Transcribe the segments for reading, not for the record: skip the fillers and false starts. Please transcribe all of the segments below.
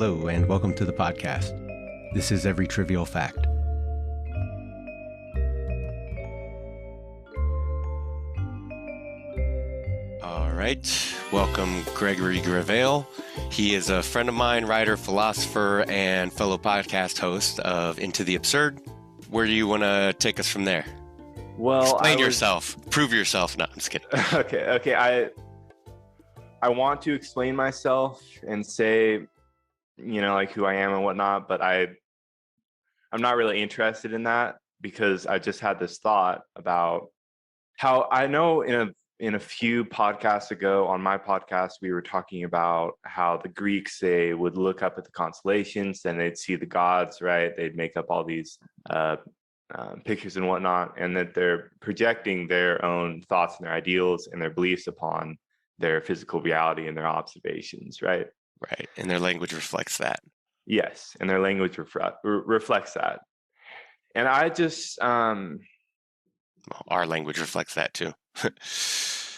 Hello, and welcome to the podcast. This is Every Trivial Fact. All right, welcome Gregory Gravelle. He is a friend of mine, writer, philosopher, and fellow podcast host of Into the Absurd. Where do you want to take us from there? Well, explain yourself. Prove yourself. No, I'm just kidding. Okay. I want to explain myself and say, like who I am and whatnot, but I'm not really interested in that because I just had this thought about how I know in a few podcasts ago on my podcast, we were talking about how the Greeks, they would look up at the constellations and they'd see the gods, right? They'd make up all these pictures and whatnot, and that they're projecting their own thoughts and their ideals and their beliefs upon their physical reality and their observations, right? Right, and their language reflects that. Yes, and their language reflects that. And I just... Well, our language reflects that too.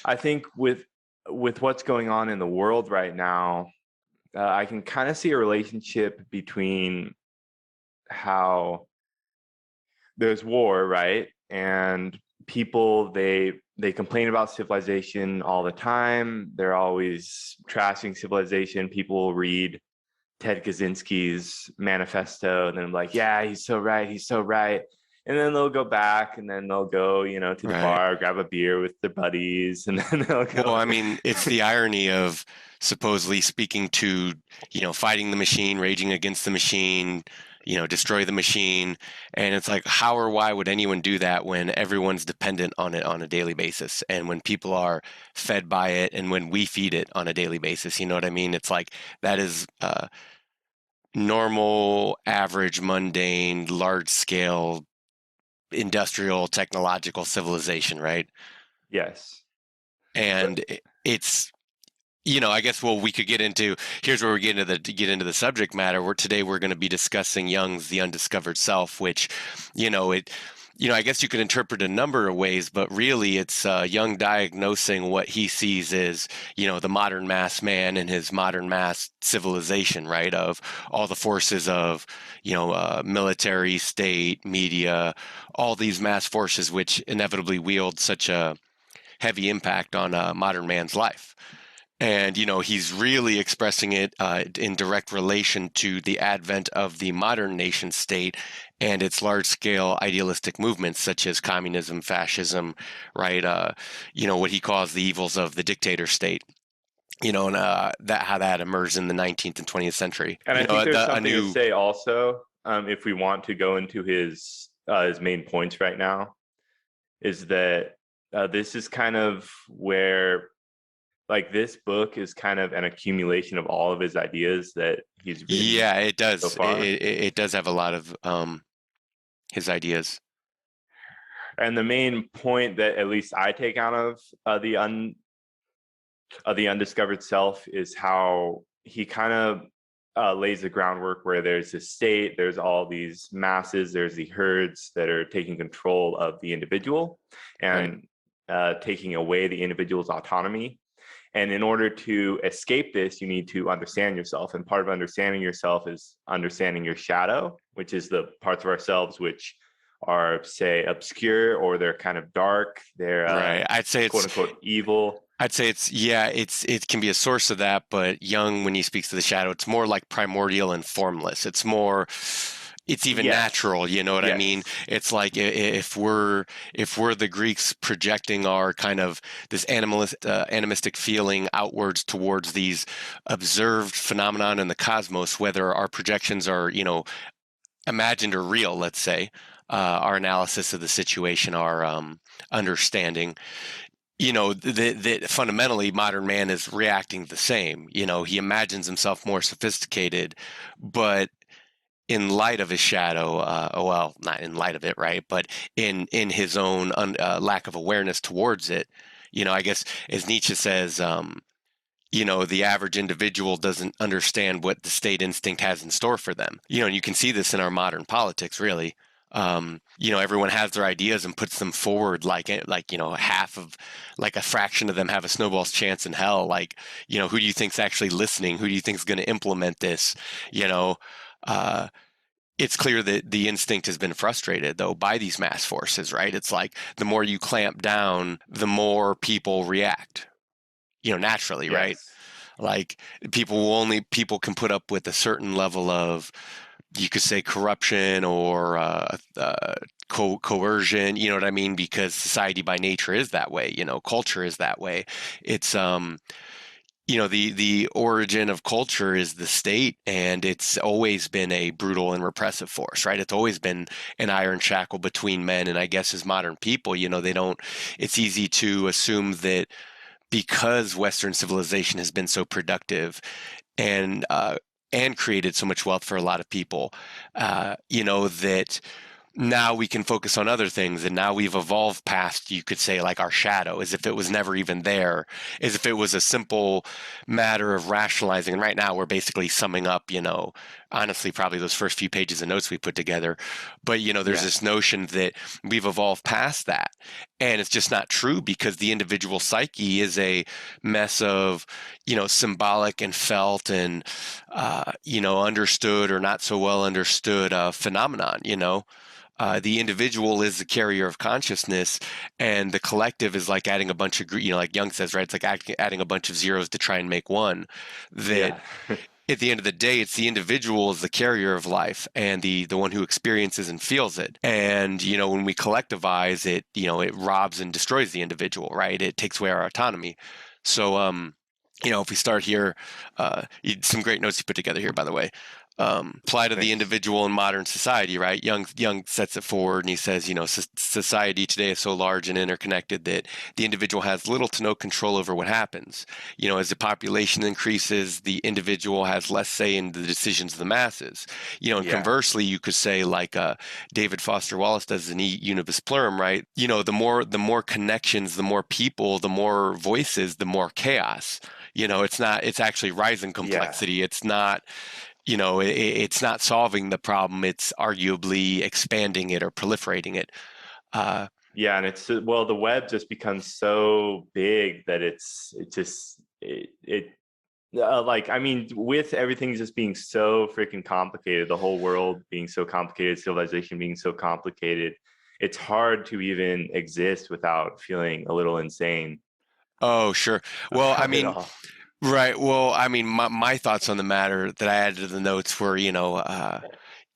I think with what's going on in the world right now, I can kind of see a relationship between how there's war, right? And people, they complain about civilization all the time. They're always trashing civilization. People read Ted Kaczynski's manifesto and then like, yeah, he's so right. And then they'll go back and then they'll go, to the bar, grab a beer with their buddies, and then they'll go. Well, I mean, it's the irony of supposedly speaking to, fighting the machine, raging against the machine, destroy the machine. And it's like, how or why would anyone do that when everyone's dependent on it on a daily basis? And when people are fed by it and when we feed it on a daily basis, you know what I mean? It's like, that is normal, average, mundane, large scale, industrial, technological civilization, right? Yes. And it's, I guess, well, we could get into, here's where we get into the subject matter. Today we're going to be discussing Jung's The Undiscovered Self, which, I guess you could interpret a number of ways, but really it's Jung diagnosing what he sees as, the modern mass man and his modern mass civilization, right? Of all the forces of, military, state, media, all these mass forces, which inevitably wield such a heavy impact on modern man's life. And, he's really expressing it in direct relation to the advent of the modern nation state and its large-scale idealistic movements such as communism, fascism, right? What he calls the evils of the dictator state. And how that emerged in the 19th and 20th century. And I think there's something to say also, if we want to go into his main points right now, is that this is kind of where, like, this book is kind of an accumulation of all of his ideas that he's written. Yeah, it does. So far. It does have a lot of his ideas. And the main point that at least I take out of the Undiscovered Self is how he kind of lays the groundwork where there's a state, there's all these masses, there's the herds that are taking control of the individual and taking away the individual's autonomy. And in order to escape this, you need to understand yourself. And part of understanding yourself is understanding your shadow, which is the parts of ourselves which are, say, obscure, or they're kind of dark. They're I'd say quote unquote evil. I'd say it can be a source of that, but Jung, when he speaks to the shadow, it's more like primordial and formless. It's even natural, you know what I mean? It's like if we're the Greeks projecting our kind of this animistic feeling outwards towards these observed phenomenon in the cosmos, whether our projections are, imagined or real, let's say, our analysis of the situation, our understanding, that fundamentally modern man is reacting the same. He imagines himself more sophisticated, but in light of his shadow, well, not in light of it, right? But in his own lack of awareness towards it, I guess as Nietzsche says, the average individual doesn't understand what the state instinct has in store for them. And you can see this in our modern politics, really. Everyone has their ideas and puts them forward like half of, like a fraction of them have a snowball's chance in hell. Like, who do you think's actually listening? Who do you think's going to implement this? You know, uh, it's clear that the instinct has been frustrated though by these mass forces, right? It's like the more you clamp down, the more people react, naturally, right? Yes. Like people can put up with a certain level of, you could say, corruption or coercion, you know what I mean? Because society by nature is that way, culture is that way. It's the origin of culture is the state, and it's always been a brutal and repressive force, right? It's always been an iron shackle between men. And I guess as modern people, they don't, it's easy to assume that because Western civilization has been so productive and created so much wealth for a lot of people, that now we can focus on other things, and now we've evolved past, you could say, like our shadow, as if it was never even there, as if it was a simple matter of rationalizing. And right now we're basically summing up, honestly, probably those first few pages of notes we put together. But there's Yeah. this notion that we've evolved past that, and it's just not true, because the individual psyche is a mess of symbolic and felt and understood or not so well understood phenomenon. The individual is the carrier of consciousness, and the collective is like adding a bunch of, like Jung says, right? It's like adding a bunch of zeros to try and make one. That Yeah. at the end of the day, it's the individual is the carrier of life, and the one who experiences and feels it. And when we collectivize it, it robs and destroys the individual, right? It takes away our autonomy. So, if we start here, some great notes you put together here, by the way. Apply to the Thanks. individual in modern society, right? Young sets it forward, and he says, society today is so large and interconnected that the individual has little to no control over what happens. As the population increases, the individual has less say in the decisions of the masses. And Yeah. conversely, you could say, like David Foster Wallace does in E Unibus Plurum, right? The more connections, the more people, the more voices, the more chaos. It's actually rising Yeah. complexity. It's not, it's not solving the problem. It's arguably expanding it or proliferating it. Uh, Yeah, and it's well, the web just becomes so big that like, I mean, with everything just being so freaking complicated, the whole world being so complicated, civilization being so complicated, it's hard to even exist without feeling a little insane oh, sure. Well, I about it mean, all. right. Well, I mean, my thoughts on the matter that I added to the notes were,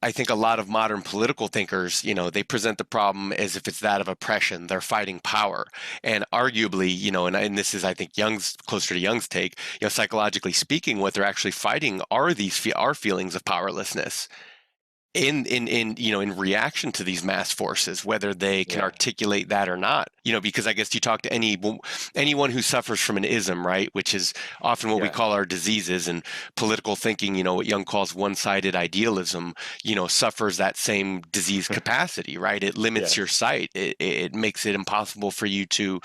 I think a lot of modern political thinkers, they present the problem as if it's that of oppression. They're fighting power. And arguably, and this is, I think, closer to Young's take, psychologically speaking, what they're actually fighting are our feelings of powerlessness in reaction to these mass forces, whether they can Yeah. articulate that or not. Because I guess you talk to anyone who suffers from an ism, right, which is often what we Yeah. call our diseases. And political thinking, what Jung calls one-sided idealism, suffers that same disease capacity, right? It limits your Yes. sight. It makes it impossible for you to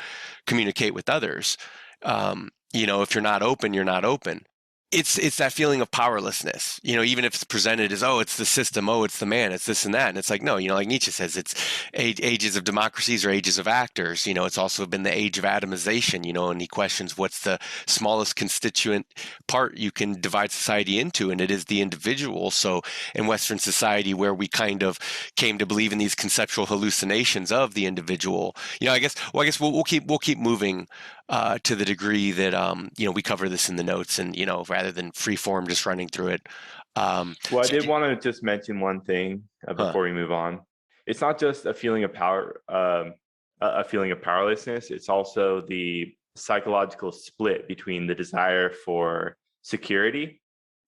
communicate with others. If you're not open, you're not open. It's that feeling of powerlessness, even if it's presented as, oh, it's the system, oh, it's the man, it's this and that. And it's like, no, like Nietzsche says, it's ages of democracies or ages of actors. It's also been the age of atomization, and he questions what's the smallest constituent part you can divide society into, and it is the individual. So in Western society, where we kind of came to believe in these conceptual hallucinations of the individual, I guess we'll keep moving to the degree that we cover this in the notes, and rather than free form just running through it. Well, I So did want to just mention one thing huh? before we move on. It's not just a feeling of power, a feeling of powerlessness. It's also the psychological split between the desire for security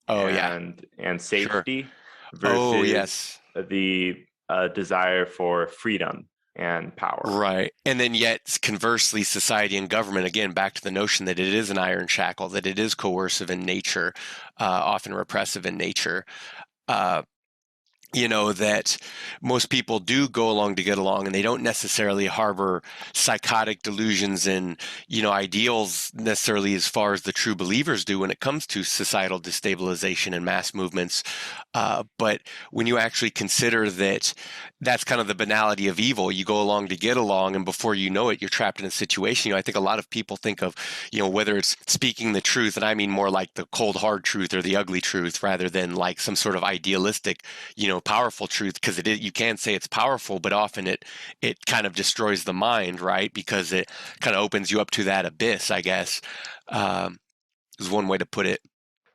Oh yeah, and sure. safety Oh versus yes, the desire for freedom and power. right. And then yet conversely, society and government, again, back to the notion that it is an iron shackle, that it is coercive in nature, often repressive in nature. Uh, that most people do go along to get along, and they don't necessarily harbor psychotic delusions and, ideals necessarily as far as the true believers do when it comes to societal destabilization and mass movements. But when you actually consider that that's kind of the banality of evil, you go along to get along, and before you know it, you're trapped in a situation. I think a lot of people think of, whether it's speaking the truth, and I mean more like the cold, hard truth or the ugly truth rather than like some sort of idealistic, powerful truth, because you can say it's powerful, but often it kind of destroys the mind, right? Because it kind of opens you up to that abyss, I guess, is one way to put it.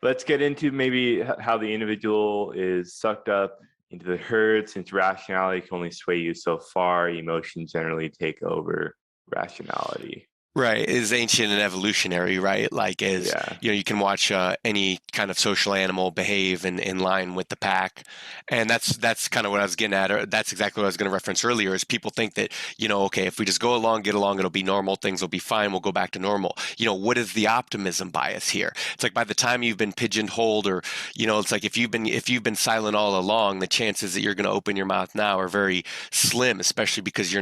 Let's get into maybe how the individual is sucked up into the herd, since rationality can only sway you so far. Emotions generally take over rationality. Right, is ancient and evolutionary, right? Like, as Yeah. you can watch any kind of social animal behave in line with the pack, and that's kind of what I was getting at. Or that's exactly what I was going to reference earlier. Is people think that, okay, if we just go along, get along, it'll be normal, things will be fine, we'll go back to normal. What is the optimism bias here? It's like by the time you've been pigeonholed, or it's like if you've been silent all along, the chances that you're going to open your mouth now are very slim, especially because if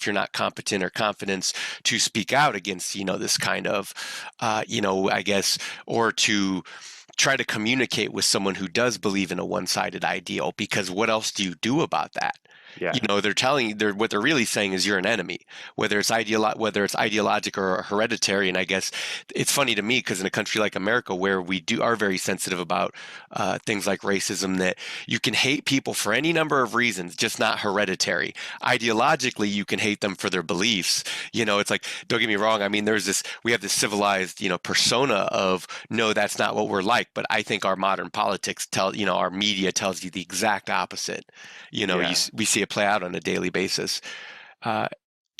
you're not competent or confident to speak out against, this kind of, I guess, or to try to communicate with someone who does believe in a one-sided ideal, because what else do you do about that? Yeah. They're telling you, what they're really saying is you're an enemy, whether it's ideologic or hereditary. And I guess it's funny to me because in a country like America, where are very sensitive about things like racism, that you can hate people for any number of reasons, just not hereditary. Ideologically, you can hate them for their beliefs. It's like, don't get me wrong. I mean, we have this civilized, persona of, no, that's not what we're like. But I think our modern politics our media tells you the exact opposite. Yeah. We see it play out on a daily basis. Uh,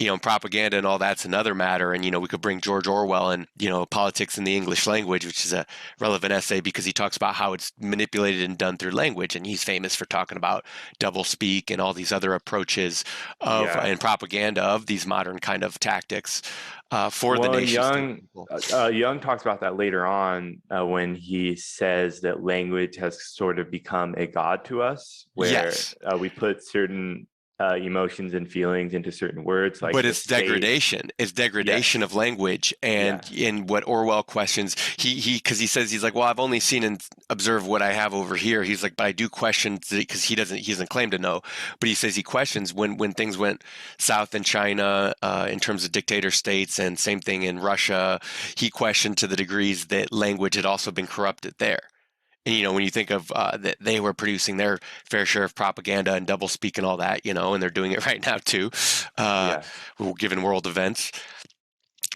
and propaganda and all that's another matter. And, we could bring George Orwell and, Politics in the English Language, which is a relevant essay because he talks about how it's manipulated and done through language. And he's famous for talking about double speak and all these other approaches Yeah. and propaganda of these modern kind of tactics for the Well, and nation state Jung, people. Jung talks about that later on when he says that language has sort of become a god to us, where Yes. we put certain emotions and feelings into certain words, like But the it's state. degradation. It's degradation Yes. of language, and Yeah. in what Orwell questions, because he says he's like, well, I've only seen and observed what I have over here. He's like, but I do question, because he doesn't claim to know, but he says he questions when things went south in China in terms of dictator states, and same thing in Russia. He questioned to the degrees that language had also been corrupted there. And when you think of that they were producing their fair share of propaganda and doublespeak and all that, and they're doing it right now too, uh, Yeah. given world events.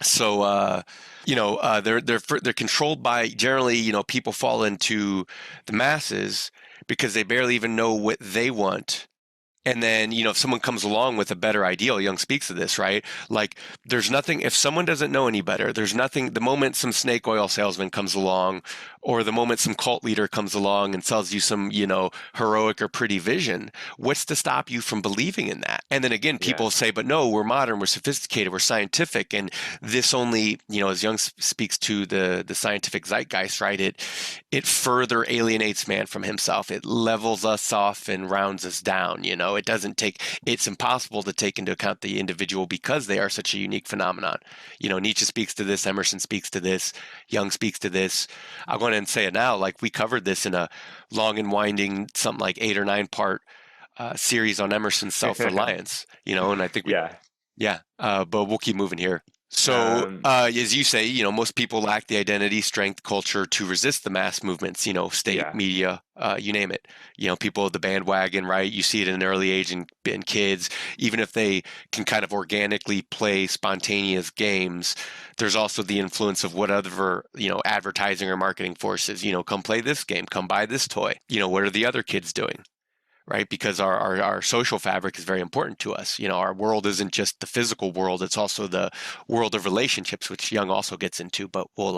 So they're controlled by, generally, people fall into the masses because they barely even know what they want. And then, if someone comes along with a better ideal, Young speaks of this, right? Like, there's nothing, if someone doesn't know any better, there's nothing, the moment some snake oil salesman comes along, or the moment some cult leader comes along and sells you some, heroic or pretty vision, what's to stop you from believing in that? And then again, Yeah. people say, but no, we're modern, we're sophisticated, we're scientific. And this only, as Young speaks to the scientific zeitgeist, right? It further alienates man from himself. It levels us off and rounds us down. It's impossible to take into account the individual because they are such a unique phenomenon. Nietzsche speaks to this, Emerson speaks to this, Young speaks to this. I'll go ahead and say it now. Like, we covered this in a long and winding, something like 8 or 9 part series on Emerson's self-reliance, and I think Yeah. yeah, but we'll keep moving here. So, Um, as you say, most people lack the identity, strength, culture to resist the mass movements, state, yeah. media, you name it. People at the bandwagon, right? You see it at an early age in kids, even if they can kind of organically play spontaneous games, there's also the influence of whatever, advertising or marketing forces, come play this game, come buy this toy. What are the other kids doing? Right? Because our social fabric is very important to us. Our world isn't just the physical world; it's also the world of relationships, which Young also gets into. But we'll,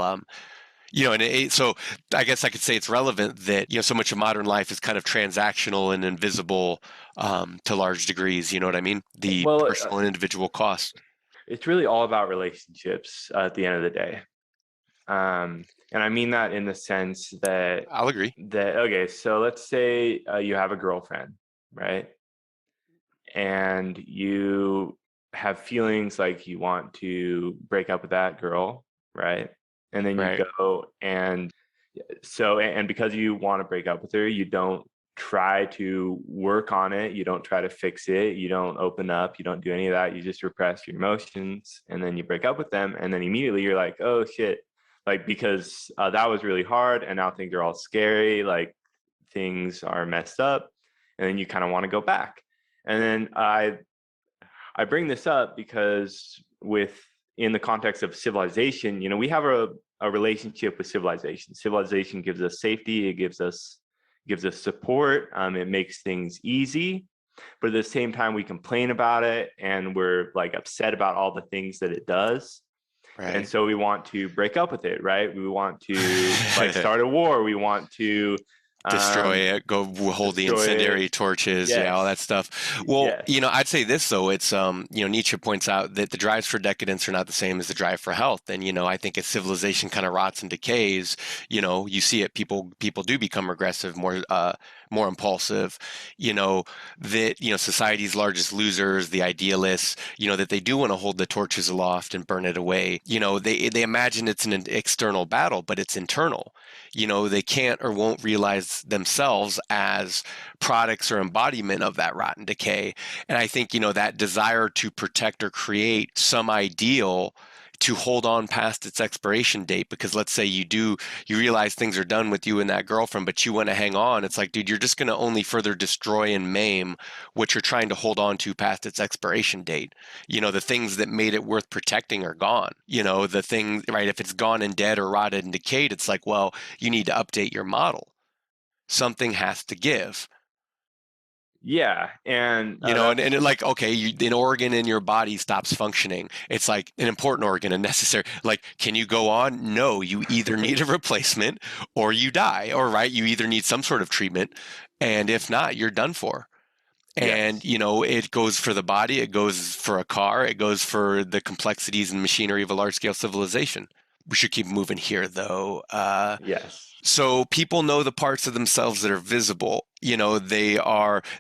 so I guess I could say it's relevant that so much of modern life is kind of transactional and invisible to large degrees. You know what I mean? The Well, personal and individual cost. it's really all about relationships at the end of the day. And I mean that in the sense that I'll agree. okay, so let's say you have a girlfriend, right? And you have feelings like you want to break up with that girl, right? And then you Right. go and and because you want to break up with her, you don't try to work on it, you don't try to fix it, you don't open up, you don't do any of that, you just repress your emotions, and then you break up with them, and then immediately you're like, oh shit, like because that was really hard, and now things are all scary, like things are messed up, and then you kind of want to go back. And then I bring this up because in the context of civilization, we have a relationship with civilization. Civilization gives us safety, it gives us support, it makes things easy, but at the same time we complain about it and we're like upset about all the things that it does. And Right. so we want to break up with it, right? We want to like start a war, we want to Destroy um it, go hold the destroy it. incendiary torches, yeah, all that Yes. stuff. Well, Yes. I'd say this though, it's Nietzsche points out that the drives for decadence are not the same as the drive for health. And I think as civilization kind of rots and decays, you see it, people do become regressive, more impulsive, that society's largest losers, the idealists, that they do want to hold the torches aloft and burn it away. They imagine it's an external battle, but it's internal. They can't or won't realize themselves as products or embodiment of that rotten decay. And I think, that desire to protect or create some ideal to hold on past its expiration date, because let's say you realize things are done with you and that girlfriend, but you want to hang on. It's like, dude, you're just going to only further destroy and maim what you're trying to hold on to past its expiration date. The things that made it worth protecting are gone. The thing, right? If it's gone and dead or rotted and decayed, it's like, well, you need to update your model. Something has to give. Yeah, and And that's it, like, okay, an organ in your body stops functioning. It's like an important organ, a necessary. Like, can you go on? No, you either need a replacement or you die, or right, you either need some sort of treatment, and if not, you're done for. And, yes, it goes for the body, it goes for a car, it goes for the complexities and machinery of a large scale civilization. We should keep moving here, though. yes, So people know the parts of themselves that are visible. They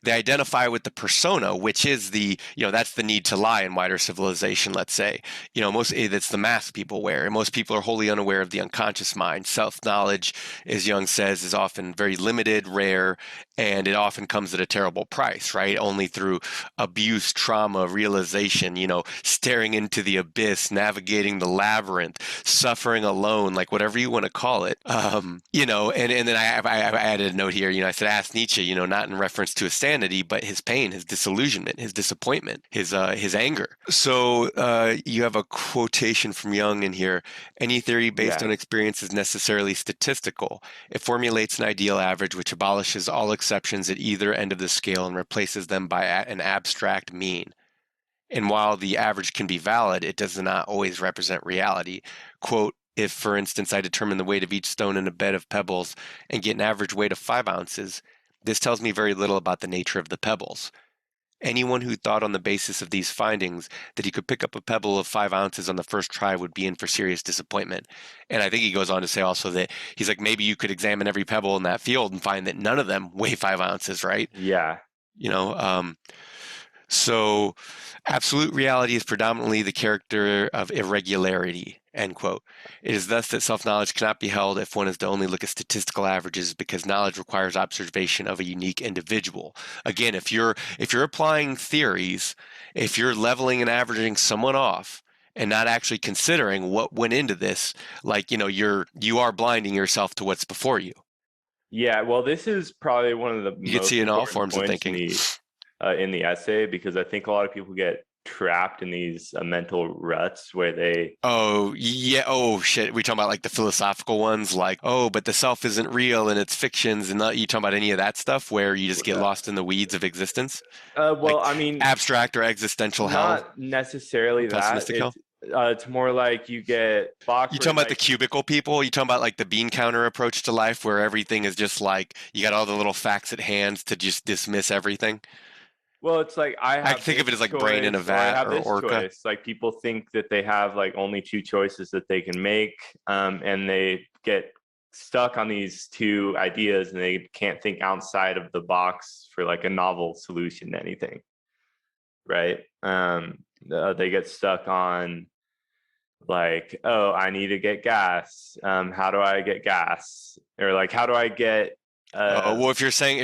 identify with the persona, which is that's the need to lie in wider civilization, let's say. Most that's the mask people wear. And most people are wholly unaware of the unconscious mind. Self-knowledge, as Jung says, is often very limited, rare, and it often comes at a terrible price, right? Only through abuse, trauma, realization, staring into the abyss, navigating the labyrinth, suffering alone, like whatever you want to call it. And then I added a note here, I said, ask Nietzsche, not in reference to his sanity, but his pain, his disillusionment, his disappointment, his anger. So you have a quotation from Jung in here. Any theory based yeah, on experience is necessarily statistical. It formulates an ideal average which abolishes all exceptions at either end of the scale and replaces them by an abstract mean. And while the average can be valid, it does not always represent reality. Quote, if, for instance, I determine the weight of each stone in a bed of pebbles and get an average weight of 5 ounces, this tells me very little about the nature of the pebbles. Anyone who thought on the basis of these findings that he could pick up a pebble of 5 ounces on the first try would be in for serious disappointment. And I think he goes on to say also that he's like, maybe you could examine every pebble in that field and find that none of them weigh 5 ounces, right? yeah, You know, so absolute reality is predominantly the character of irregularity, end quote. It is thus that self-knowledge cannot be held if one is to only look at statistical averages, because knowledge requires observation of a unique individual. Again, if you're applying theories, if you're leveling and averaging someone off and not actually considering what went into this, like, you are blinding yourself to what's before you. yeah. Well, this is probably one of the You could see most in all important forms of points thinking. in the essay, because I think a lot of people get trapped in these mental ruts where they Oh, yeah. Oh, shit. We talking about like the philosophical ones, like, oh, but the self isn't real and it's fictions. And not, you talking about any of that stuff where you just get uh, lost in the weeds of existence, well, like I mean, abstract or existential hell not or necessarily that. pessimistic hell? It's more like you get box You where talking about the like cubicle people? You talking about like the bean counter approach to life, where everything is just like you got all the little facts at hand to just dismiss everything? Well, it's like I I have think of it this as like brain in a choice or I vat have or this orca. choice. Like people think that they have like only two choices that they can make, and they get stuck on these two ideas and they can't think outside of the box for like a novel solution to anything, right? They get stuck on like, oh, I need to get gas. How do I get gas? Or like, how do I get Well, if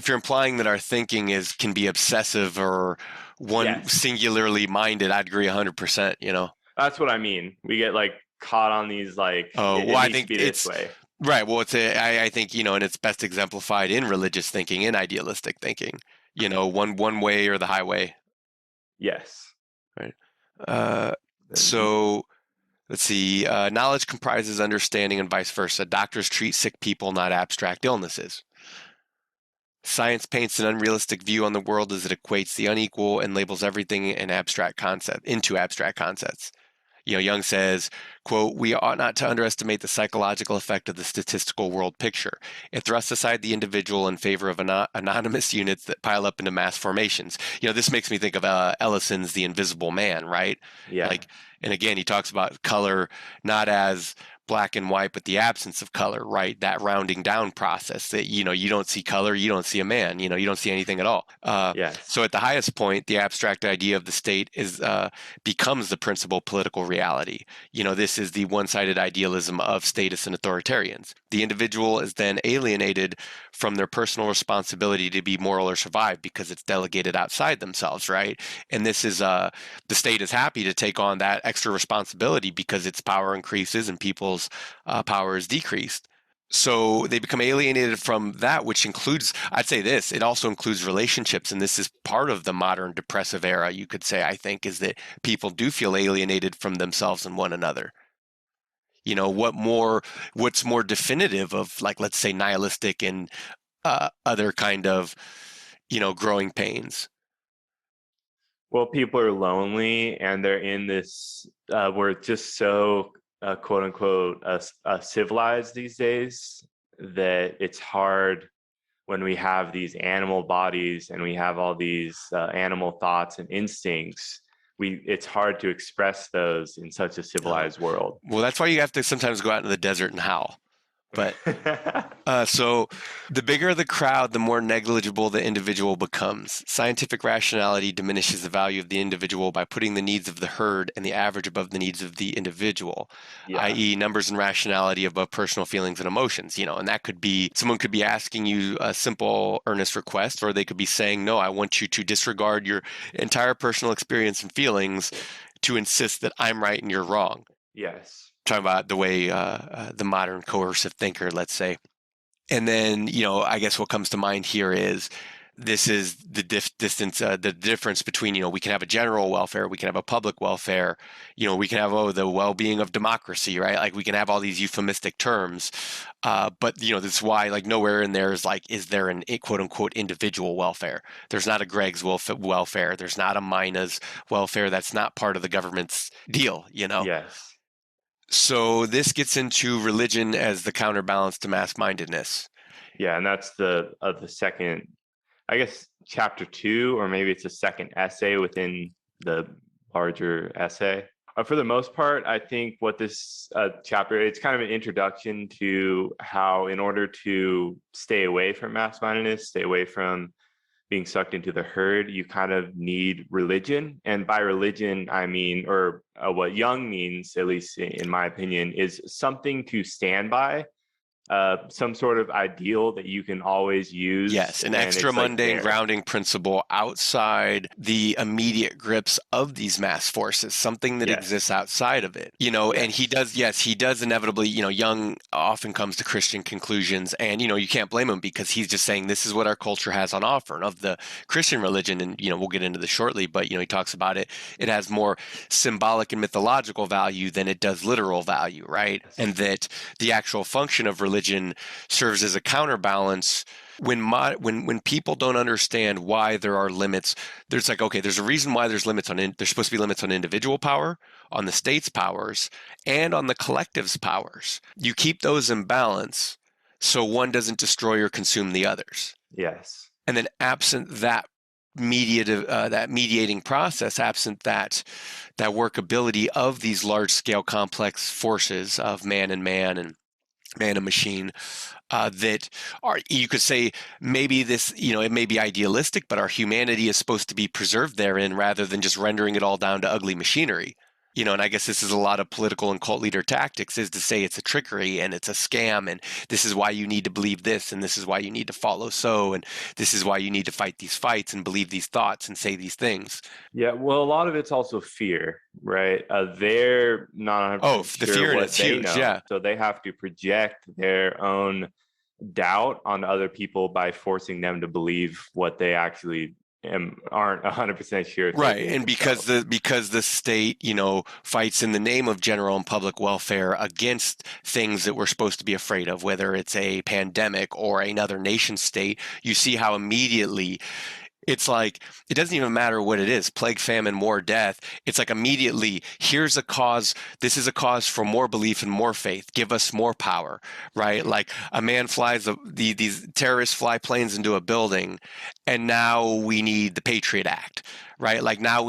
you're implying that our thinking can be obsessive or one yes. singularly minded, I'd agree 100%, you know. That's what I mean. We get like caught on these like Oh, well, it I needs to think be this it's way. right. Well, I think, you know, and it's best exemplified in religious thinking, in idealistic thinking, you know, one way or the highway, Yes. right? Uh, And so let's see. Knowledge comprises understanding and vice versa. Doctors treat sick people, not abstract illnesses. Science paints an unrealistic view on the world as it equates the unequal and labels everything into abstract concepts. You know, Jung says, quote, "We ought not to underestimate the psychological effect of the statistical world picture. It thrusts aside the individual in favor of anonymous units that pile up into mass formations." You know, this makes me think of Ellison's The Invisible Man, right? yeah. Like, and again, he talks about color not as black and white, but the absence of color, right? That rounding down process that, you know, you don't see color, you don't see a man, you know, you don't see anything at all. Yes. So at the highest point, the abstract idea of the state becomes the principal political reality. You know, this is the one-sided idealism of statists and authoritarians. The individual is then alienated from their personal responsibility to be moral or survive because it's delegated outside themselves, right? And this is the state is happy to take on that extra responsibility because its power increases and people's power is decreased. So they become alienated from that, which includes, I'd say this, it also includes relationships. And this is part of the modern depressive era, you could say, I think, is that people do feel alienated from themselves and one another. You know, what's more definitive of, like, let's say, nihilistic and other kind of, you know, growing pains? Well, people are lonely and they're in this we're just so quote unquote civilized these days that it's hard when we have these animal bodies and we have all these animal thoughts and instincts. It's hard to express those in such a Oh, civilized world. well, that's why you have to sometimes go out into the desert and howl. But so the bigger the crowd, the more negligible the individual becomes. Scientific rationality diminishes the value of the individual by putting the needs of the herd and the average above the needs of the individual, Yeah. i.e., numbers and rationality above personal feelings and emotions. You know, and that could be someone could be asking you a simple, earnest request, or they could be saying, "No, I want you to disregard your entire personal experience and feelings to insist that I'm right and you're wrong." Yes. Talking about the way the modern coercive thinker, let's say. And then, you know, I guess what comes to mind here is this is the the difference between, you know, we can have a general welfare, we can have a public welfare, you know, we can have, oh, the well-being of democracy, right? Like we can have all these euphemistic terms. But, you know, this is why, like, nowhere in there is like, is there an quote unquote individual welfare? There's not a Greg's welfare. There's not a Mina's welfare. That's not part of the government's deal, you know? Yes. So this gets into religion as the counterbalance to mass-mindedness. Yeah, and that's the second, I guess, chapter two, or maybe it's a second essay within the larger essay. For the most part, I think what this chapter, it's kind of an introduction to how, in order to stay away from mass mindedness, stay away from being sucked into the herd, you kind of need religion. And by religion, I mean, or what Jung means, at least in my opinion, is something to stand by, some sort of ideal that you can always use Yes, an when extra it's like mundane there. grounding principle outside the immediate grips of these mass forces, something that exists Yes. outside of it. You know, and he Yes. does, yes, he does inevitably, you know, Jung often comes to Christian conclusions, and, you know, you can't blame him because he's just saying this is what our culture has on offer. And of the Christian religion, and, you know, we'll get into this shortly, but, you know, he talks about it, it has more symbolic and mythological value than it does literal value, right? Yes. And that the actual function of religion serves as a counterbalance when people don't understand why there are limits. There's like, okay, there's a reason why there's there's supposed to be limits on individual power, on the state's powers, and on the collective's powers. You keep those in balance so one doesn't destroy or consume the others. Yes. And then absent that mediating process, absent that workability of these large scale complex forces of man and man and machine, that are, you could say, maybe this, it may be idealistic, but our humanity is supposed to be preserved therein rather than just rendering it all down to ugly machinery. And I guess this is a lot of political and cult leader tactics, is to say it's a trickery and it's a scam, and this is why you need to believe this, and this is why you need to follow so, and this is why you need to fight these fights and believe these thoughts and say these things. Yeah, well, a lot of it's also fear, right? They're not Oh, 100% the sure fear in what it's they huge. know, Yeah. so they have to project their own doubt on other people by forcing them to believe what they actually aren't 100% sure Right, thinking and themselves. because the state, fights in the name of general and public welfare against things that we're supposed to be afraid of, whether it's a pandemic or another nation state, you see how immediately it's like, it doesn't even matter what it is, plague, famine, war, death. It's like immediately, here's a cause. This is a cause for more belief and more faith. Give us more power, right? Like a man flies, these terrorists fly planes into a building, and now we need the Patriot Act, right? Like now Yeah,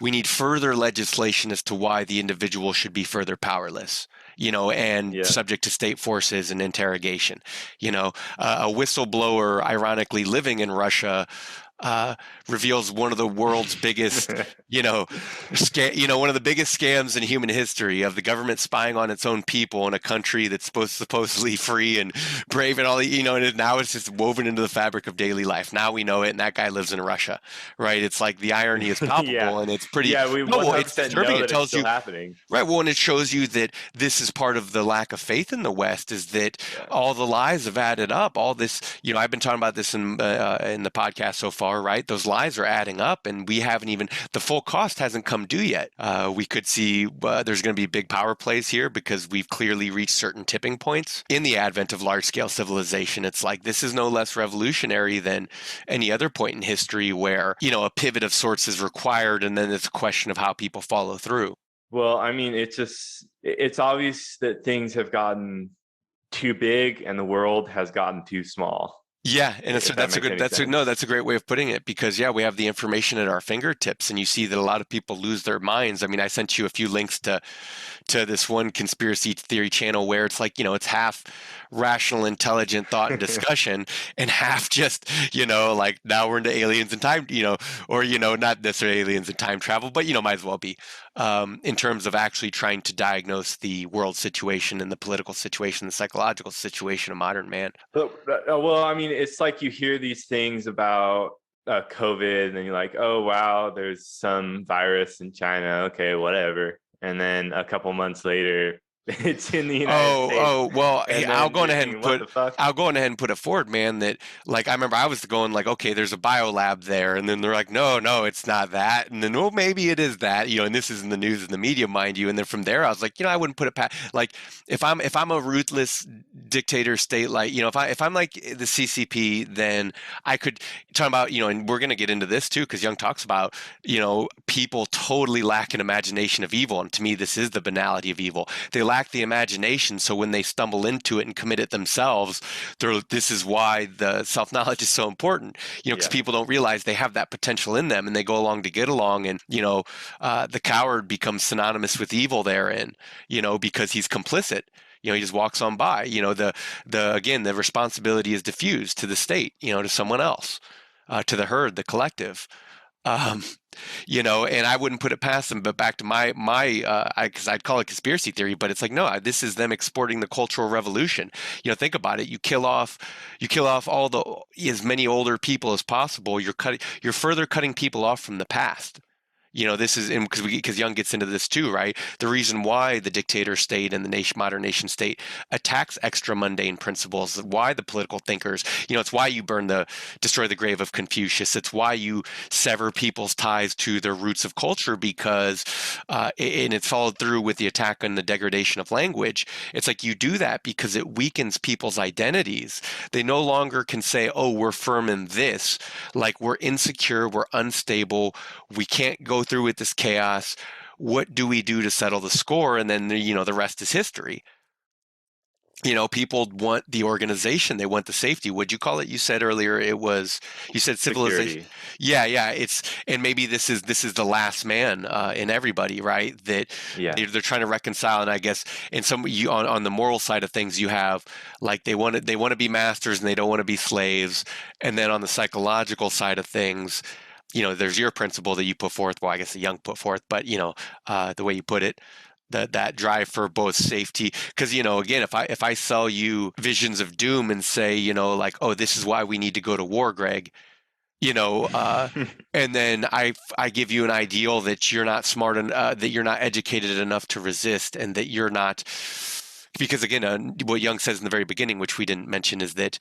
we need further legislation as to why the individual should be further powerless, and yeah. subject to state forces and interrogation. A whistleblower, ironically living in Russia, reveals one of the world's biggest, one of the biggest scams in human history, of the government spying on its own people in a country that's supposedly free and brave and all. And now it's just woven into the fabric of daily life. Now we know it, and that guy lives in Russia, right? It's like the irony is Yeah, palpable, and it's pretty. yeah, we No, well, it's 100% disturbing. know It that it's tells still you. happening. Right. Well, and it shows you that this is part of the lack of faith in the West, is that Yeah. all the lies have added up. All this, I've been talking about this in the podcast so far, right? Those lies are adding up, and we haven't even, the full cost hasn't come due yet. We could see there's going to be big power plays here, because we've clearly reached certain tipping points in the advent of large scale civilization. It's like, this is no less revolutionary than any other point in history where, a pivot of sorts is required, and then it's a question of how people follow through. Well, I mean, it's obvious that things have gotten too big and the world has gotten too small, Yeah, and if that makes any sense. that's a great way of putting it, because we have the information at our fingertips, and you see that a lot of people lose their minds. I mean, I sent you a few links to this one conspiracy theory channel where it's like, it's half rational, intelligent thought and discussion, and half just, like, now we're into aliens and time, or, not necessarily aliens and time travel, but, might as well be, in terms of actually trying to diagnose the world situation and the political situation, the psychological situation of modern man. But, well, I mean, it's like you hear these things about COVID, and then you're like, oh, wow, there's some virus in China. Okay, whatever. And then a couple months later, it's in the United States. Well, hey, And then you're thinking, what the fuck? I'll go on ahead and put it forward, man, that, like, I remember I was going like, okay, there's a biolab there, and then they're like, no, it's not that, and then, oh, maybe it is that, and this is in the news and the media, mind you, and then from there I was like, I wouldn't put it past, like, if I'm a ruthless dictator state, like, if I'm like the CCP, then I could talk about, and we're gonna get into this too, because Jung talks about, people totally lack an imagination of evil, and to me, this is the banality of evil. They lack the imagination, so when they stumble into it and commit it themselves, this is why the self-knowledge is so important, because Yeah. people don't realize they have that potential in them, and they go along to get along, and the coward becomes synonymous with evil therein, because he's complicit. He just walks on by. Again, the responsibility is diffused to the state, to someone else, to the herd, the collective. Um, and I wouldn't put it past them. But back to because I'd call it conspiracy theory, but it's like, no, this is them exporting the Cultural Revolution. Think about it. You kill off as many older people as possible. You're further cutting people off from the past. This is because Jung gets into this too, right? The reason why the dictator state and the modern nation state attacks extra mundane principles, why the political thinkers, it's why you destroy the grave of Confucius. It's why you sever people's ties to their roots of culture, because, and it's followed through with the attack on the degradation of language. It's like you do that because it weakens people's identities. They no longer can say, oh, we're firm in this, like we're insecure, we're unstable, we can't go through with this chaos. What do we do to settle the score? And then the rest is history. People want the organization, they want the safety. What'd you call it? You said earlier you said civilization. Security. Yeah, yeah. And maybe this is the last man in everybody, right? That Yeah. they're trying to reconcile. And I guess in some you on the moral side of things, you have like they want to be masters and they don't want to be slaves. And then on the psychological side of things, there's your principle that you put forth. Well, I guess the Young put forth, but the way you put it, that drive for both safety. Because again, if I sell you visions of doom and say, like, oh, this is why we need to go to war, Greg, you know, uh, and then I give you an ideal that you're not that you're not educated enough to resist, and that you're not. Because again, what Young says in the very beginning, which we didn't mention, is that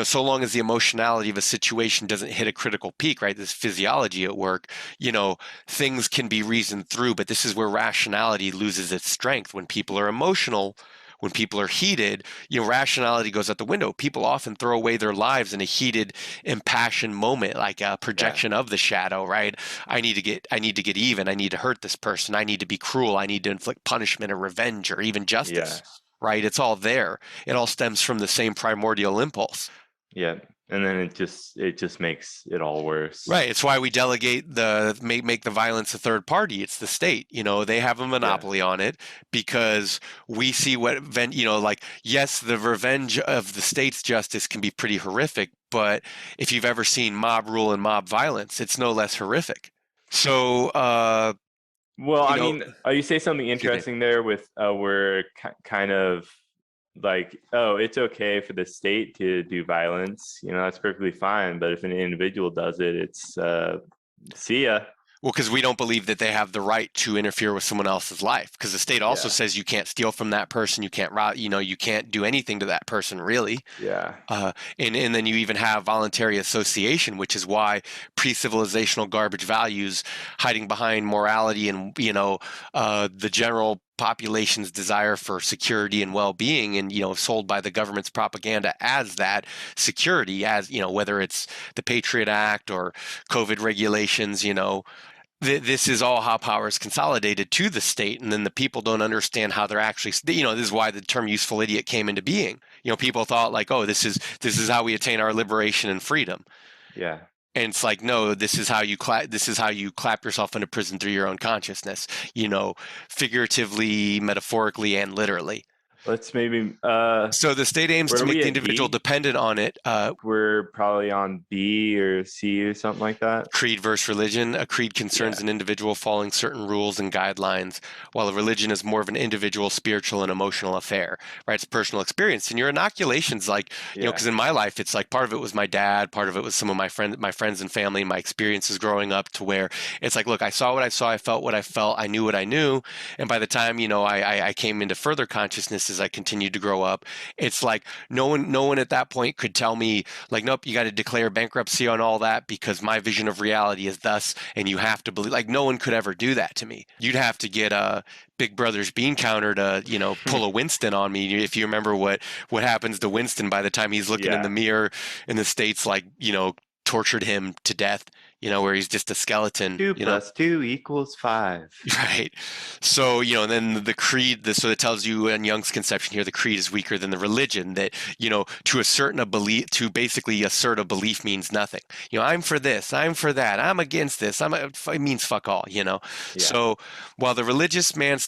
so long as the emotionality of a situation doesn't hit a critical peak, right? This physiology at work, things can be reasoned through, but this is where rationality loses its strength. When people are emotional, when people are heated, rationality goes out the window. People often throw away their lives in a heated, impassioned moment, like a Yeah. projection of the shadow, right? I need to get even. I need to hurt this person. I need to be cruel. I need to inflict punishment or revenge or even Yeah. justice, right? It's all there. It all stems from the same primordial impulse. Yeah. And then it just makes it all worse. Right. It's why we delegate make the violence a third party. It's the state. They have a Yeah. monopoly on it because we see like, yes, the revenge of the state's justice can be pretty horrific, but if you've ever seen mob rule and mob violence, it's no less horrific. So, Well, you I know, mean, you say something excuse me. interesting there with we're kind of like, oh, it's okay for the state to do violence. That's perfectly fine. But if an individual does it, it's see ya. Well, because we don't believe that they have the right to interfere with someone else's life. Because the state also Yeah. says you can't steal from that person, you can't rob, you can't do anything to that person, really. Yeah. And then you even have voluntary association, which is why pre-civilizational garbage values hiding behind morality and the general population's desire for security and well-being, and sold by the government's propaganda as that security, as whether it's the Patriot Act or COVID regulations, this is all how power is consolidated to the state, and then the people don't understand how they're actually. This is why the term "useful idiot" came into being. People thought like, oh, this is how we attain our liberation and freedom, Yeah. and it's like, no, this is how you clap yourself into prison through your own consciousness. Figuratively, metaphorically, and literally. Let's maybe So the state aims where to are make we the at individual D? dependent on it. We're probably on B or C or something like that. Creed versus religion. A creed concerns Yeah. an individual following certain rules and guidelines, while a religion is more of an individual, spiritual, and emotional affair, right? It's a personal experience. And your inoculations, like, Yeah. because in my life, it's like part of it was my dad, part of it was some of my friends and family, my experiences growing up, to where it's like, look, I saw what I saw, I felt what I felt, I knew what I knew. And by the time, I came into further consciousness as I continued to grow up, it's like no one at that point could tell me, like, nope, you got to declare bankruptcy on all that because my vision of reality is thus, and you have to believe. Like, no one could ever do that to me. You'd have to get a Big Brother's bean counter to, pull a Winston on me. If you remember what happens to Winston by the time he's looking in the Yeah. mirror in the States, like, tortured him to death, where he's just a skeleton, Two plus two equals five. Right. So, and then the creed, so it tells you in Jung's conception here, the creed is weaker than the religion, that, to basically assert a belief means nothing. I'm for this, I'm for that, I'm against this, it means fuck all. Yeah. So while the religious man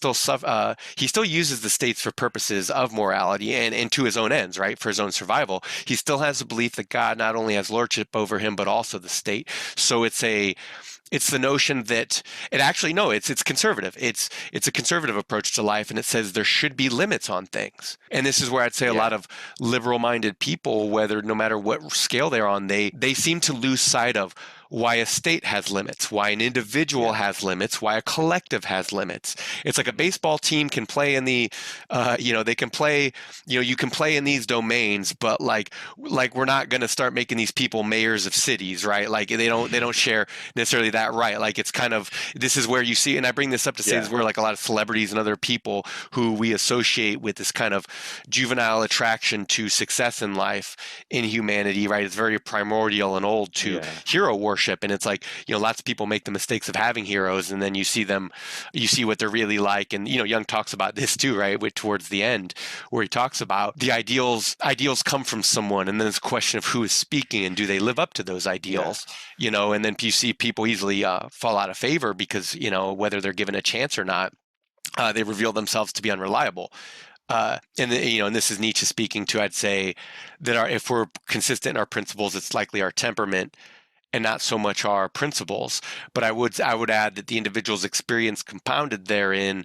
he still uses the states for purposes of morality and to his own ends, right? For his own survival, he still has a belief that God not only has lordship over him, but also the state. So it's the notion that it's conservative. It's a conservative approach to life, and it says there should be limits on things. And this is where I'd say a lot Yeah. of liberal-minded people, whether no matter what scale they're on, they seem to lose sight of why a state has limits, why an individual Yeah. has limits, why a collective has limits. It's like a baseball team can play in they can play, you can play in these domains, but like we're not going to start making these people mayors of cities, right? Like they don't share necessarily that right. Like it's kind of, this is where you see, and I bring this up to say this is Yeah. where like a lot of celebrities and other people who we associate with this kind of juvenile attraction to success in life, in humanity, right? It's very primordial and old to Yeah. hero worship worship. And it's like, lots of people make the mistakes of having heroes, and then you see what they're really like. And, Jung talks about this too, right? Towards the end, where he talks about the ideals come from someone, and then it's a question of who is speaking and do they live up to those Yeah. ideals, and then you see people easily fall out of favor because, whether they're given a chance or not, they reveal themselves to be unreliable. And this is Nietzsche speaking to, I'd say, that if we're consistent in our principles, it's likely our temperament and not so much our principles. But I would add that the individual's experience compounded therein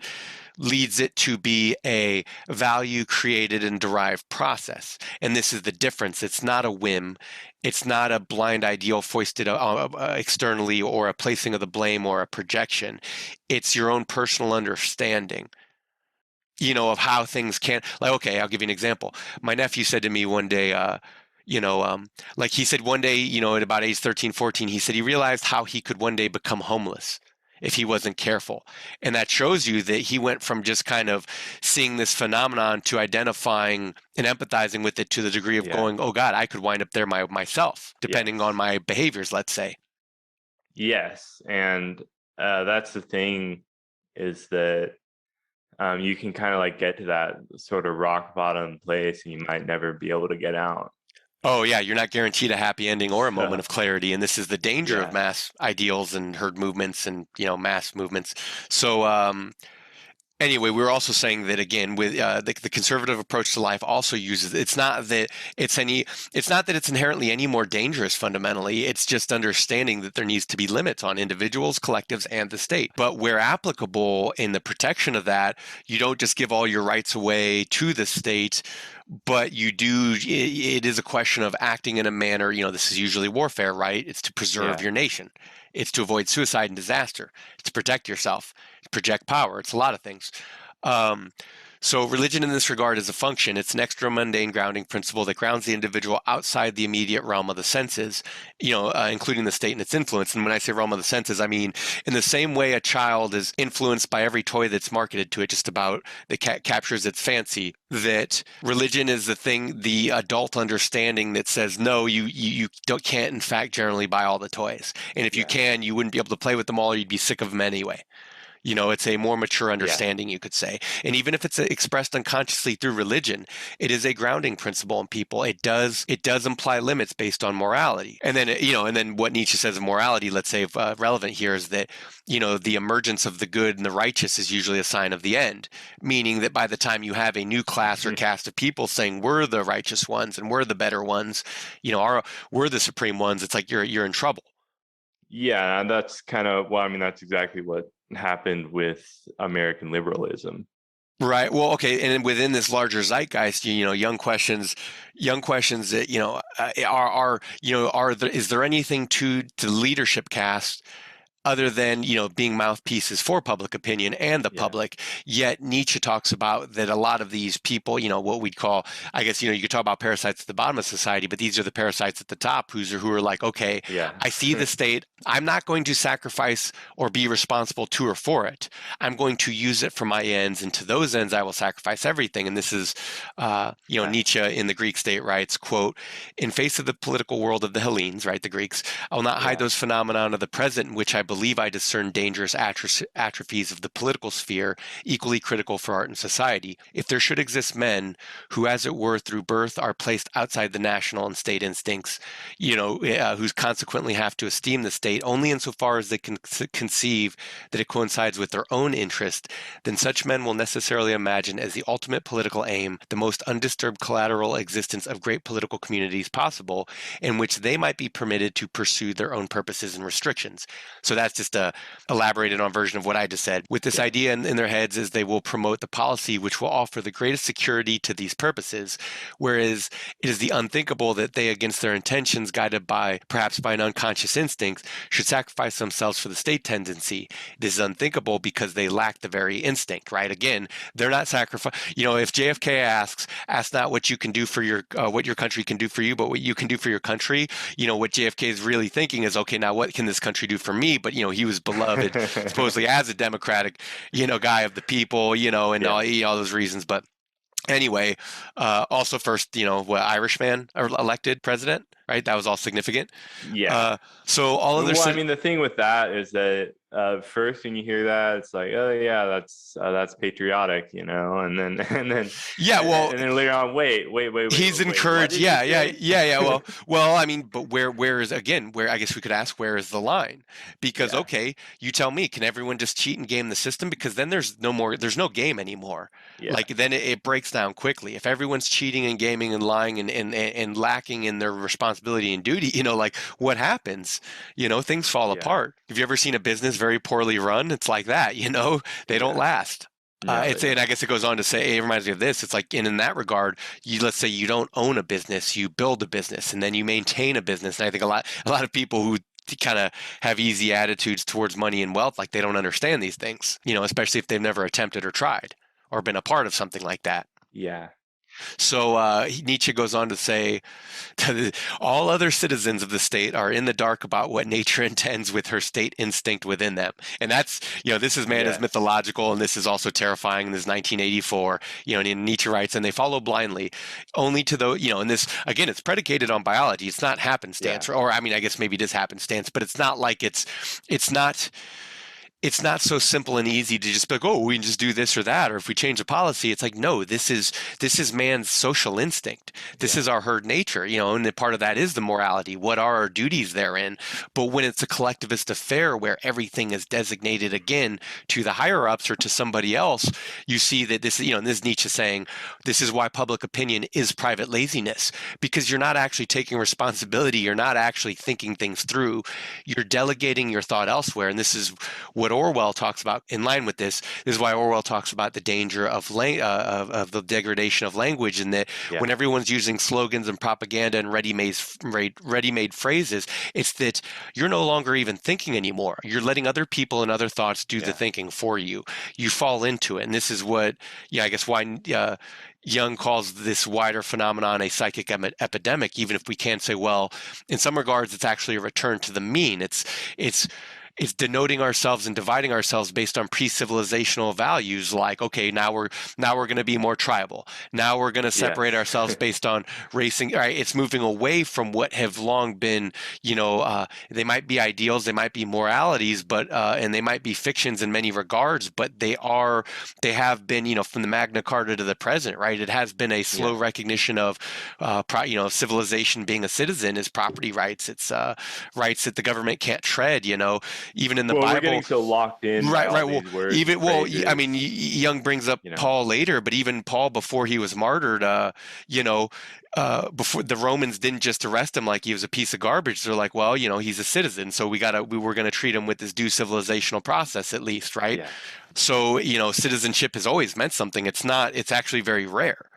leads it to be a value created and derived process. And this is the difference. It's not a whim. It's not a blind ideal foisted externally, or a placing of the blame, or a projection. It's your own personal understanding, of how things can, like, okay, I'll give you an example. My nephew said to me one day, like he said one day, at about age 13, 14, he said he realized how he could one day become homeless if he wasn't careful. And that shows you that he went from just kind of seeing this phenomenon to identifying and empathizing with it to the degree of Yeah. going, oh God, I could wind up there myself, depending on Yes. my behaviors, let's say. Yes. And that's the thing, is that you can kind of like get to that sort of rock bottom place and you might never be able to get out. Oh yeah, you're not guaranteed a happy ending or a moment So, of clarity, and this is the danger of yeah. mass ideals and herd movements and mass movements. So anyway, we were also saying that again with the conservative approach to life also uses, it's not that it's inherently any more dangerous fundamentally. It's just understanding that there needs to be limits on individuals, collectives, and the state. But where applicable in the protection of that, you don't just give all your rights away to the state, but you do. It is a question of acting in a manner. This is usually warfare, right? It's to preserve Yeah. your nation. It's to avoid suicide and disaster. It's to protect yourself, project power. It's a lot of things. Um, so religion in this regard is a function. It's an extra mundane grounding principle that grounds the individual outside the immediate realm of the senses, including the state and its influence. And when I say realm of the senses, I mean in the same way a child is influenced by every toy that's marketed to it, just about that captures its fancy. That religion is the thing, the adult understanding that says no, you can't in fact generally buy all the toys, and if you Yeah. can, you wouldn't be able to play with them all. Or you'd be sick of them anyway. It's a more mature Yeah. understanding, you could say. And even if it's expressed unconsciously through religion, it is a grounding principle in people. It does imply limits based on morality. And then, what Nietzsche says of morality, let's say, relevant here, is that, the emergence of the good and the righteous is usually a sign of the end, meaning that by the time you have a new class or caste of people saying we're the righteous ones and we're the better ones, we're the supreme ones, it's like you're in trouble. Yeah, and that's kind of, well, I mean, that's exactly what happened with American liberalism. Right. Well, okay. And then within this larger zeitgeist, young questions that, is there anything to the leadership caste other than being mouthpieces for public opinion and the Yeah. public? Yet Nietzsche talks about that a lot of these people, what we'd call, I guess, you could talk about parasites at the bottom of society, but these are the parasites at the top who are like, okay, Yeah. I see the state, I'm not going to sacrifice or be responsible to or for it. I'm going to use it for my ends, and to those ends I will sacrifice everything. And this is Yeah. Nietzsche in the Greek state writes, quote, in face of the political world of the Hellenes, right, the Greeks, I will not hide Yeah. those phenomena of the present in which I believe I discern dangerous atrophies of the political sphere, equally critical for art and society. If there should exist men who, as it were, through birth are placed outside the national and state instincts, who consequently have to esteem the state only insofar as they can conceive that it coincides with their own interest, then such men will necessarily imagine as the ultimate political aim the most undisturbed collateral existence of great political communities possible, in which they might be permitted to pursue their own purposes and restrictions. So that's just a elaborated on version of what I just said. With this Yeah. idea in their heads is they will promote the policy which will offer the greatest security to these purposes, whereas it is the unthinkable that they, against their intentions, guided perhaps by an unconscious instinct, should sacrifice themselves for the state tendency. It is unthinkable because they lack the very instinct, right? Again, they're not sacrifice. If JFK asks not what you can do for what your country can do for you, but what you can do for your country, what JFK is really thinking is, okay, now what can this country do for me? But he was beloved supposedly as a democratic, guy of the people, and Yeah. all those reasons. But Anyway, also first, Irishman elected president, right? That was all significant. Yeah. So all other Well, I cit- mean, the thing with that is that first when you hear that, it's like, oh yeah, that's patriotic, and then yeah, well, and then later on, he's wait, what encouraged. did you Yeah, yeah, say? yeah, yeah. Well, I mean, but where is again? Where I guess we could ask, where is the line? Because Yeah, okay, you tell me, can everyone just cheat and game the system? Because then there's no game anymore. yeah, Like then it breaks down quickly. If everyone's cheating and gaming and lying and lacking in their responsibility and duty, like what happens? Things fall yeah. apart. Have you ever seen a business very poorly run? It's like that. They don't Yeah. last. No, they And I don't. guess it goes on to say, it reminds me of this. It's like, in that regard, let's say you don't own a business, you build a business, and then you maintain a business. And I think a lot of people who kind of have easy attitudes towards money and wealth, like they don't understand these things, especially if they've never attempted or tried or been a part of something like that. Yeah. So Nietzsche goes on to say, all other citizens of the state are in the dark about what nature intends with her state instinct within them. And that's, this is man is Yes. mythological, and this is also terrifying. This is 1984, and Nietzsche writes, and they follow blindly only to the, and this, again, it's predicated on biology. It's not Yeah. happenstance, or I mean, I guess maybe it is happenstance, but it's not like it's not it's not so simple and easy to just be like, oh, we can just do this or that, or if we change the policy, it's like, no, this is man's social instinct. This Yeah. is our herd nature, and the part of that is the morality. What are our duties therein? But when it's a collectivist affair where everything is designated again to the higher ups or to somebody else, you see that this, and this is Nietzsche saying, this is why public opinion is private laziness, because you're not actually taking responsibility. You're not actually thinking things through. You're delegating your thought elsewhere. And this is what Orwell talks about in line with this. This is why Orwell talks about the danger of the degradation of language, and that Yeah. when everyone's using slogans and propaganda and ready-made phrases, it's that you're no longer even thinking anymore. You're letting other people and other thoughts do the Yeah. thinking for you. You fall into it, and this is what, I guess why Jung calls this wider phenomenon a psychic epidemic. Even if we can say, well, in some regards, it's actually a return to the mean. It's it's denoting ourselves and dividing ourselves based on pre-civilizational values, like, okay, now we're going to be more tribal, now we're going to separate Yes. ourselves based on racing. All right, it's moving away from what have long been, they might be ideals, they might be moralities, but and they might be fictions in many regards, but they have been, from the Magna Carta to the present, right? It has been a slow Yeah. recognition of civilization being a citizen is property rights. It's rights that the government can't tread, even in the Well, we're getting Bible. so locked in by Right, all right. Well, these words and even I mean, phrases, Young brings up Paul later, but even Paul before he was martyred, you know, before the Romans didn't just arrest him like he was a piece of garbage. They're like, well, he's a citizen, so we were gonna treat him with this due civilizational process at least, right? Yeah. So, citizenship has always meant something. It's not. It's actually very rare.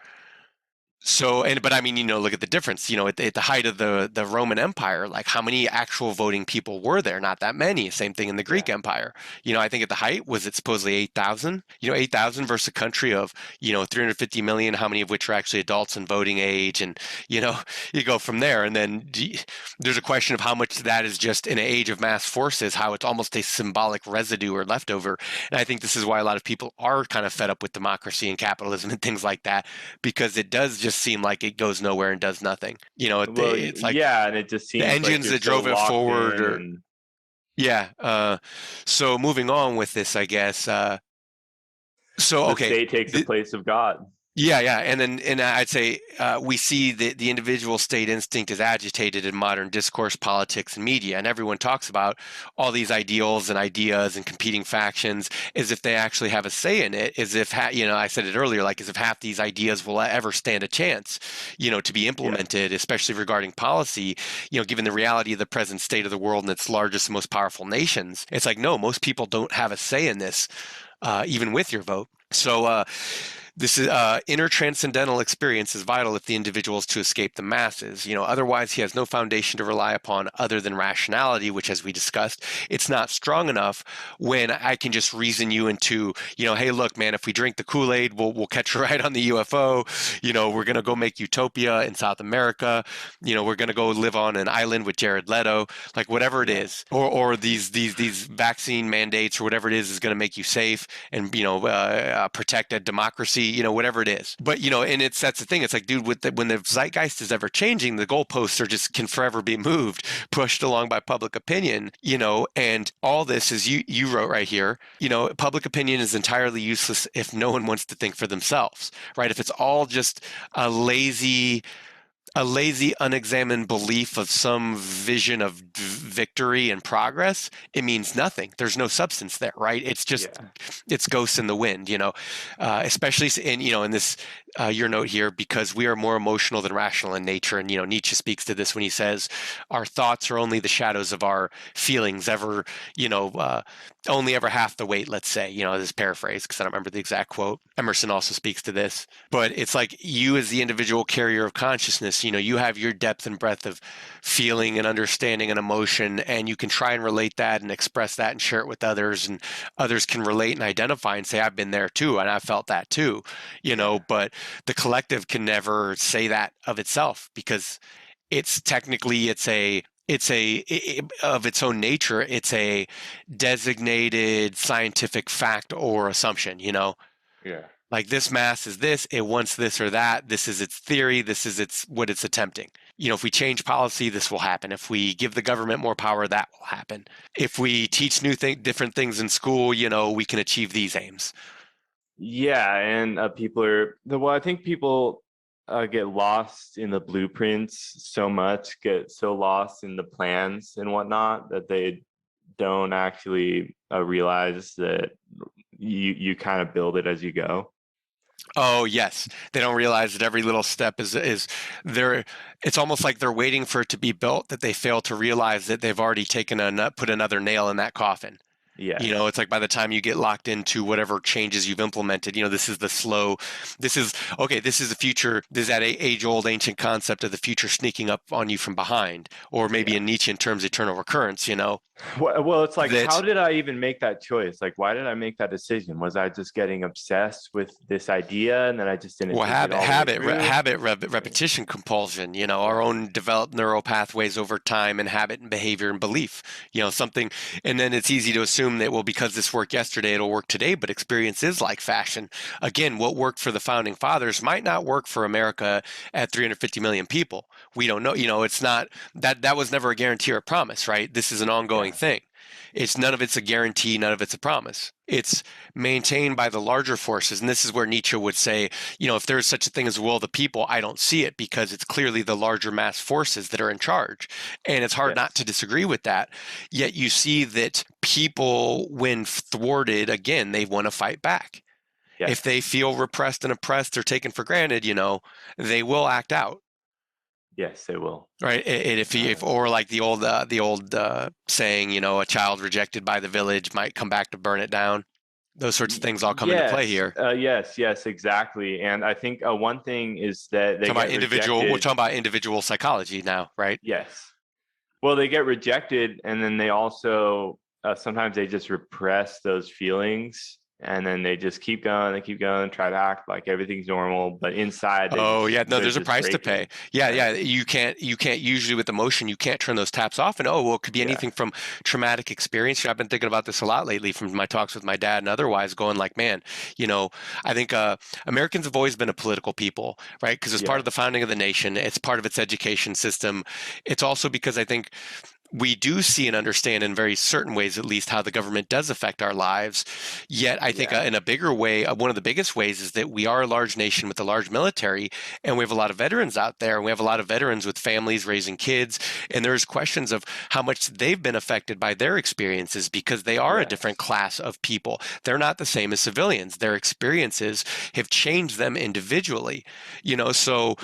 So, but I mean, look at the difference. At the height of the Roman Empire, like how many actual voting people were there? Not that many. Same thing in the Greek Yeah. Empire. I think at the height was it supposedly 8,000. 8,000 versus a country of 350 million. How many of which are actually adults and voting age? And you go from there. And then there's a question of how much that is just in an age of mass forces, how it's almost a symbolic residue or leftover. And I think this is why a lot of people are kind of fed up with democracy and capitalism and things like that, because it does just seem like it goes nowhere and does nothing. Well, It's like yeah, and it just the seems like engines you're that so drove it locked forward, in or and yeah. So moving on with this, I guess. So the okay, state takes the place of God. yeah, yeah, and I'd say we see that the individual state instinct is agitated in modern discourse, politics, and media, and everyone talks about all these ideals and ideas and competing factions as if they actually have a say in it, as if I said it earlier, like as if half these ideas will ever stand a chance, to be Yeah. implemented, especially regarding policy, given the reality of the present state of the world and its largest and most powerful nations. It's like, no, most people don't have a say in this, even with your vote. So this is inner transcendental experience is vital if the individual is to escape the masses. Otherwise he has no foundation to rely upon other than rationality, which, as we discussed, it's not strong enough when I can just reason you into, hey, look, man, if we drink the Kool-Aid, we'll catch a ride on the UFO. We're gonna go make utopia in South America. We're gonna go live on an island with Jared Leto, like whatever it Yeah. is, or these vaccine mandates or whatever it is gonna make you safe and protect a democracy. whatever it is. But, and that's the thing. It's like, dude, when the zeitgeist is ever changing, the goalposts can forever be moved, pushed along by public opinion, and all this is you wrote right here, public opinion is entirely useless if no one wants to think for themselves, right? If it's all just a lazy unexamined belief of some vision of victory and progress, it means nothing. There's no substance there, right? Yeah. It's ghosts in the wind, especially in this, your note here, because we are more emotional than rational in nature. And, Nietzsche speaks to this when he says, our thoughts are only the shadows of our feelings, only ever half the weight, let's say, this paraphrase, because I don't remember the exact quote. Emerson also speaks to this, but it's like you as the individual carrier of consciousness, you have your depth and breadth of feeling and understanding and emotion, and you can try and relate that and express that and share it with others, and others can relate and identify and say, I've been there too, and I felt that too, Yeah. but the collective can never say that of itself, because of its own nature, it's a designated scientific fact or assumption, Yeah. like this mass is this, it wants this or that, this is its theory, this is what it's attempting. If we change policy, this will happen. If we give the government more power, that will happen. If we teach different things in school, we can achieve these aims. Yeah, and I think people get lost in the blueprints so much, get so lost in the plans and whatnot that they don't actually realize that you kind of build it as you go. Oh, yes. They don't realize that every little step is there. It's almost like they're waiting for it to be built, that they fail to realize that they've already put another nail in that coffin. Yes. It's like by the time you get locked into whatever changes you've implemented, this is the future. This is that age-old ancient concept of the future sneaking up on you from behind, or maybe in Yeah. Nietzschean terms, eternal recurrence, Well, it's like, how that, did I even make that choice? Like, why did I make that decision? Was I just getting obsessed with this idea and then I just didn't well, think it all the way through? repetition compulsion, our Yeah. own developed neural pathways over time, and habit and behavior and belief, something. And then it's easy to assume that, well, because this worked yesterday, it'll work today, but experience is like fashion. Again, what worked for the founding fathers might not work for America at 350 million people. We don't know, it's not that was never a guarantee or a promise, right? This is an ongoing Yeah. thing. None of it's a guarantee, none of it's a promise. It's maintained by the larger forces. And this is where Nietzsche would say, if there's such a thing as will of the people, I don't see it, because it's clearly the larger mass forces that are in charge. And it's hard not Yes. to disagree with that. Yet you see that people, when thwarted, again, they want to fight back. If they Yes. feel repressed and oppressed or taken for granted, they will act out. Yes, they will. Right, and if or like the old saying, a child rejected by the village might come back to burn it down. Those sorts of things all come into play Yes, here. yes, exactly. And I think one thing is that they get We're rejected. talking about individual psychology now, right? Yes. Well, they get rejected, and then they also sometimes they just repress those feelings, and then they just keep going, try to act like everything's normal, but inside Oh yeah, no, they're there's a just price to pay. breaking. Yeah, Right. yeah, you can't usually with emotion, you can't turn those taps off. And it could be Yeah. anything from traumatic experience. I've been thinking about this a lot lately from my talks with my dad and otherwise, going like, man, I think Americans have always been a political people, right? Because it's part of the Yes. founding of the nation. It's part of its education system. It's also because I think we do see and understand in very certain ways, at least, how the government does affect our lives. Yet, I think Yeah. in a bigger way, one of the biggest ways is that we are a large nation with a large military, and we have a lot of veterans out there, and we have a lot of veterans with families raising kids. And there's questions of how much they've been affected by their experiences, because they are a different Yes. class of people. They're not the same as civilians. Their experiences have changed them individually. Yeah. So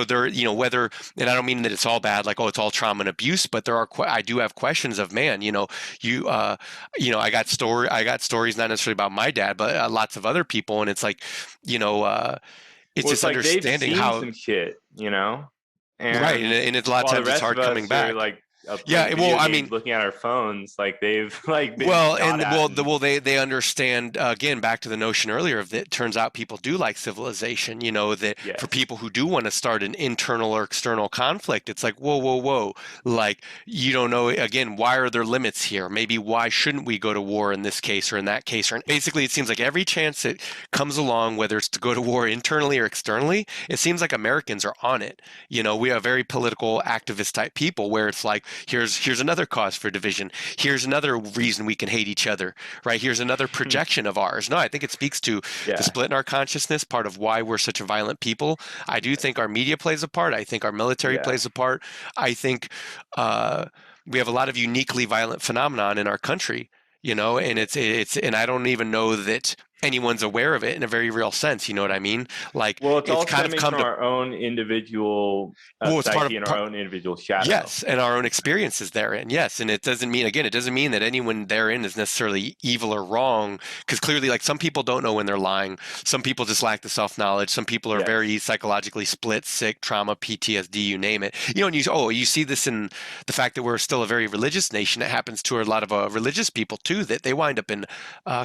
they're, whether, and I don't mean that it's all bad, like, oh, it's all trauma and abuse, but I do have questions of, man, you, I got stories, not necessarily about my dad, but lots of other people. And it's like, you know, uh, it's Well, it's just like they've understanding seen how, some shit, right. And And a lot of while the times it's rest of hard coming us are back. like like Yeah, well, video I games, mean, looking at our phones, like they've like been well, shot and at, well, and they understand again back to the notion earlier of that. It turns out people do like civilization. You know that for yes. people who do want to start an internal or external conflict, it's like whoa, whoa, whoa. Like you don't know again why are there limits here? Maybe why shouldn't we go to war in this case or in that case? Or basically, it seems like every chance that comes along, whether it's to go to war internally or externally, it seems like Americans are on it. You know, we are very political activist type people where it's like here's another cause for division. Here's another reason we can hate each other, right? Here's another projection of ours. No, I think it speaks to the Yeah. split in our consciousness, part of why we're such a violent people. I do think our media plays a part. I think our military Yeah. plays a part. I think uh, we have a lot of uniquely violent phenomenon in our country, you know, and Yeah. and I don't even know that anyone's aware of it in a very real sense. You know what I mean? Like Well, it's it's all kind of stemming come from to, our own individual well, it's psyche and our own individual shadow. yes, and our own experiences therein. Yes, and it doesn't mean again, it doesn't mean that anyone therein is necessarily evil or wrong, because clearly, like some people don't know when they're lying. Some people just lack the self-knowledge. Some people are very Yes. psychologically split, sick, trauma, PTSD, you name it. You know, and you see this in the fact that we're still a very religious nation. It happens to a lot of religious people too, that they wind up in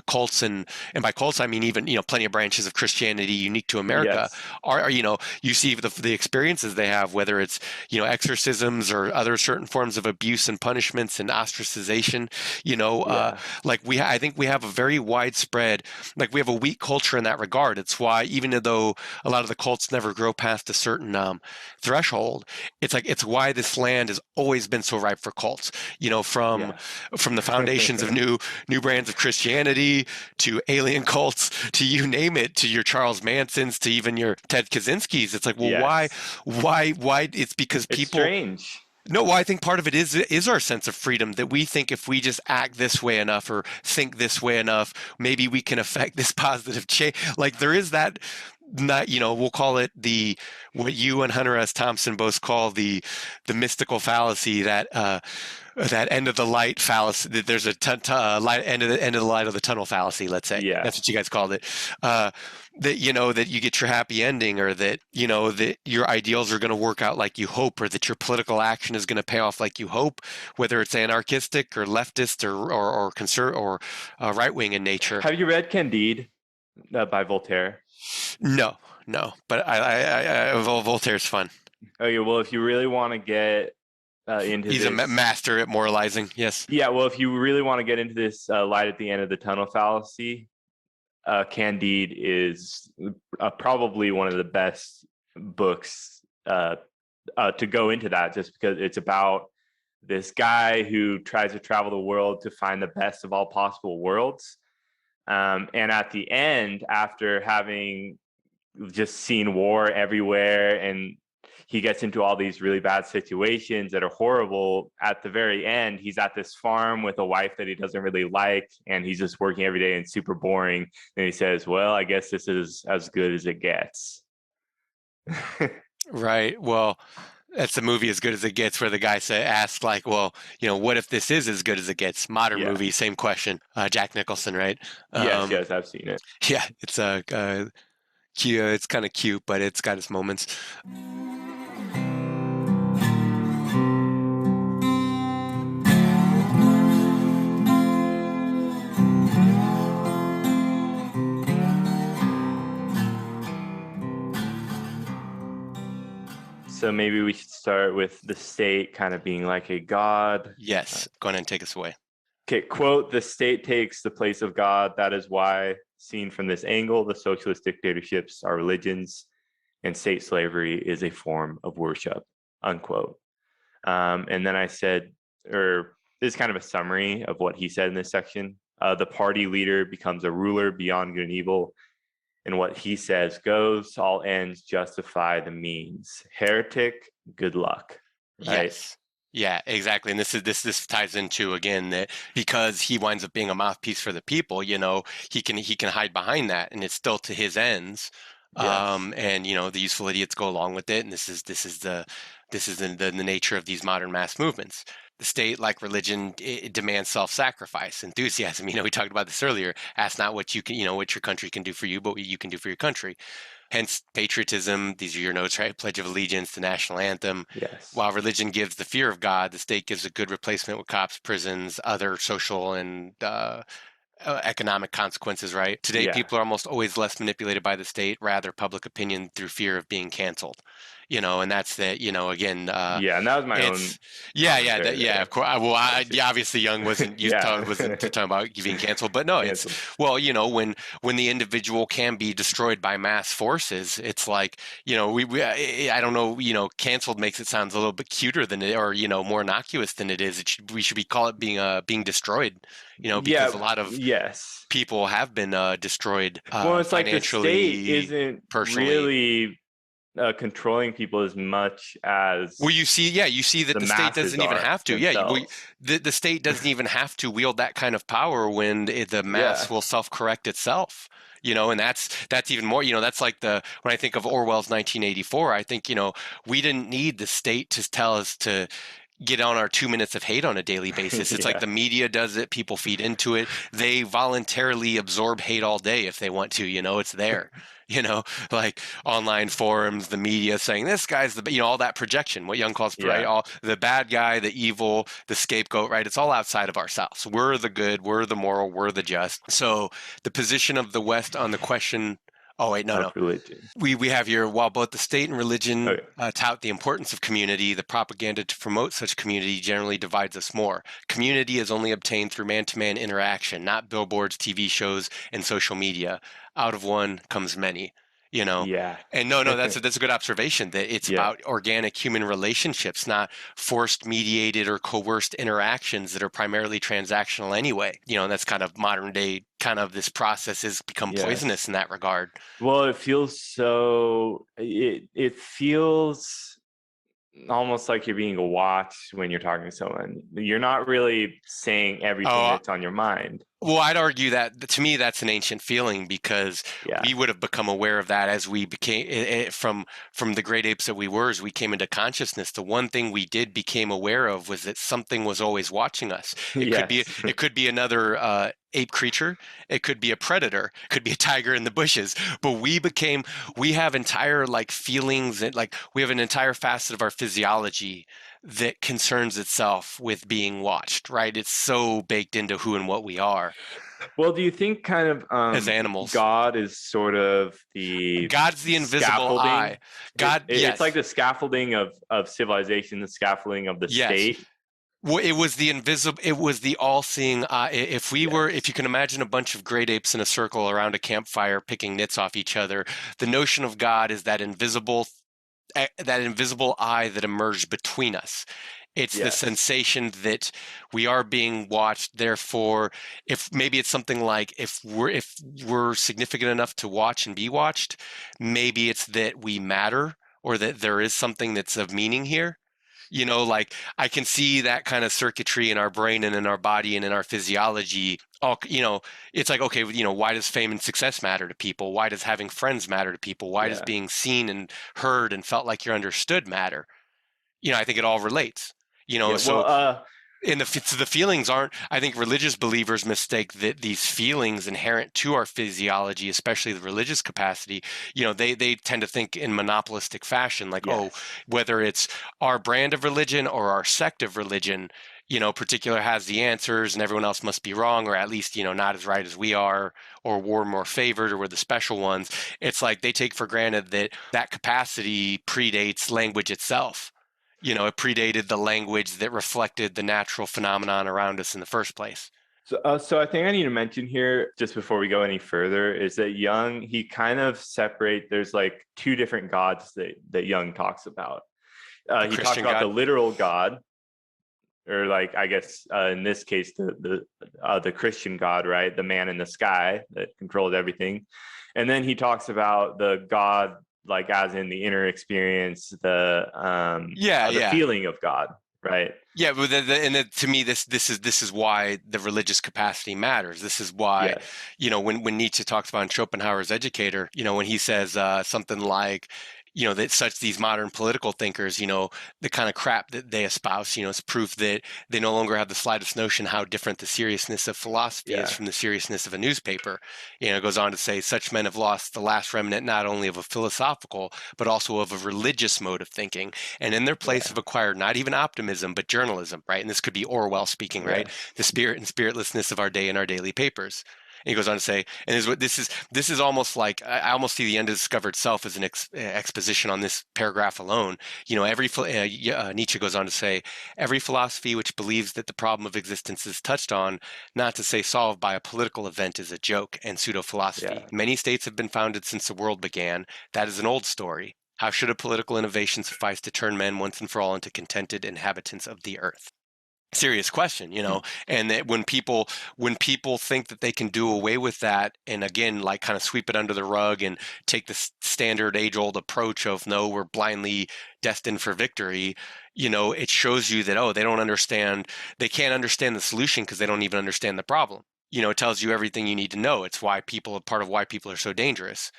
cults, and by cults I mean even plenty of branches of Christianity unique to America Yes. are you see the experiences they have, whether it's exorcisms or other certain forms of abuse and punishments and ostracization. Yeah. Like I think we have a very widespread, like we have a weak culture in that regard. It's why even though a lot of the cults never grow past a certain threshold, it's why this land has always been so ripe for cults. From Yeah. the foundations of new brands of Christianity to alien cults to you name it, to your Charles Mansons to even your Ted Kaczynskis. It's like, well, Yes. why? It's because It's people. strange. No, well, I think part of it is our sense of freedom, that we think if we just act this way enough or think this way enough, maybe we can affect this positive change. Like there is that, not we'll call it the what you and Hunter S. Thompson both call the mystical fallacy, that end of the light fallacy. That there's a light end of the light of the tunnel fallacy. Let's say Yeah. that's what you guys called it. That that you get your happy ending, or that that your ideals are going to work out like you hope, or that your political action is going to pay off like you hope, whether it's anarchistic or leftist or conservative or right wing in nature. Have you read Candide by Voltaire? No, no, but Voltaire's fun. Okay, well, if you really want to get into He's a this, master at moralizing. Yes. yeah, well, if you really want to get into this light at the end of the tunnel fallacy, Candide is probably one of the best books to go into that, just because it's about this guy who tries to travel the world to find the best of all possible worlds. And at the end, after having just seen war everywhere, and he gets into all these really bad situations that are horrible, at the very end he's at this farm with a wife that he doesn't really like, and he's just working every day and super boring, and he says, well, I guess this is as good as it gets. Right. Well, that's the movie As Good as It Gets, where the guy asks, like, well, what if this is as good as it gets? Modern Yeah. movie, same question. Jack Nicholson, right? Yes, Um, yes, I've seen it. yeah, it's cute. It's kind of cute, but it's got its moments. So maybe we should start with the state kind of being like a god. Yes, go ahead and take us away. Okay, quote, the state takes the place of God. That is why, seen from this angle, the socialist dictatorships are religions and state slavery is a form of worship, unquote. And then I said, or this is kind of a summary of what he said in this section. The party leader becomes a ruler beyond good and evil. And what he says goes, all ends justify the means. Heretic, good luck. Right? Yes. Yeah, exactly. And this ties into again that because he winds up being a mouthpiece for the people, he can hide behind that, and it's still to his ends. Yes. And the useful idiots go along with it, and this is the nature of these modern mass movements. The state, like religion, it demands self-sacrifice, enthusiasm. We talked about this earlier. Ask not what you can, what your country can do for you, but what you can do for your country. Hence, patriotism. These are your notes, right? Pledge of Allegiance, the national anthem. Yes. While religion gives the fear of God, the state gives a good replacement with cops, prisons, other social and economic consequences, right? Today, Yeah. people are almost always less manipulated by the state, rather public opinion through fear of being canceled. And that's that. Again, Yeah, and that was my own it's commentary yeah, of there. course. Obviously. Yeah, obviously, Young wasn't talking about being canceled, but no, it's Canceled. well, when the individual can be destroyed by mass forces, it's like we I don't know, canceled makes it sound a little bit cuter than it, or more innocuous than it is. We should be call it being destroyed, because a Yeah, lot of yes. people have been destroyed Well, it's like the state financially, isn't personally. really controlling people as much Well, as you see that the the state masses doesn't even are have to. themselves. The state doesn't even have to wield that kind of power when the mass Yeah. will self-correct itself. And that's even more. That's like when I think of Orwell's 1984, I think we didn't need the state to tell us to get on our 2 minutes of hate on a daily basis. It's like Yeah. the media does it, people feed into it. They voluntarily absorb hate all day if they want to, it's there. Like online forums, the media saying this guy's all that projection, what Young calls, right? Yeah. All the bad guy, the evil, the scapegoat, right? It's all outside of ourselves. We're the good, we're the moral, we're the just. So the position of the West on the question, oh wait, no. Of religion. We have here, while both the state and religion Okay. tout the importance of community, the propaganda to promote such community generally divides us more. Community is only obtained through man-to-man interaction, not billboards, TV shows, and social media. Out of one comes many, you know. Yeah. And no, that's a good observation that it's Yeah. about organic human relationships, not forced, mediated, or coerced interactions that are primarily transactional anyway. And that's kind of modern day, kind of this process has become poisonous Yes. in that regard. Well, it feels so it feels almost like you're being watched when you're talking to someone. You're not really saying everything Oh, that's on your mind. well, I'd argue that to me that's an ancient feeling because Yeah. we would have become aware of that as we became from the great apes that we were as we came into consciousness. The one thing we did became aware of was that something was always watching us. Yes. It could be another ape creature. It could be a predator. It could be a tiger in the bushes. But we have entire like feelings and like we have an entire facet of our physiology that concerns itself with being watched, right? It's so baked into who and what we are Well, do you think kind of as animals. God is sort of the God's the invisible scaffolding? eye. God, It's like yes, the scaffolding of civilization, the scaffolding of the yes. state. Well, it was the invisible, it was the all-seeing eye. If you Yes. can imagine a bunch of great apes in a circle around a campfire picking nits off each other, the notion of God is that invisible eye that emerged between us. It's the Yes. sensation that we are being watched. Therefore, if maybe it's something like if we're significant enough to watch and be watched, maybe it's that we matter or that there is something that's of meaning here. Like I can see that kind of circuitry in our brain and in our body and in our physiology. All it's like, okay, why does fame and success matter to people? Why does having friends matter to people? Why does Yeah. being seen and heard and felt like you're understood matter? I think it all relates. Yeah. So Well, the feelings aren't. I think religious believers mistake that these feelings inherent to our physiology, especially the religious capacity. They tend to think in monopolistic fashion, like, oh, yes. whether it's our brand of religion or our sect of religion, particular has the answers, and everyone else must be wrong, or at least not as right as we are, or we're more favored, or we're the special ones. It's like they take for granted that that capacity predates language itself. It predated the language that reflected the natural phenomenon around us in the first place. So I think I need to mention here, just before we go any further, is that Jung, he kind of there's like two different gods that Jung talks about. The He talks Christian about the God. literal God, or like, I guess in this case, the Christian God, right? The man in the sky that controls everything. And then he talks about the God, like as in the inner experience, the Yeah. feeling of God, right? Yeah, but to me, this is why the religious capacity matters. This is why, Yes. when Nietzsche talks about Schopenhauer's educator, when he says something like, that such these modern political thinkers, the kind of crap that they espouse, is proof that they no longer have the slightest notion how different the seriousness of philosophy is Yeah. from the seriousness of a newspaper. It goes on to say such men have lost the last remnant not only of a philosophical, but also of a religious mode of thinking, and in their place Yeah. have acquired not even optimism, but journalism, right? And this could be Orwell speaking, right? Yes. The spirit and spiritlessness of our day in our daily papers. And he goes on to say, and is what this is almost like I almost see the undiscovered self as an exposition on this paragraph alone. Nietzsche goes on to say, every philosophy which believes that the problem of existence is touched on, not to say solved by a political event, is a joke and pseudo philosophy. Yeah. Many states have been founded since the world began. That is an old story. How should a political innovation suffice to turn men once and for all into contented inhabitants of the earth? Serious question, Hmm. and that when people think that they can do away with that, and again, like kind of sweep it under the rug and take the standard age-old approach of no, we're blindly destined for victory, it shows you that, oh, they can't understand the solution because they don't even understand the problem. It tells you everything you need to know. It's why part of why people are so dangerous.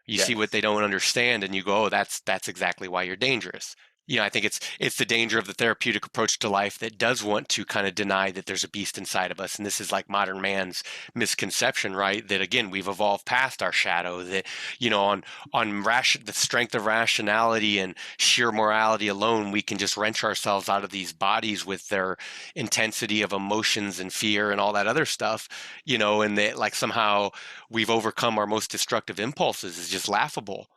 You see what Yes. they don't understand and you go, oh, that's exactly why you're dangerous. I think it's the danger of the therapeutic approach to life that does want to kind of deny that there's a beast inside of us. And this is like modern man's misconception, right? That again, we've evolved past our shadow, that, the strength of rationality and sheer morality alone, we can just wrench ourselves out of these bodies with their intensity of emotions and fear and all that other stuff, and that like somehow we've overcome our most destructive impulses is just laughable.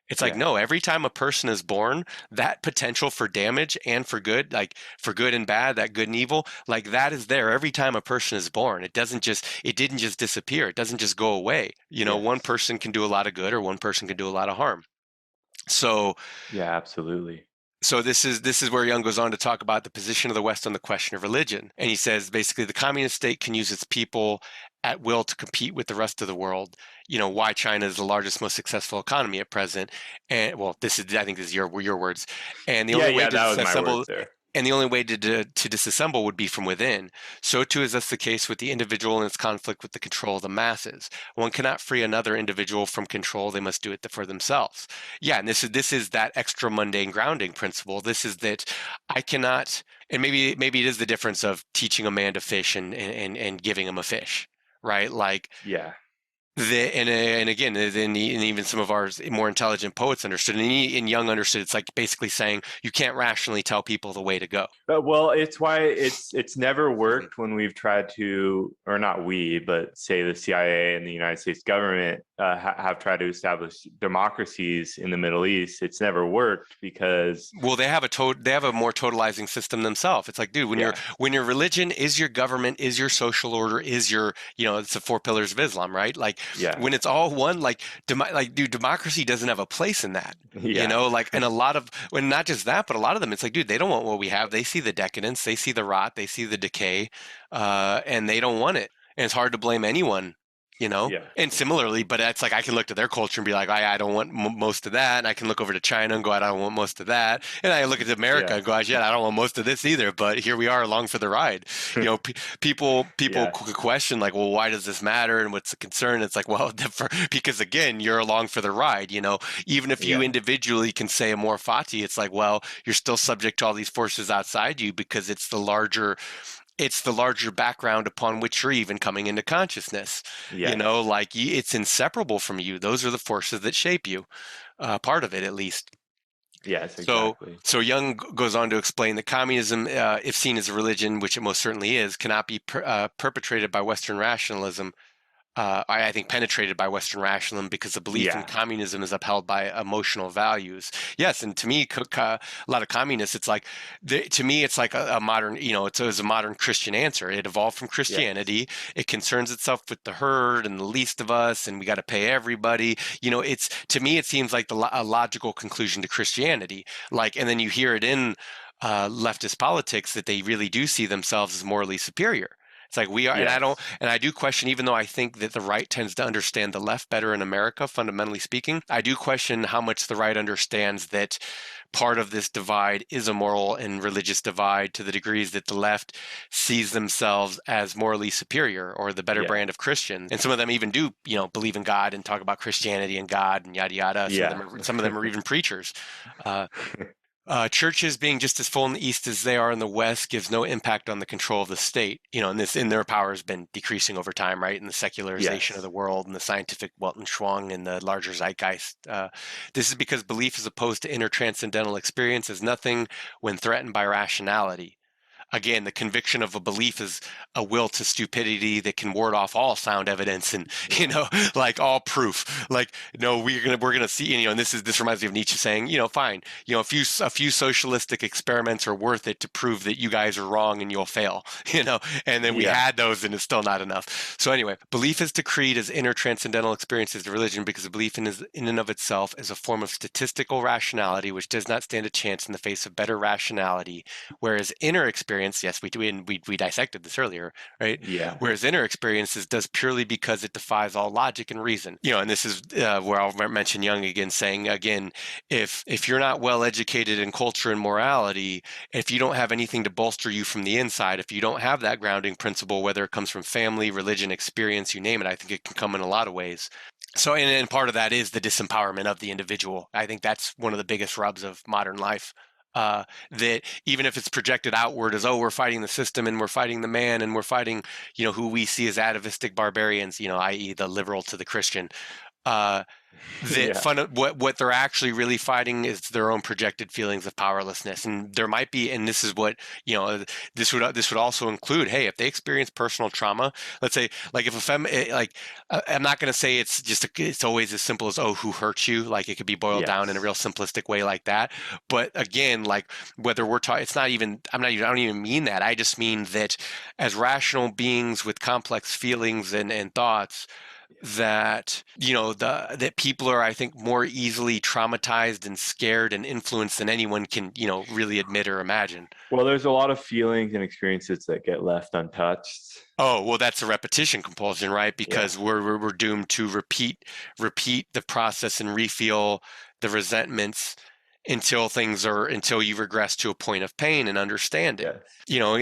It's like, Yeah. no, every time a person is born, that potential for damage and for good, like for good and bad, that good and evil, like that is there every time a person is born. It didn't just disappear. It doesn't just go away. One Yes. person can do a lot of good or one person can do a lot of harm. So, Yeah, absolutely. so this is where Jung goes on to talk about the position of the West on the question of religion. And he says basically the communist state can use its people at will to compete with the rest of the world. Why China is the largest, most successful economy at present. And well, I think this is your words. And the Yeah, only way yeah, to that was my disassemble words there. and the only way to disassemble would be from within. So too is thus the case with the individual and its conflict with the control of the masses. One cannot free another individual from control; they must do it for themselves. Yeah, and this is that extra mundane grounding principle. This is that I cannot, and maybe it is the difference of teaching a man to fish and giving him a fish, right? Like Yeah. and again, and even some of our more intelligent poets understood, and Jung understood. It's like basically saying you can't rationally tell people the way to go. Well, it's why it's never Mhm. worked when we've tried to, or not we, but say the CIA and the United States government have tried to establish democracies in the Middle East. It's never worked because, Well, they have a more totalizing system themselves. It's like, dude, yeah, when your religion is your government, is your social order, is your, it's the four pillars of Islam, right? Like yeah, when it's all one, like dude, democracy doesn't have a place in that. yeah, Like, and a lot of, when not just that, but a lot of them, it's like, dude, they don't want what we have. They see the decadence, they see the rot, they see the decay, and they don't want it. And it's hard to blame anyone. yeah, And similarly, but it's like I can look to their culture and be like, I don't want most of that. And I can look over to China and go, I don't want most of that. And I look at America yeah, and go, yeah, I don't want most of this either. But here we are along for the ride. People yes, question like, well, why does this matter? And what's the concern? It's like, well, because again, you're along for the ride. Even if you yeah, individually can say a more fati, it's like, well, you're still subject to all these forces outside you because it's the larger background upon which you're even coming into consciousness. yes, Like it's inseparable from you. Those are the forces that shape you, part of it at least. yes, So, exactly. so Jung goes on to explain that communism, if seen as a religion, which it most certainly is, cannot be perpetrated by Western rationalism. I think penetrated by Western rationalism because the belief in Yeah, communism is upheld by emotional values. Yes, and to me, a lot of communists, it's like, to me, it's like a modern, it's a modern Christian answer. It evolved from yes, Christianity. It concerns itself with the herd and the least of us, and we got to pay everybody. It's to me, it seems like a logical conclusion to Christianity. Like, and then you hear it in leftist politics that they really do see themselves as morally superior. It's like we are, and Yes. I do question, even though I think that the right tends to understand the left better in America, fundamentally speaking, I do question how much the right understands that part of this divide is a moral and religious divide to the degrees that the left sees themselves as morally superior or the better Yeah. brand of Christian. And some of them even do, believe in God and talk about Christianity and God and yada yada. Yeah. Some of them are even preachers. Uh, Churches being just as full in the East as they are in the West gives no impact on the control of the state. And their power has been decreasing over time, right? In the secularization of Yes. the world and the scientific Weltanschauung and the larger zeitgeist. This is because belief as opposed to intertranscendental experience is nothing when threatened by rationality. Again, the conviction of a belief is a will to stupidity that can ward off all sound evidence and Yeah. like all proof. Like, no, we're gonna see. And this reminds me of Nietzsche saying, fine, a few socialistic experiments are worth it to prove that you guys are wrong and you'll fail. And then we Yeah. had those and it's still not enough. So anyway, belief is decreed as intertranscendental experiences of religion because belief in and of itself is a form of statistical rationality which does not stand a chance in the face of better rationality. Whereas inner experience, yes, we dissected this earlier, right? Yeah. Whereas inner experiences does purely because it defies all logic and reason. And this is where I'll mention Jung again, saying again, if you're not well educated in culture and morality, if you don't have anything to bolster you from the inside, if you don't have that grounding principle, whether it comes from family, religion, experience, you name it, I think it can come in a lot of ways. So, and part of that is the disempowerment of the individual. I think that's one of the biggest rubs of modern life. That even if it's projected outward as, oh, we're fighting the system and we're fighting the man and we're fighting, who we see as atavistic barbarians, i.e., the liberal to the Christian. Uh, that Yeah. fun what they're actually really fighting is their own projected feelings of powerlessness, and there might be, and this is what this would also include, hey, if they experience personal trauma, let's say, like if a I'm not going to say it's always as simple as, oh, who hurt you, like it could be boiled down in a real Yes. simplistic way like that. But again, like whether we're talking, it's not even, I don't even mean that. I just mean that as rational beings with complex feelings and thoughts, that that people are, I think, more easily traumatized and scared and influenced than anyone can really admit or imagine. Well, there's a lot of feelings and experiences that get left untouched. Oh, well, that's a repetition compulsion, right? Yeah. Because we're doomed to repeat the process and refeel the resentments until you regress to a point of pain and understanding. Yes.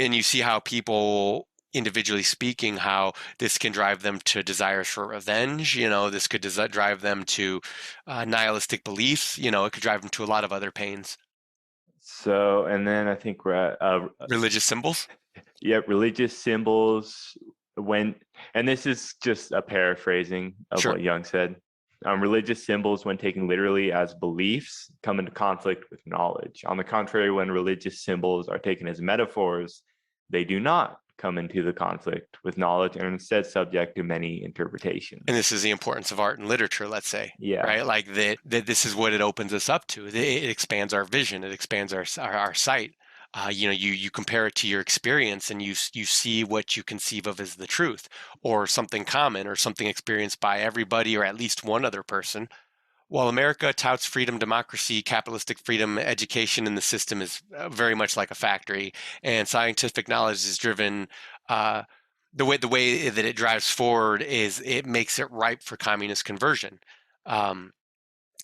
And you see how people, individually speaking, how this can drive them to desires for revenge. This could drive them to nihilistic beliefs. It could drive them to a lot of other pains. So, and then I think we're at Religious symbols. yeah, religious symbols when, and this is just a paraphrasing of Sure. what Jung said. Religious symbols, when taken literally as beliefs, come into conflict with knowledge. On the contrary, when religious symbols are taken as metaphors, they do not come into the conflict with knowledge and are instead subject to many And interpretations. this is the importance of art and literature, let's say, Yeah. right? Like that this is what it opens us up to. It expands our vision, it expands our sight. You compare it to your experience and you see what you conceive of as the truth, or something common, or something experienced by everybody or at least one other person. While America touts freedom, democracy, capitalistic freedom, education in the system is very much like a factory, and scientific knowledge is driven. Uh, the way that it drives forward is it makes it ripe for communist conversion. Um,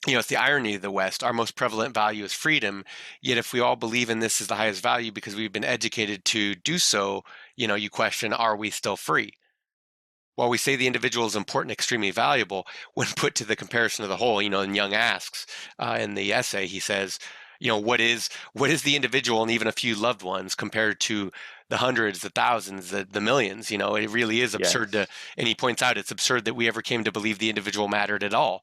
it's the irony of the West. Our most prevalent value is freedom. Yet, if we all believe in this as the highest value because we've been educated to do so, you question, are we still free? While we say the individual is important, extremely valuable, when put to the comparison of the whole, and Jung asks in the essay, he says, what is the individual and even a few loved ones compared to the hundreds, the thousands, the millions? It really is absurd to, Yes. and he points out it's absurd that we ever came to believe the individual mattered at all.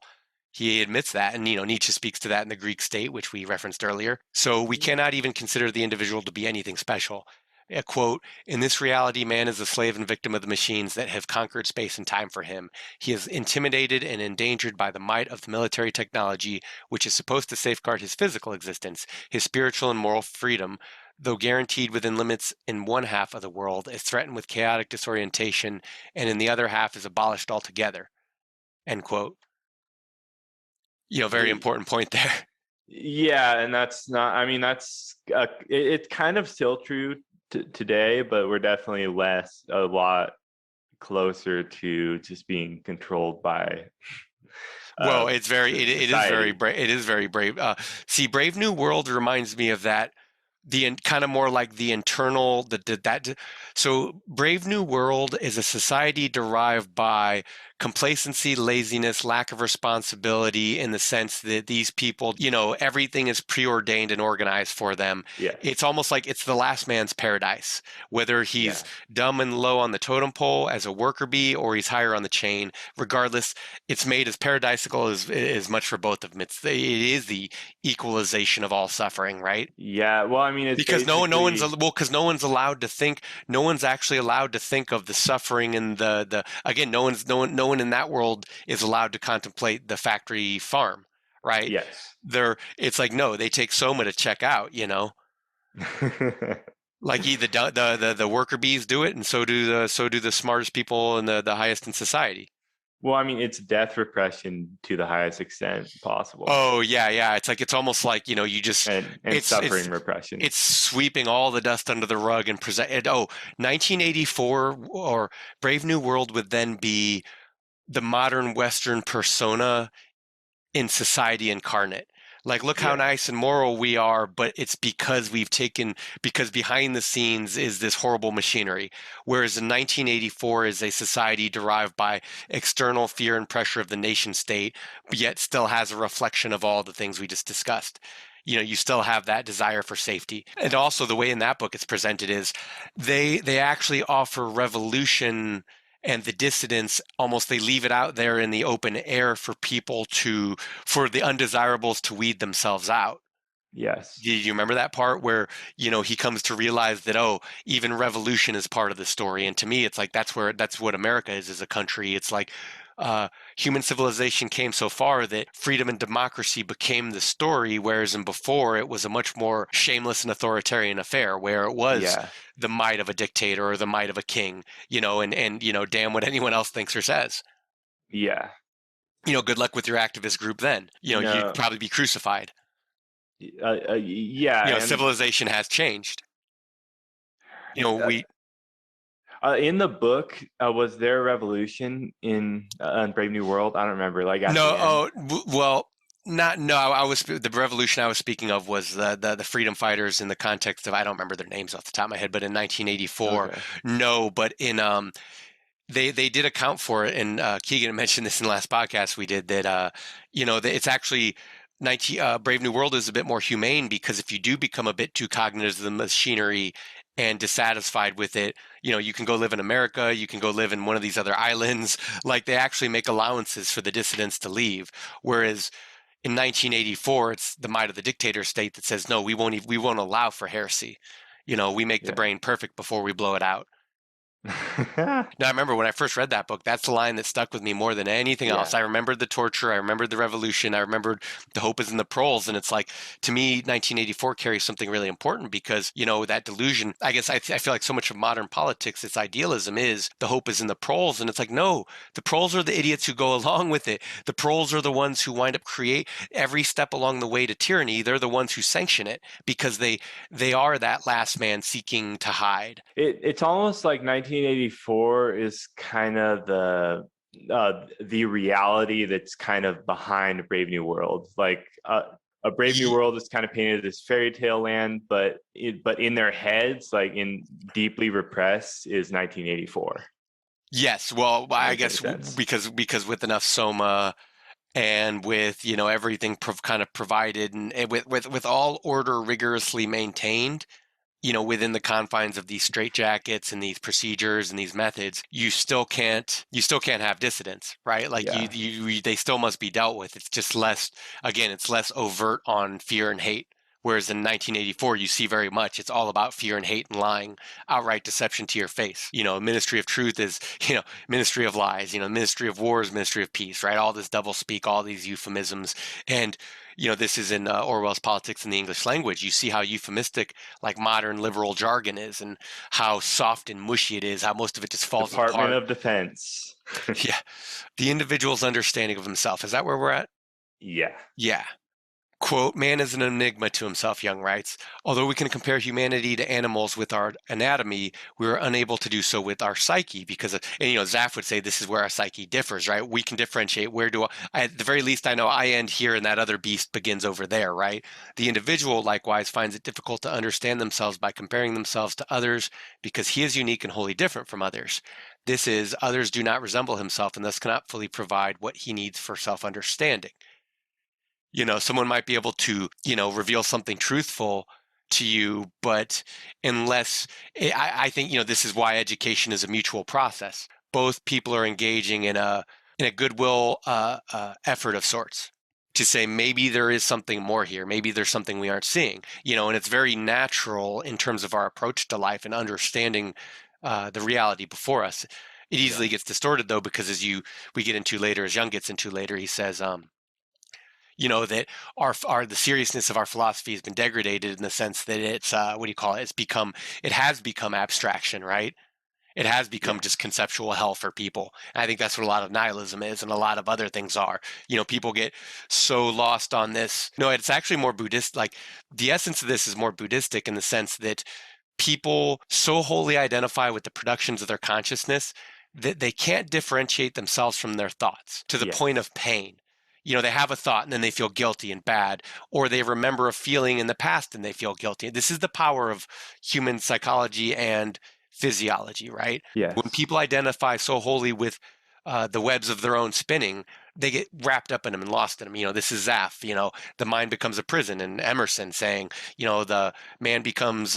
He admits that, and Nietzsche speaks to that in the Greek State, which we referenced earlier. So we cannot even consider the individual to be anything special. A quote, in this reality, man is a slave and victim of the machines that have conquered space and time for him. He is intimidated and endangered by the might of the military technology, which is supposed to safeguard his physical existence. His spiritual and moral freedom, though guaranteed within limits in one half of the world, is threatened with chaotic disorientation, and in the other half is abolished altogether. End quote. Very important point there. Yeah, and that's not, I mean, that's it's kind of still true today, but we're definitely a lot closer to just being controlled by Well, it's very, it is very society. brave. It is very brave. See, Brave New World reminds me of that. Kind of more like the internal, so Brave New World is a society derived by complacency, laziness, lack of responsibility, in the sense that these people, everything is preordained and organized for them. It's Yes. almost like it's the last man's paradise, whether he's Yeah. dumb and low on the totem pole as a worker bee or he's higher on the chain. Regardless, it's made as paradisical as much for both of them. It is the equalization of all suffering, right? Yeah. Well, I mean, it's Because basically because no one's allowed to think, no one's actually allowed to think of the suffering and the again, no one in that world is allowed to contemplate the factory farm, right? yes. It's like, no, they take soma to check out, like the worker bees do it, and so do the smartest people and the highest in society. Well, I mean, it's death repression to the highest extent possible, Oh yeah, yeah. It's like, it's almost like, you just, and it's suffering repression. it's sweeping all the dust under the rug and present it. Oh, 1984 or Brave New World would then be the modern Western persona in society incarnate. Like, look how Yeah. nice and moral we are, but it's because because behind the scenes is this horrible machinery. Whereas in 1984 is a society derived by external fear and pressure of the nation state, but yet still has a reflection of all the things we just discussed. You still have that desire for safety. And also the way in that book it's presented is they actually offer revolution and the dissidents, almost they leave it out there in the open air for for the undesirables to weed themselves out. Yes. Do you remember that part where, he comes to realize that, oh, even revolution is part of the story? And to me, it's like, that's what America is as a country. It's like, uh, human civilization came so far that freedom and democracy became the story, whereas in before it was a much more shameless and authoritarian affair where it was Yeah. the might of a dictator or the might of a king, and damn what anyone else thinks or says. Yeah. Good luck with your activist group then. You'd No. probably be crucified. Yeah, and Civilization has changed. uh, We in the book, was there a revolution in Brave New World? I don't remember. Like at the No, end. well, not no. I was the revolution I was speaking of was the freedom fighters in the context of, I don't remember their names off the top of my head, but in 1984, Okay. no, but in they did account for it, and Keegan mentioned this in the last podcast we did, that that it's actually 19 Brave New World is a bit more humane, because if you do become a bit too cognitive of the machinery and dissatisfied with it, you can go live in America, you can go live in one of these other islands. Like, they actually make allowances for the dissidents to leave, whereas in 1984 it's the might of the dictator state that says, no, we won't allow for heresy. We make the Yeah. brain perfect before we blow it out. Now, I remember when I first read that book, that's the line that stuck with me more than anything else. yeah. I remembered the torture, I remembered the revolution, I remembered the hope is in the proles. And it's like, to me, 1984 carries something really important because, that delusion, I guess I feel like so much of modern politics, its idealism is the hope is in the proles. And it's like, no, the proles are the idiots who go along with it. The proles are the ones who wind up create every step along the way to tyranny. They're the ones who sanction it because they are that last man seeking to hide. It's almost like 1984 is kind of the reality that's kind of behind Brave New World. Like a Brave New World is kind of painted as fairy tale land, but in their heads, like in deeply repressed, is 1984. Yes, well, That I makes any guess sense. because with enough soma and with, everything kind of provided, and with all order rigorously maintained, within the confines of these straitjackets and these procedures and these methods, you still can't have dissidents, right? Like, Yeah. they still must be dealt with. It's just less, again, it's less overt on fear and hate. Whereas in 1984, you see very much it's all about fear and hate and lying, outright deception to your face. Ministry of truth is, ministry of lies. Ministry of war is ministry of peace, right? All this double speak, all these euphemisms, and this is in Orwell's Politics in the English Language. You see how euphemistic, like, modern liberal jargon is, and how soft and mushy it is, how most of it just falls Department apart. of Defense. Yeah. The individual's understanding of himself. Is that where we're at? Yeah. Yeah. Quote, man is an enigma to himself, Jung writes. Although we can compare humanity to animals with our anatomy, we are unable to do so with our psyche because, and Zaf would say this is where our psyche differs, right? We can differentiate where at the very least, I know I end here and that other beast begins over there, right? The individual likewise finds it difficult to understand themselves by comparing themselves to others because he is unique and wholly different from others. This is, others do not resemble himself and thus cannot fully provide what he needs for self-understanding. Someone might be able to, reveal something truthful to you, but unless I think, this is why education is a mutual process. Both people are engaging in a goodwill effort of sorts to say maybe there is something more here, maybe there's something we aren't seeing, and it's very natural in terms of our approach to life and understanding the reality before us. It easily gets distorted though, because we get into later, as Jung gets into later, he says, that our the seriousness of our philosophy has been degraded in the sense that it's what do you call it? It has become abstraction, right? It has become Yeah. just conceptual hell for people. And I think that's what a lot of nihilism is, and a lot of other things are. People get so lost on this. No, it's actually more Buddhist. Like the essence of this is more Buddhistic in the sense that people so wholly identify with the productions of their consciousness that they can't differentiate themselves from their thoughts to the point Yes. of pain. They have a thought and then they feel guilty and bad, or they remember a feeling in the past and they feel guilty. This is the power of human psychology and physiology, right? When Yes. people identify so wholly with the webs of their own spinning, they get wrapped up in them and lost in them. This is Zaf, the mind becomes a prison, and Emerson saying, the man becomes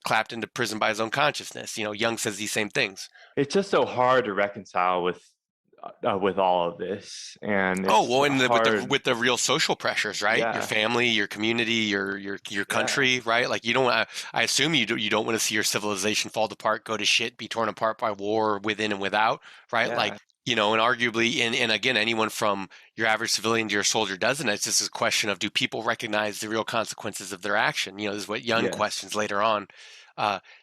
clapped into prison by his own consciousness. Jung says these same things. It's just so hard to reconcile with all of this, and Oh it's well, and hard. with the real social pressures, right? Your Yeah. family, your community, your Yeah. country, right? Like you don't. I assume you don't want to see your civilization fall apart, go to shit, be torn apart by war within and without, right? Like Yeah. and arguably, and again, anyone from your average civilian to your soldier doesn't. It's just a question of, do people recognize the real consequences of their action? This is what Jung Yes. questions later on.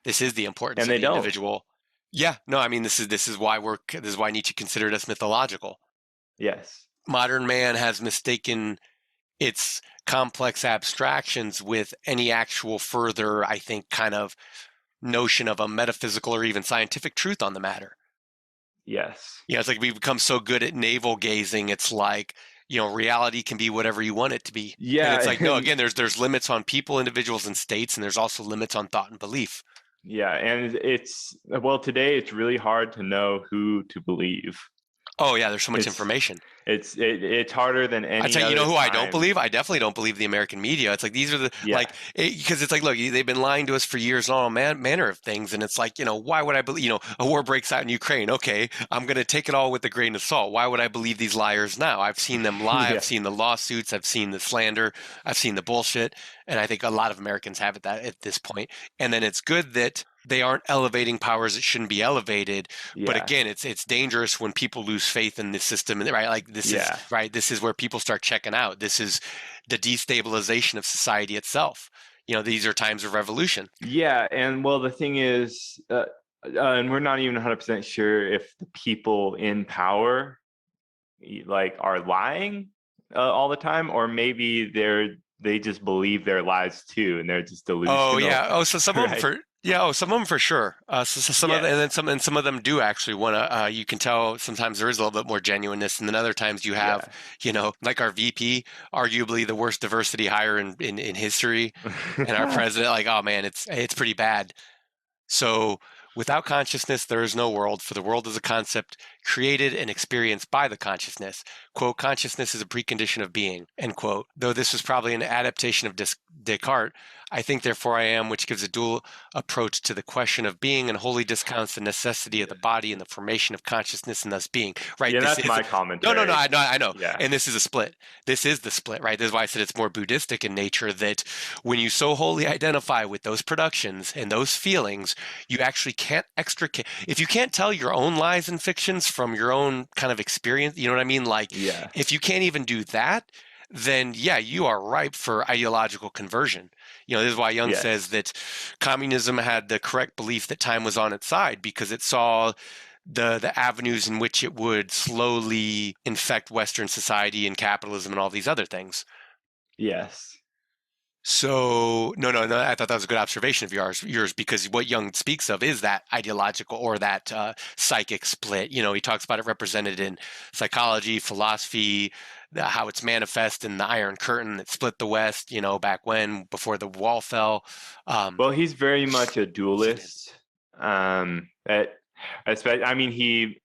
This is the importance And of they the don't. individual. Yeah, no, I mean this is why Nietzsche considered us mythological. Yes. Modern man has mistaken its complex abstractions with any actual further, I think, kind of notion of a metaphysical or even scientific truth on the matter. Yes. It's like we've become so good at navel gazing. It's like, reality can be whatever you want it to be. And Yeah. it's like, no, And again, there's limits on people, individuals, and states, and there's also limits on thought and belief. yeah. And today it's really hard to know who to believe. Oh yeah, there's so much It's information. it's harder than I any tell you, other who I don't time. believe? I definitely don't believe the American media. It's like these are the Yeah. because it's like, look, they've been lying to us for years on all manner of things, and it's like, why would I believe? A war breaks out in Ukraine. Okay, I'm going to take it all with a grain of salt. Why would I believe these liars now? I've seen them lie. I've Yeah. seen the lawsuits. I've seen the slander. I've seen the bullshit, and I think a lot of Americans have it that at this point. And then it's good that they aren't elevating powers that shouldn't be elevated, but Yeah. again, it's dangerous when people lose faith in the system, right? Like this is Yeah. right. This is where people start checking out. This is the destabilization of society itself. These are times of revolution. Yeah. And well, the thing is, and we're not even 100% sure if the people in power like are lying all the time, or maybe they just believe their lies too, and they're just Oh delusional. yeah. Oh, so some of them Right. for yeah. Oh, some of them for sure. So some of them, Yes. and some of them do actually want to. You can tell sometimes there is a little bit more genuineness, and then other times you have, Yeah. like our VP, arguably the worst diversity hire in history, and our president, like, oh man, it's pretty bad. So, without consciousness, there is no world, for the world is a concept created and experienced by the consciousness. Quote, consciousness is a precondition of being, end quote. Though this was probably an adaptation of Descartes, I think therefore I am, which gives a dual approach to the question of being and wholly discounts the necessity of the body and the formation of consciousness and thus being, right? Yeah, This that's is, my no, commentary. I know. Yeah. And this is a split. This is the split, right? This is why I said it's more Buddhistic in nature, that when you so wholly identify with those productions and those feelings, you actually can't extricate. If you can't tell your own lies and fictions from your own kind of experience, you know what I mean? Like, Yeah. if you can't even do that, then yeah, you are ripe for ideological conversion. This is why Jung says Yes. that communism had the correct belief that time was on its side, because it saw the avenues in which it would slowly infect Western society and capitalism and all these other things. Yes. So no, I thought that was a good observation of yours, because what Jung speaks of is that ideological or that psychic split. He talks about it represented in psychology, philosophy, how it's manifest in the Iron Curtain that split the West. Back when before the wall fell. Um, Well, he's very much a seen it. dualist. I mean, he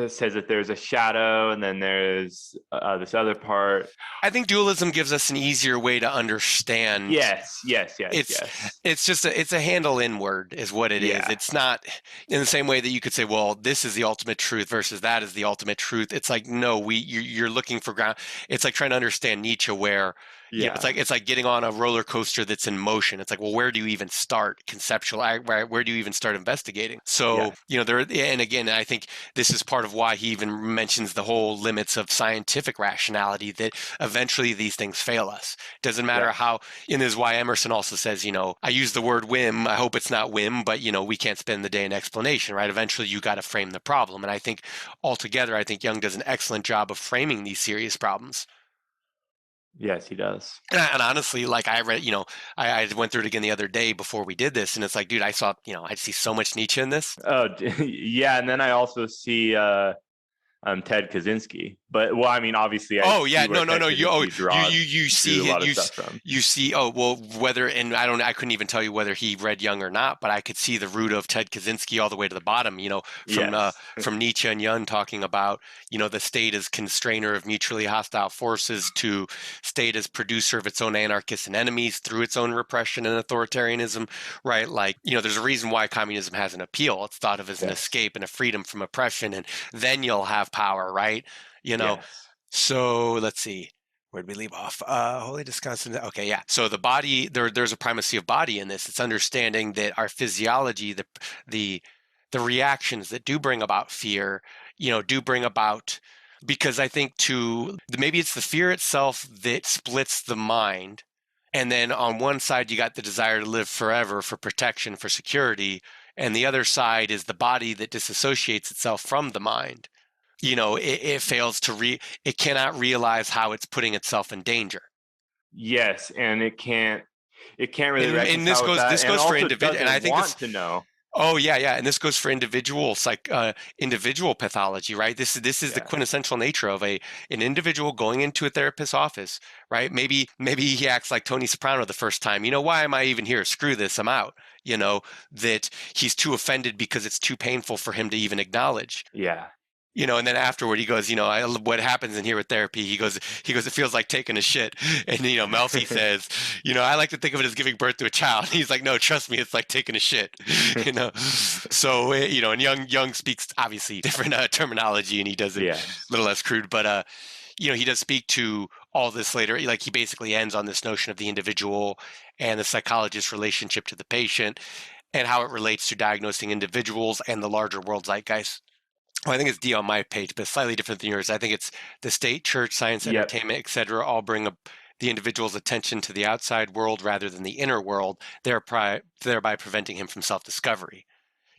says that there's a shadow, and then there's this other part. I think dualism gives us an easier way to understand. Yes, yes, yes, it's yes. it's just it's a handle inward is what it is. Yeah, It's not in the same way that you could say, well, this is the ultimate truth versus that is the ultimate truth. It's like, no, you're looking for ground. It's like trying to understand Nietzsche, where it's yeah, like getting on a roller coaster that's in motion. It's like, well, where do you even start conceptual, right? Where do you even start investigating? yeah, So there, and again, I think this is part of why he even mentions the whole limits of scientific rationality, that eventually these things fail us. Doesn't matter yes, how. And this is why Emerson also says, I use the word whim. I hope it's not whim, but we can't spend the day in explanation, right? Eventually you got to frame the problem. And I think altogether, I think Jung does an excellent job of framing these serious problems. yes, he does. And honestly, like I read, I went through it again the other day before we did this, and it's like, dude, I see so much Nietzsche in this. Oh, yeah, and then I also see Ted Kaczynski. But well, I mean, obviously, I Oh see yeah, where no, no, Ted no. Kaczynski You drew a see lot it. of stuff from. You see. Oh well, whether and I couldn't even tell you whether he read Jung or not, but I could see the root of Ted Kaczynski all the way to the bottom. Yes, From Nietzsche and Jung talking about the state as constrainer of mutually hostile forces to state as producer of its own anarchists and enemies through its own repression and authoritarianism. Right? Like there's a reason why communism has an appeal. It's thought of as an yes, escape and a freedom from oppression, and then you'll have power. Right? You know, yes, so let's see. Where'd we leave off? Holy disgusting. Okay, yeah. So the body, there's a primacy of body in this. It's understanding that our physiology, the the reactions that do bring about fear, do bring about, because I think maybe it's the fear itself that splits the mind. And then on one side you got the desire to live forever for protection, for security, and the other side is the body that disassociates itself from the mind. It fails it cannot realize how it's putting itself in danger. yes, and it can't really And this reconcile with goes that, this and goes for also individual, and I doesn't think this. want to know. Oh yeah, yeah, and this goes for individual pathology, right? This is the Yeah, quintessential nature of an individual going into a therapist's office, right? Maybe he acts like Tony Soprano the first time. Why am I even here? Screw this, I'm out. That he's too offended because it's too painful for him to even acknowledge. yeah, And then afterward he goes, what happens in here with therapy? He goes, it feels like taking a shit. And, Melfi says, I like to think of it as giving birth to a child. He's like, no, trust me, it's like taking a shit, So, and Young speaks obviously different terminology, and he does it a yes, little less crude, but, he does speak to all this later. Like he basically ends on this notion of the individual and the psychologist's relationship to the patient and how it relates to diagnosing individuals and the larger world zeitgeist. Well, I think it's D on my page, but slightly different than yours. I think it's the state, church, science, yep, entertainment, etc. All bring the individual's attention to the outside world rather than the inner world, thereby preventing him from self-discovery.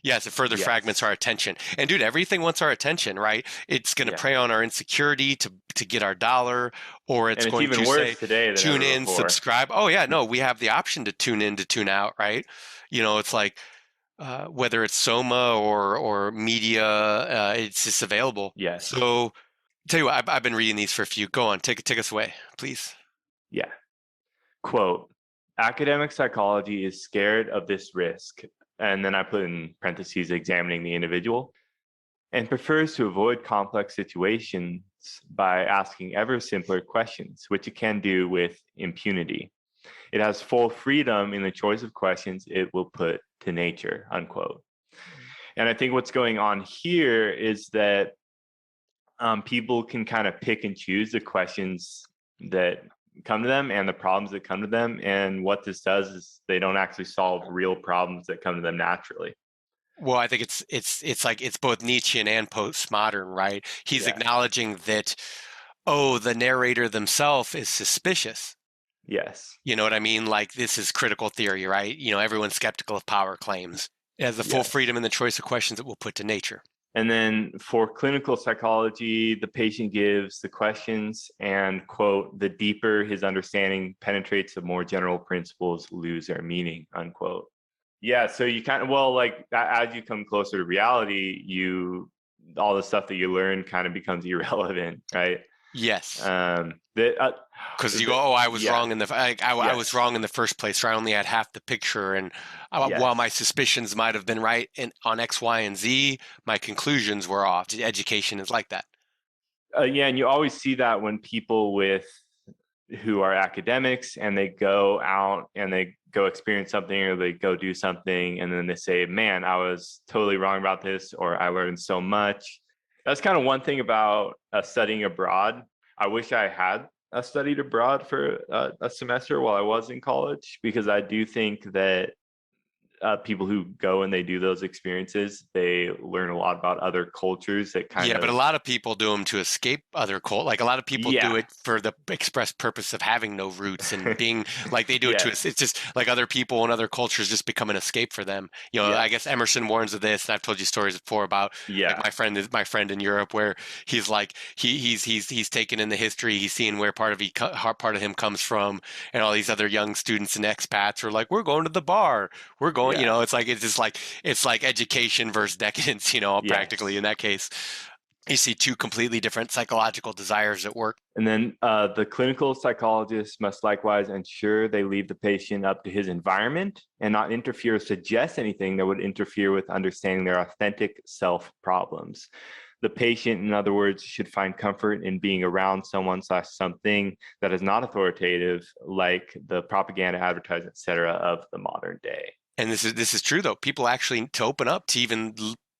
Yes, it further fragments yes, our attention. And dude, everything wants our attention, right? It's going to yeah, prey on our insecurity to get our dollar, or it's and it's going even to say, worse today than tune ever in, before. subscribe. Oh yeah, no, we have the option to tune in, to tune out, right? It's like whether it's Soma or media, it's just available. Yes, So, tell you what, I've been reading these for a few. Go on, take us away, please. yeah. Quote, academic psychology is scared of this risk, and then I put in parentheses examining the individual, and prefers to avoid complex situations by asking ever simpler questions, which it can do with impunity. It has full freedom in the choice of questions it will put to nature, unquote. And I think what's going on here is that people can kind of pick and choose the questions that come to them and the problems that come to them. And what this does is they don't actually solve real problems that come to them naturally. Well, I think it's like it's both Nietzschean and postmodern, right? He's Yeah. acknowledging that, oh, the narrator themselves is suspicious. Yes. You know what I mean? Like this is critical theory, right? Everyone's skeptical of power claims. It has the full Yes. freedom in the choice of questions it will put to nature. And then for clinical psychology, the patient gives the questions and, quote, the deeper his understanding penetrates, the more general principles lose their meaning, unquote. Yeah, so you kind of, well, like as you come closer to reality, all the stuff that you learn kind of becomes irrelevant, right? Yes. Um, the, uh, Because you go, oh, I was yeah, wrong in the I was yes, wrong in the first place, or I only had half the picture, and while my yes. suspicions might have been right on X, Y, and Z, my conclusions were off. Education is like that. Yeah, and you always see that when people who are academics and they go out and they go experience something or they go do something and then they say, man, I was totally wrong about this, or I learned so much. That's kind of one thing about studying abroad. I wish I had studied abroad for a semester while I was in college, because I do think that people who go and they do those experiences, they learn a lot about other cultures that kind Yeah, but a of, lot of people do them to escape other cult. Like a lot of people do yeah, it for the express purpose of having no roots and being like they do it to us. It's yes, just like other people and other cultures just become an escape for them. You know, I guess yes, Emerson warns of this, and I've told you stories before about like yeah, my friend in Europe where he's like he's taken in the history, he's seeing where part of him comes from, and all these other young students and expats are like, we're going to the bar, we're going, you yeah, know, it's like education versus decadence, you know, practically in yes. that case. You see two completely different psychological desires at work. And then the clinical psychologist must likewise ensure they leave the patient up to his environment and not interfere or suggest anything that would interfere with understanding their authentic self problems. The patient, in other words, should find comfort in being around someone/something that is not authoritative, like the propaganda, advertising, etc., of the modern day. And this is true though. People actually to open up to even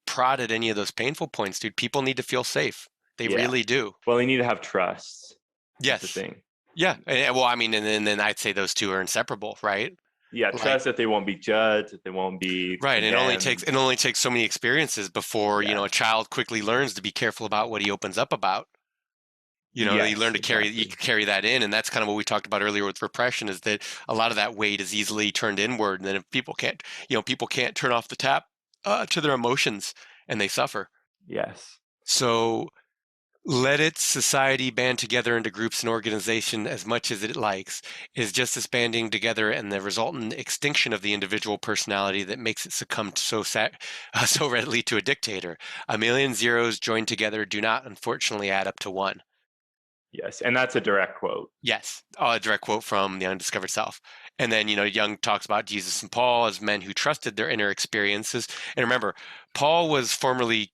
prod at any of those painful points, dude. People need to feel safe. They Yeah. really do. Well, they need to have trust. Is the Yes. thing. Yeah. Well, I mean, and then I'd say those two are inseparable, right? Yeah, Like, trust that they won't be judged, that they won't be right. condemned. It only takes so many experiences before, you Yeah. know, a child quickly learns to be careful about what he opens up about. You know, you learn Yes, to you exactly. carry that in, and that's kind of what we talked about earlier with repression, is that a lot of that weight is easily turned inward, and then if people can't turn off the tap to their emotions, and they suffer. Yes. So let its society band together into groups and organization as much as it likes is just this banding together and the resultant extinction of the individual personality that makes it succumb so readily to a dictator. A million zeros joined together do not, unfortunately, add up to one. Yes. And that's a direct quote. Yes, a direct quote from the Undiscovered Self. And then, you know, Jung talks about Jesus and Paul as men who trusted their inner experiences. And remember, Paul was formerly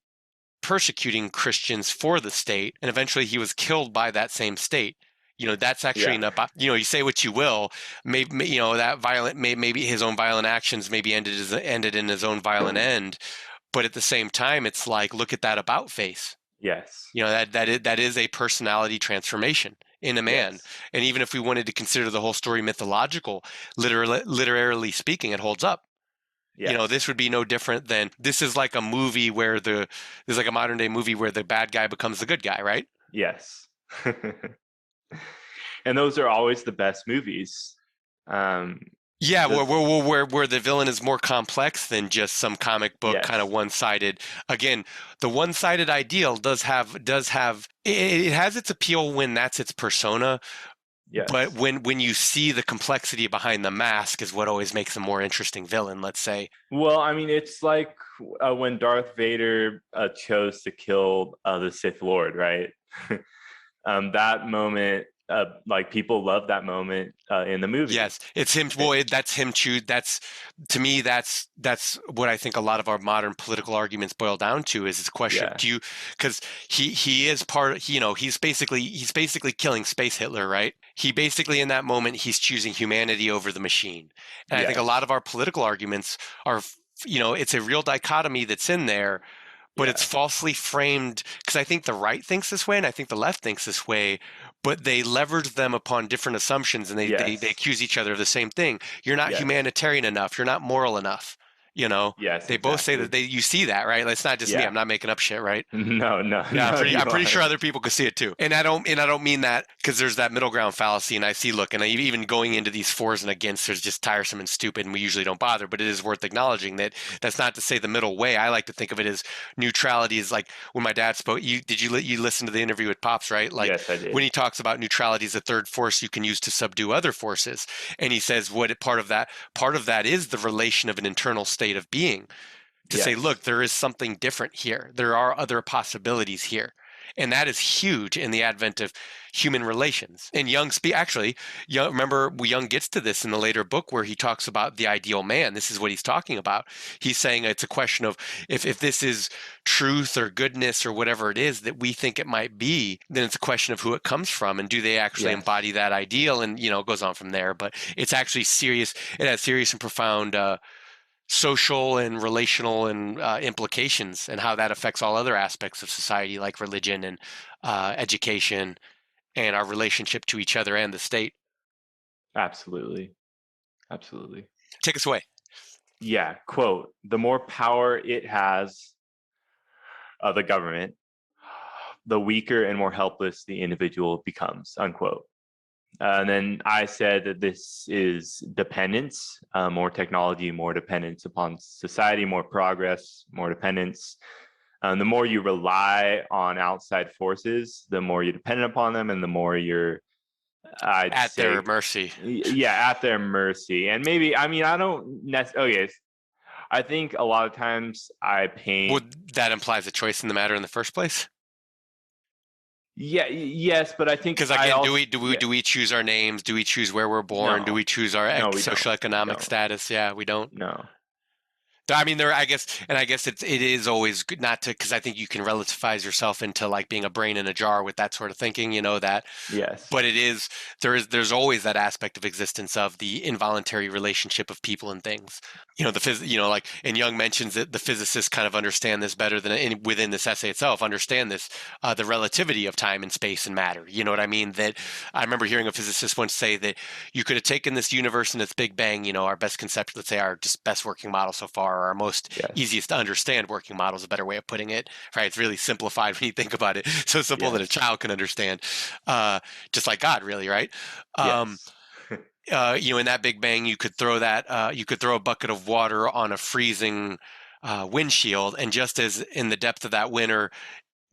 persecuting Christians for the state, and eventually he was killed by that same state. You know, that's actually Yeah. an about, you know, you say what you will, maybe, you know, that maybe his own violent actions maybe ended in his own violent end. But at the same time, it's like, look at that about face. Yes. You know, that is a personality transformation in a man. Yes. And even if we wanted to consider the whole story mythological, literally speaking, it holds up. You know, this Yes. would be no different than this is like a movie where this is like a modern day movie where the bad guy becomes the good guy, right? Yes. And those are always the best movies. Um, Yeah, the where the villain is more complex than just some comic book kind of yes. one-sided. Again, the one-sided ideal it has its appeal when that's its persona, but Yes. when you see the complexity behind the mask is what always makes a more interesting villain, let's say. Well, I mean, it's like when Darth Vader chose to kill the Sith Lord, right? That moment, like people love that moment in the movie. Yes, it's him. It- Well, that's him. That's to me. That's what I think a lot of our modern political arguments boil down to is this question: yeah. do you? Because he is part. You know, he's basically killing Space Hitler, right? He basically in that moment he's choosing humanity over the machine, and I think a lot Yes. of our political arguments are. You know, it's a real dichotomy that's in there, but it's Yeah. falsely framed because I think the right thinks this way and I think the left thinks this way, but they leverage them upon different assumptions and they Yes. accuse each other of the same thing. You're not Yes. humanitarian enough. You're not moral enough. You know, Yes, they both say that exactly. you see that, right? It's not just me. Yeah. I'm not making up shit, right? No, no, Yeah, no, you I'm pretty are. sure other people could see it too. And I don't mean that because there's that middle ground fallacy. And I see, look, and even going into these fors and against, there's just tiresome and stupid, and we usually don't bother. But it is worth acknowledging that that's not to say the middle way. I like to think of it as neutrality is like when my dad spoke. You listen to the interview with Pops, right? Like Yes, I when did. he talks about neutrality is the third force you can use to subdue other forces, and he says part of that is the relation of an internal state of being to say, look, Yes. there is something different here. There are other possibilities here. And that is huge in the advent of human relations. And remember, Young gets to this in the later book where he talks about the ideal man. This is what he's talking about. He's saying it's a question of if this is truth or goodness or whatever it is that we think it might be, then it's a question of who it comes from and do they actually Yes. embody that ideal? And, it goes on from there. But it's actually serious. It has serious and profound social and relational and implications and how that affects all other aspects of society like religion and education and our relationship to each other and the state. Absolutely. Absolutely. Take us away. Yeah. Quote, the more power it has, the government, the weaker and more helpless the individual becomes, unquote. And then I said that this is dependence, more technology, more dependence upon society, more progress, more dependence. The more you rely on outside forces, the more you're dependent upon them, and the more you're, I'd At their say, mercy. yeah, at their mercy. And maybe, I mean, I don't necessarily, okay, I think a lot of times I paint, Well, that implies a choice in the matter in the first place. yeah, yes, but I think Because I again, also, yeah, do we choose our names? Do we choose where we're born? Do no, we choose our no, we don't. social We economic don't. status? Yeah, we don't. No. I mean, I guess, and I guess it is always good not to, because I think you can relativize yourself into like being a brain in a jar with that sort of thinking, that. Yes. But there's always that aspect of existence of the involuntary relationship of people and things. Like, and Jung mentions that the physicists kind of understand this better than within this essay itself, understand this, the relativity of time and space and matter. You know what I mean? That I remember hearing a physicist once say that you could have taken this universe in its Big Bang, our best concept, let's say our just best working model so far, or our most Yes. easiest to understand working model is a better way of putting it, right? It's really simplified when you think about it. So simple that a Yes. child can understand, just like God, really, right? Um, Yes. in that Big Bang, you could throw a bucket of water on a freezing windshield, and just as in the depth of that winter,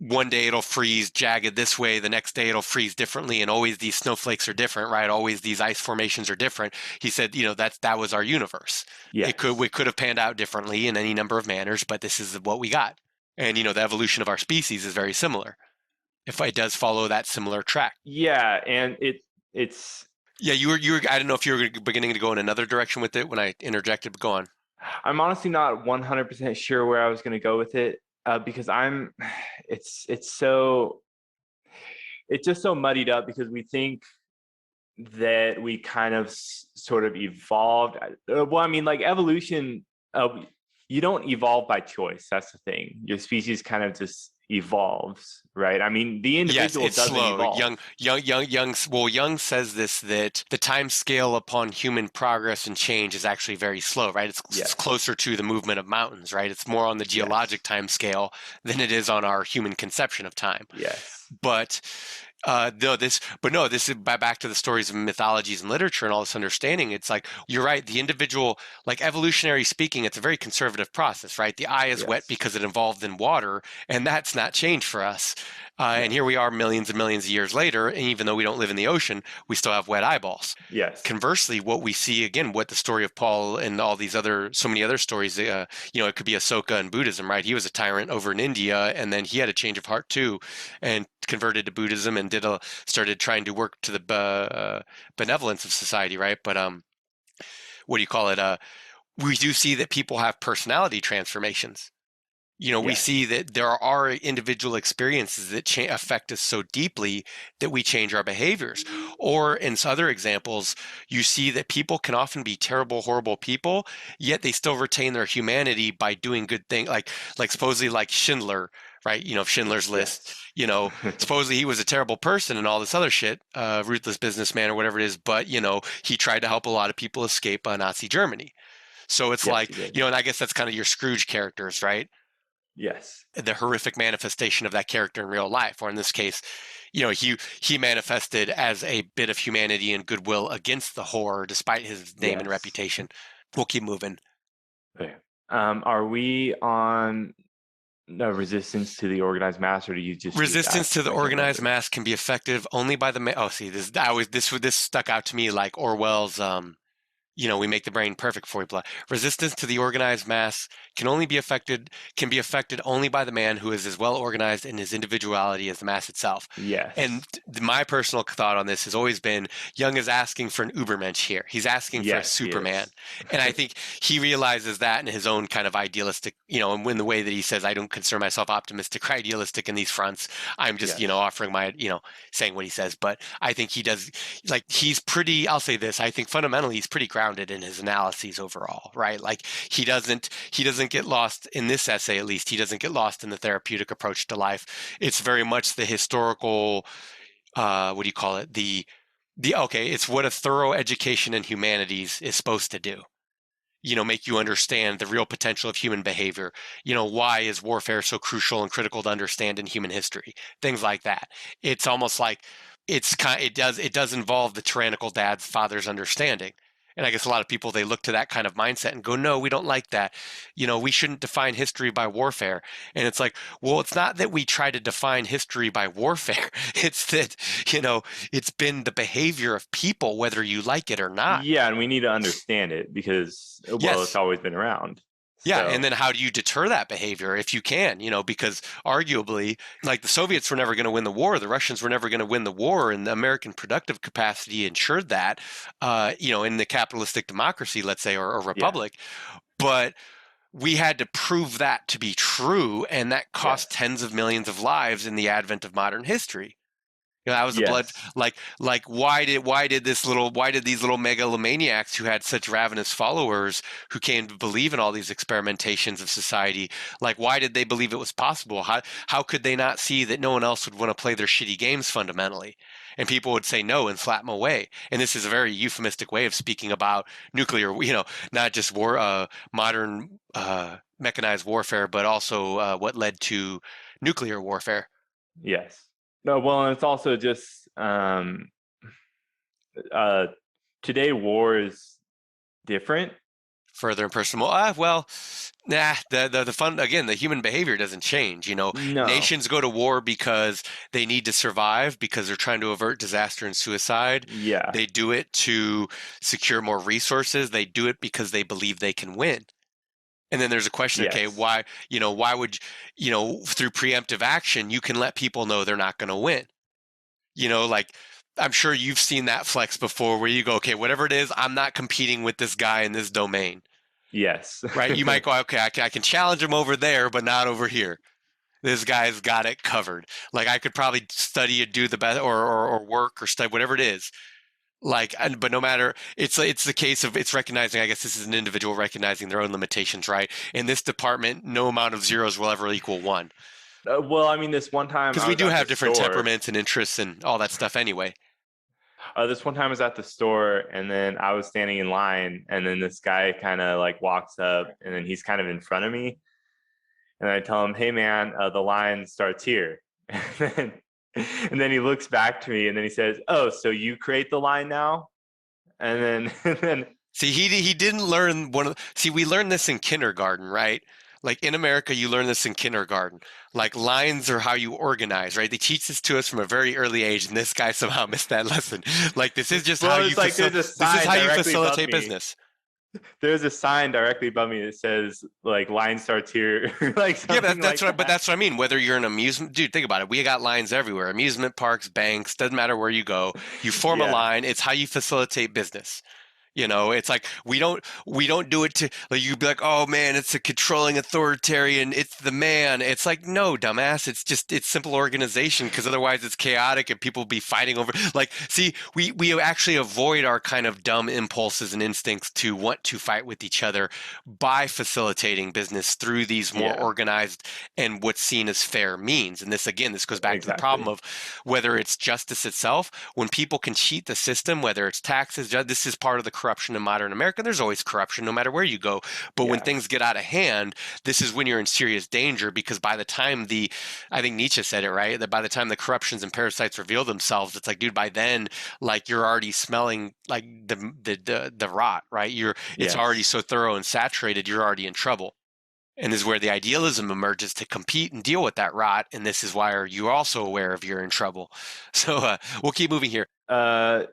one day it'll freeze jagged this way, the next day it'll freeze differently, and always these snowflakes are different, right? Always these ice formations are different. He said, that was our universe. Yes. We could have panned out differently in any number of manners, but this is what we got. And the evolution of our species is very similar. If it does follow that similar track. Yeah, and it's Yeah, you were. I don't know if you were beginning to go in another direction with it when I interjected. But go on. I'm honestly not 100% sure where I was going to go with it, because it's so, it's just so muddied up because we think that we kind of sort of evolved. Well, I mean, like evolution, you don't evolve by choice. That's the thing. Your species kind of just evolves, right? I mean, the Yes, individual it's doesn't slow. evolve. Young says this, that the time scale upon human progress and change is actually very slow, right? It's Yes. closer to the movement of mountains, right? It's more on the geologic Yes. time scale than it is on our human conception of time. Yes. But this is back to the stories of mythologies and literature and all this understanding. It's like you're right. The individual, like evolutionary speaking, it's a very conservative process, right? The eye is wet Yes. because it evolved in water, and that's not changed for us. And here Yes. we are, millions and millions of years later, and even though we don't live in the ocean, we still have wet eyeballs. Yes. Conversely, what we see again, what the story of Paul and all these so many other stories, it could be Ahsoka in Buddhism, right? He was a tyrant over in India, and then he had a change of heart too, and converted to Buddhism and started trying to work to the benevolence of society, right? But what do you call it? We do see that people have personality transformations. We see Yes. that there are individual experiences that affect us so deeply that we change our behaviors. Or in other examples, you see that people can often be terrible, horrible people, yet they still retain their humanity by doing good things. Like supposedly like Schindler, right? Schindler's List. Yes. Supposedly he was a terrible person and all this other shit, ruthless businessman or whatever it is. But he tried to help a lot of people escape Nazi Germany. So it's Yes, like, he did. and I guess that's kind of your Scrooge characters, right? Yes. The horrific manifestation of that character in real life, or in this case, he manifested as a bit of humanity and goodwill against the horror, despite his name and Yes. reputation. We'll keep moving. Okay. Are we on resistance to the organized mass, or do you just read Resistance that? to the I can't organized remember. mass can be effective only by the oh, see, this stuck out to me like Orwell's we make the brain perfect before we play. Resistance to the organized mass can be affected only by the man who is as well organized in his individuality as the mass itself. And Yes. my personal thought on this has always been Jung is asking for an Ubermensch here. He's asking for a Yes, he Superman. is. And I think he realizes that in his own kind of idealistic, and in the way that he says, I don't consider myself optimistic or idealistic in these fronts. I'm just, Yes. offering my, saying what he says. But I think he does, like, he's pretty, I'll say this, I think fundamentally he's pretty grounded in his analyses overall, right? Like he doesn't get lost in this essay, at least, he doesn't get lost in the therapeutic approach to life. It's very much the historical, what do you call it? Okay, it's what a thorough education in humanities is supposed to do. Make you understand the real potential of human behavior. Why is warfare so crucial and critical to understand in human history? Things like that. It's almost like it does involve the tyrannical dad's father's understanding. And I guess a lot of people, they look to that kind of mindset and go, no, we don't like that. We shouldn't define history by warfare. And it's like, well, it's not that we try to define history by warfare. It's that, it's been the behavior of people, whether you like it or not. Yeah, and we need to understand it because, well, it's Yes. always been around. Yeah, and So, then how do you deter that behavior if you can? Because arguably, like the Soviets were never going to win the war, the Russians were never going to win the war, and the American productive capacity ensured that, in the capitalistic democracy, let's say, or yeah. republic. But we had to prove that to be true, and that cost Yes. tens of millions of lives in the advent of modern history. That was the blood. Yes. Like why did these little megalomaniacs who had such ravenous followers who came to believe in all these experimentations of society, like why did they believe it was possible? How could they not see that no one else would want to play their shitty games fundamentally? And people would say no and slap them away. And this is a very euphemistic way of speaking about nuclear, not just modern mechanized warfare, but also what led to nuclear warfare. Yes. No, well, and it's also just uh today war is different. Further impersonal. Well, nah. The fun again. The human behavior doesn't change. No. Nations go to war because they need to survive, because they're trying to avert disaster and suicide. Yeah. They do it to secure more resources. They do it because they believe they can win. And then there's a question. Okay, Yes. why would through preemptive action you can let people know they're not going to win. Like I'm sure you've seen that flex before, where you go, okay, whatever it is, I'm not competing with this guy in this domain. Yes. Right? You might go, okay, I can challenge him over there, but not over here. This guy's got it covered. Like I could probably study and do the best, or work or study, whatever it is. Like, but no matter, it's the case of it's recognizing. I guess this is an individual recognizing their own limitations, right? In this department, no amount of zeros will ever equal one, Well, I mean, this one time because I we was do at the have different store. temperaments and interests and all that stuff anyway. This one time I was at the store, and then I was standing in line, and then this guy kind of like walks up, and then he's kind of in front of me, and I tell him, "Hey, man, the line starts here." And then he looks back to me, and then he says, "Oh, so you create the line now?" And then, and then See, he didn't learn see, we learned this in kindergarten, right? Like in America, you learn this in kindergarten. Like lines are how you organize, right? They teach this to us from a very early age, and this guy somehow missed that lesson. Like well, it's like there's a this is sign how you directly above facilitate me. business. There's a sign directly above me that says like line starts here, like Yeah, something that's like what. But that. that's what I mean. Whether you're an amusement, dude, think about it. We got lines everywhere: amusement parks, banks. Doesn't matter where you go. You form a Yeah. line. It's how you facilitate business. It's like we don't do it to like you be like, oh man, it's a controlling authoritarian, it's the man. It's like, no, dumbass, it's simple organization, because otherwise it's chaotic and people be fighting over. Like, see, we actually avoid our kind of dumb impulses and instincts to want to fight with each other by facilitating business through these more Yeah. organized and what's seen as fair means. And this goes back to the problem Exactly. of whether it's justice itself, when people can cheat the system, whether it's taxes. This is part of the corruption in modern America. There's always corruption no matter where you go. But when Yeah. things get out of hand, this is when you're in serious danger, because by the time I think Nietzsche said it, right? That by the time the corruptions and parasites reveal themselves, it's like, dude, by then, like you're already smelling like the rot, right? It's already Yes. so thorough and saturated, you're already in trouble. And this is where the idealism emerges to compete and deal with that rot. And this is why you're also aware of you're in trouble. So we'll keep moving here.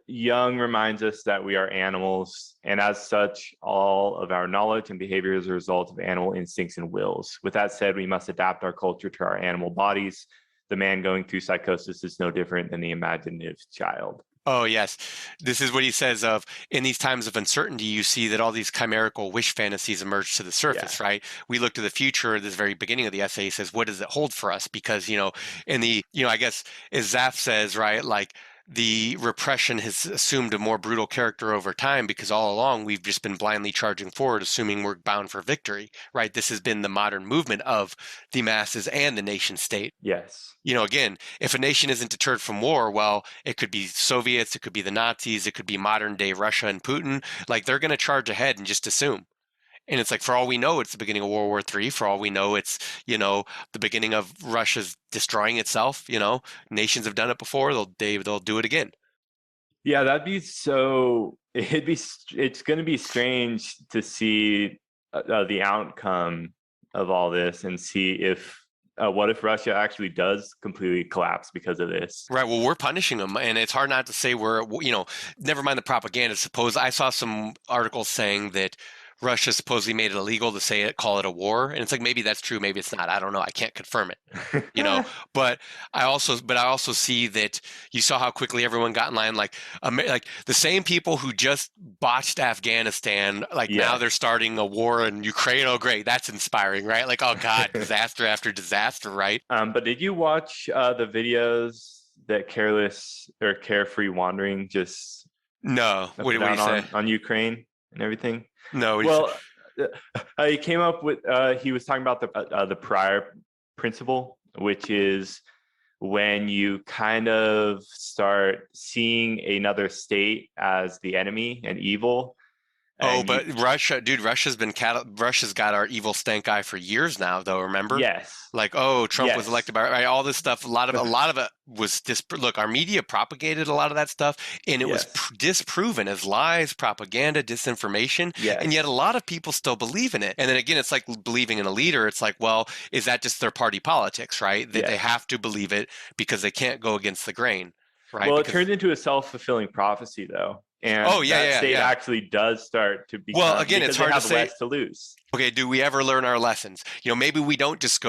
Jung reminds us that we are animals, and as such, all of our knowledge and behavior is a result of animal instincts and wills. With that said, we must adapt our culture to our animal bodies. The man going through psychosis is no different than the imaginative child. Oh, yes. This is what he says of, in these times of uncertainty, you see that all these chimerical wish fantasies emerge to the Yeah. surface, right? We look to the future. At this very beginning of the essay, he says, what does it hold for us? Because, I guess, as Zaf says, right, like the repression has assumed a more brutal character over time because all along we've just been blindly charging forward, assuming we're bound for victory, right? This has been the modern movement of the masses and the nation state. Yes. Again, if a nation isn't deterred from war, well, it could be Soviets, it could be the Nazis, it could be modern day Russia and Putin. Like they're going to charge ahead and just assume. And it's like, for all we know, it's the beginning of World War III. For all we know, it's, the beginning of Russia's destroying itself. Nations have done it before. They'll do it again. Yeah, that'd be so. It's going to be strange to see the outcome of all this and see if what if Russia actually does completely collapse because of this. Right. Well, we're punishing them, and it's hard not to say never mind the propaganda. Suppose I saw some articles saying that Russia supposedly made it illegal to call it a war, and it's like maybe that's true, maybe it's not. I don't know. I can't confirm it. you know but I also see that you saw how quickly everyone got in line, like the same people who just botched Afghanistan, like now they're Yes. starting a war in Ukraine. Oh great, that's inspiring, right? Like, oh god, disaster after disaster, right? But did you watch the videos that careless or carefree wandering just No, up and what do you down say? on Ukraine and everything? No, what do you say? Well, he came up with he was talking about the prior principle, which is when you kind of start seeing another state as the enemy and evil, Oh, and you but Russia, dude, Russia's got our evil stank eye for years now, though. Remember, yes, like, oh, Trump was yes, elected by, right, all this stuff. A lot of it was look, our media propagated a lot of that stuff, and it was yes, disproven as lies, propaganda, disinformation, and yet a yes, lot of people still believe in it. And then again, it's like believing in a leader. It's like, well, is that just their party politics, right? That they yes. have to believe it because they can't go against the grain, right? Well, it Because turns into a self-fulfilling prophecy, though, oh and yeah, that yeah, state yeah. actually does start to Well, become again, it's because they hard to have say. less to lose. Okay, do we ever learn our lessons? Maybe we don't just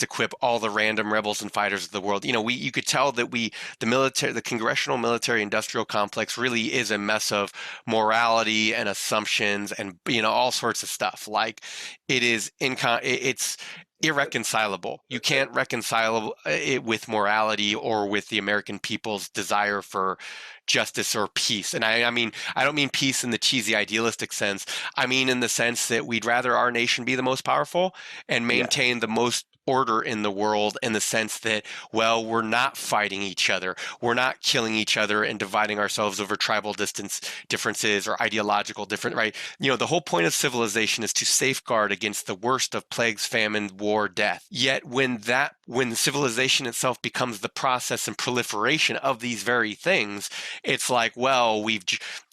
equip all the random rebels and fighters of the world. You could tell that the congressional military industrial complex really is a mess of morality and assumptions and, all sorts of stuff. Like it's irreconcilable. You can't reconcile it with morality or with the American people's desire for justice or peace. And I mean, I don't mean peace in the cheesy idealistic sense. I mean, in the sense that we'd rather our nation be the most powerful and maintain Yes, the most order in the world, in the sense that, well, we're not fighting each other. We're not killing each other and dividing ourselves over tribal differences or ideological different, right? The whole point of civilization is to safeguard against the worst of plagues, famine, war, death. Yet when civilization itself becomes the process and proliferation of these very things, it's like, well,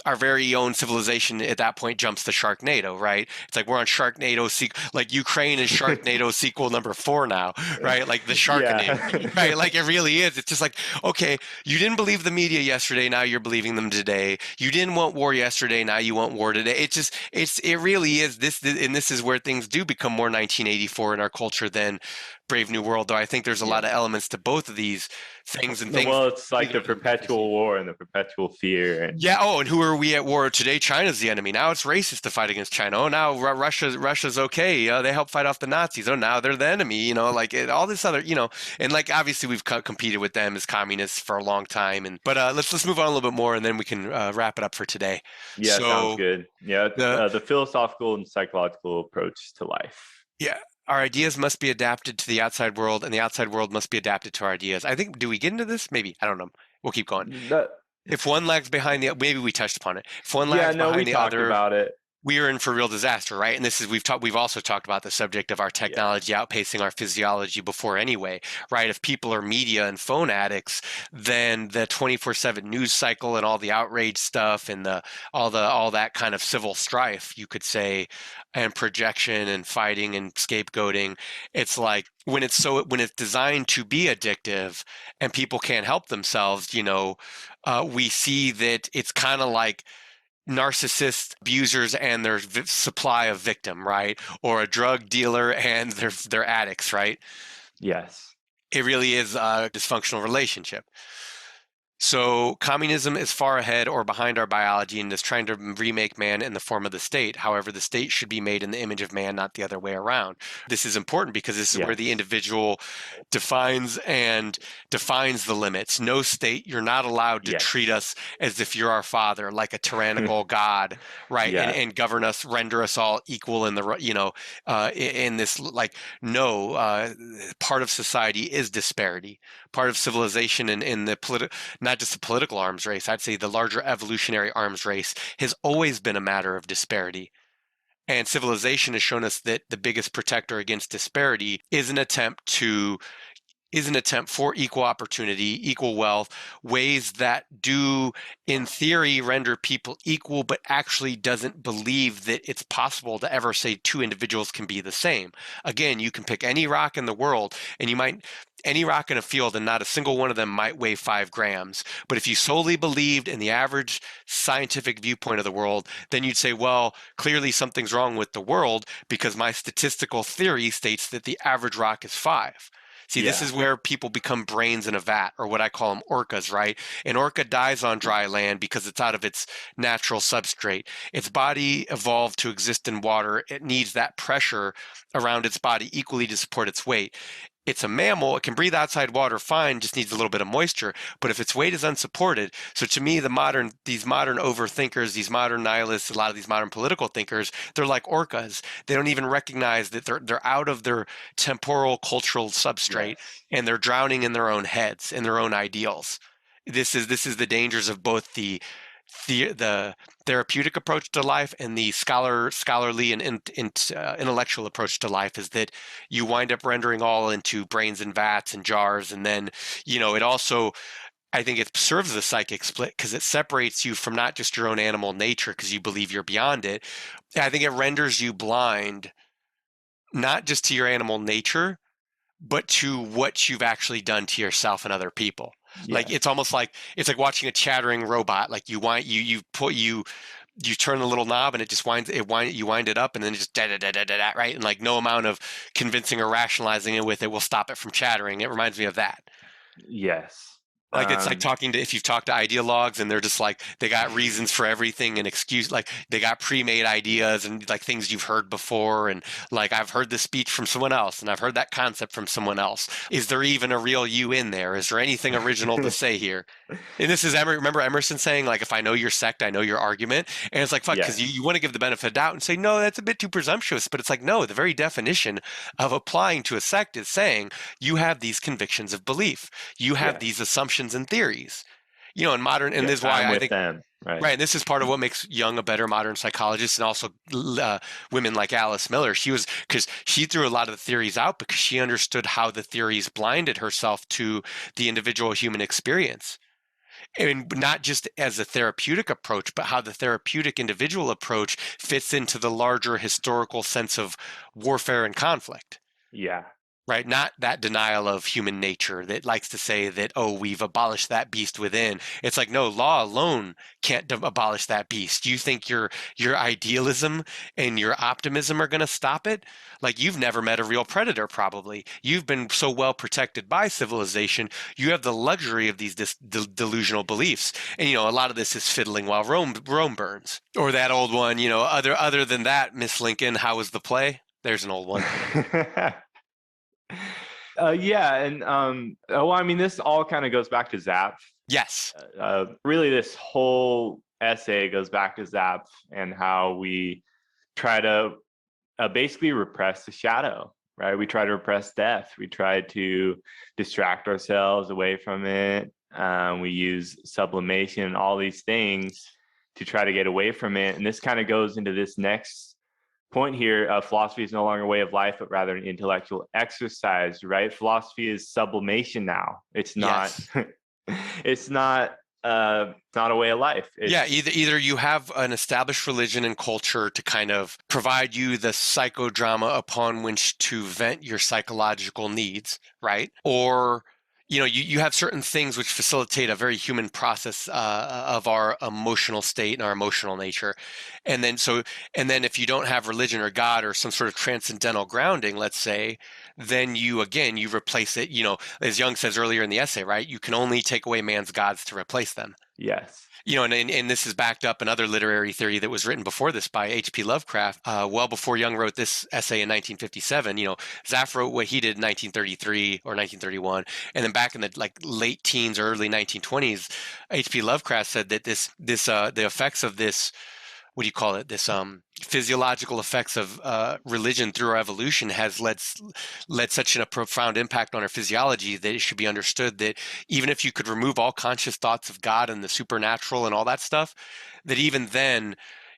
our very own civilization at that point jumps to Sharknado, right? It's like we're on Sharknado, like Ukraine is Sharknado sequel number 4 now, right? Like the Sharknado, yeah, right? Like it really is. It's just like, okay, you didn't believe the media yesterday, now you're believing them today. You didn't want war yesterday, now you want war today. It really is and this is where things do become more 1984 in our culture than Brave New World, though I think there's a lot of yes. elements to both of these things and No, things. well, it's like Neither the of them are perfect. perpetual war and the perpetual fear, and Yeah. Oh, and who are we at war today? China's the enemy. Now it's racist to fight against China. Oh, now Russia's okay. They helped fight off the Nazis. Oh, now they're the enemy. All this other. And like obviously we've competed with them as communists for a long time. But let's move on a little bit more, and then we can wrap it up for today. yeah, sounds So good. Yeah, the the philosophical and psychological approach to life. yeah. Our ideas must be adapted to the outside world, and the outside world must be adapted to our ideas. I think, do we get into this? Maybe. I don't know. We'll keep going. if one lag's behind the, maybe we touched upon it. If one Yeah, lags no, we behind the talked other, about it. we are in for real disaster, right? And this is we've also talked about the subject of our technology Yes. outpacing our physiology before anyway, right? If people are media and phone addicts, then the 24/7 news cycle and all the outrage stuff and the all that kind of civil strife, you could say, and projection and fighting and scapegoating, it's like when it's designed to be addictive and people can't help themselves, we see that it's kind of like narcissist abusers and their supply of victim, right? Or a drug dealer and their addicts, right? Yes. It really is a dysfunctional relationship. So communism is far ahead or behind our biology and is trying to remake man in the form of the state. However, the state should be made in the image of man, not the other way around. This is important because this is where the Yes. individual defines the limits. No state, you're not allowed to treat Yes. us as if you're our father, like a tyrannical God, right? And Yeah. and govern us, render us all equal in the in this like no part of society is disparity. Part of civilization and in the political, not just the political arms race, I'd say the larger evolutionary arms race has always been a matter of disparity. And civilization has shown us that the biggest protector against disparity is an attempt for equal opportunity, equal wealth, ways that do, in theory, render people equal, but actually doesn't believe that it's possible to ever say two individuals can be the same. Again, you can pick any rock in the world, and any rock in a field, and not a single one of them might weigh 5 grams. But if you solely believed in the average scientific viewpoint of the world, then you'd say, well, clearly something's wrong with the world because my statistical theory states that the average rock is 5. See, this Yeah. is where people become brains in a vat, or what I call them orcas, right? An orca dies on dry land because it's out of its natural substrate. Its body evolved to exist in water. It needs that pressure around its body equally to support its weight. It's a mammal. It can breathe outside water fine, just needs a little bit of moisture. But if its weight is unsupported, so to me, these modern overthinkers, these modern nihilists, a lot of these modern political thinkers, they're like orcas. They don't even recognize that they're out of their temporal cultural substrate Yes. and they're drowning in their own heads, in their own ideals. This is the dangers of both the therapeutic approach to life and the scholarly and intellectual approach to life, is that you wind up rendering all into brains and vats and jars, and then it also, I think it serves the psychic split because it separates you from not just your own animal nature because you believe you're beyond it. I think it renders you blind not just to your animal nature but to what you've actually done to yourself and other people. Like Yes. it's almost like it's like watching a chattering robot. Like you turn the little knob and it just you wind it up and then it just da da da da da, right? And like no amount of convincing or rationalizing it with it will stop it from chattering. It reminds me of that. Yes. Like it's like Um, if you've talked to ideologues and they're just like they got reasons for everything and excuse, like they got pre-made ideas and like things you've heard before, and like I've heard this speech from someone else and I've heard that concept from someone else. Is there even a real you in there? Is there anything original to say here? And this is remember Emerson saying, like, if I know your sect, I know your argument. And it's like, fuck, because you yes. want to give the benefit of doubt and say, no, that's a bit too presumptuous. But it's like, no, the very definition of applying to a sect is saying you have these convictions of belief, you have these Yes. assumptions and theories. And this Yes. is why I'm I with think, them. Right. right, and this is part of what makes Jung a better modern psychologist, and also women like Alice Miller. Because she threw a lot of the theories out because she understood how the theories blinded herself to the individual human experience, and not just as a therapeutic approach, but how the therapeutic individual approach fits into the larger historical sense of warfare and conflict. Yeah. Right? Not that denial of human nature that likes to say that, oh, we've abolished that beast within. It's like, no, law alone can't abolish that beast. You think your idealism and your optimism are going to stop it? Like, you've never met a real predator, probably. You've been so well protected by civilization, you have the luxury of these delusional beliefs. And, a lot of this is fiddling while Rome burns. Or that old one, other than that, Miss Lincoln, how was the play? There's an old one. Yeah, and well, I mean, this all kind of goes back to Zap. Yes. Really, this whole essay goes back to Zap and how we try to basically repress the shadow, right? We try to repress death. We try to distract ourselves away from it. We use sublimation and all these things to try to get away from it. And this kind of goes into this next point here. Philosophy is no longer a way of life, but rather an intellectual exercise, right? Philosophy is sublimation now. It's not, Yes. it's not a way of life. Yeah, It's either you have an established religion and culture to kind of provide you the psychodrama upon which to vent your psychological needs, right? Or you have certain things which facilitate a very human process of our emotional state and our emotional nature, and then if you don't have religion or God or some sort of transcendental grounding, let's say, then you replace it. As Jung says earlier in the essay, right? You can only take away man's gods to replace them. yes, And this is backed up in other literary theory that was written before this by H.P. Lovecraft, well before Jung wrote this essay in 1957. Zapf wrote what he did in 1933 or 1931, and then back in the late teens, early 1920s, H.P. Lovecraft said that the effects of this, what do you call it? This physiological effects of religion through our evolution has led such a profound impact on our physiology that it should be understood that even if you could remove all conscious thoughts of God and the supernatural and all that stuff, that even then,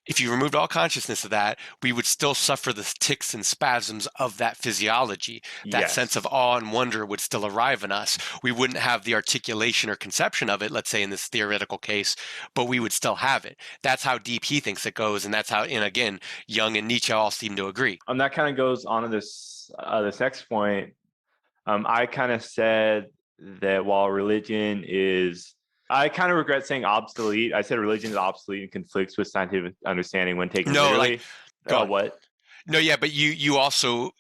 if you removed all consciousness of that, we would still suffer the tics and spasms of that physiology. That sense of yes. awe and wonder would still arrive in us. We wouldn't have the articulation or conception of it, let's say in this theoretical case, but we would still have it. That's how deep he thinks it goes, and that's how, and again, Jung and Nietzsche all seem to agree. That kind of goes on to this next point. I kind of said that while religion is, I kind of regret saying obsolete. I said religion is obsolete and conflicts with scientific understanding when taken No, literally. go on. What? No, yeah, but you also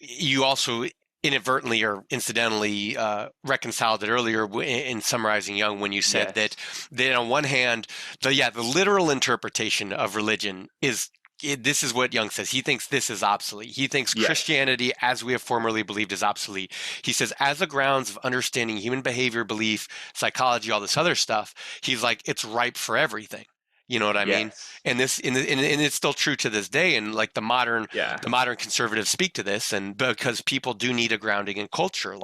inadvertently or incidentally reconciled it earlier in summarizing Jung when you said that Yes. on one hand, the literal interpretation of religion is. This is what Jung says. He thinks this is obsolete. He thinks Yes. Christianity, as we have formerly believed, is obsolete. He says, as a grounds of understanding human behavior, belief, psychology, all this other stuff, he's like, it's ripe for everything. You know what I mean? Yes. And it's still true to this day. And like Yeah. the modern conservatives speak to this, and because people do need a grounding in culture,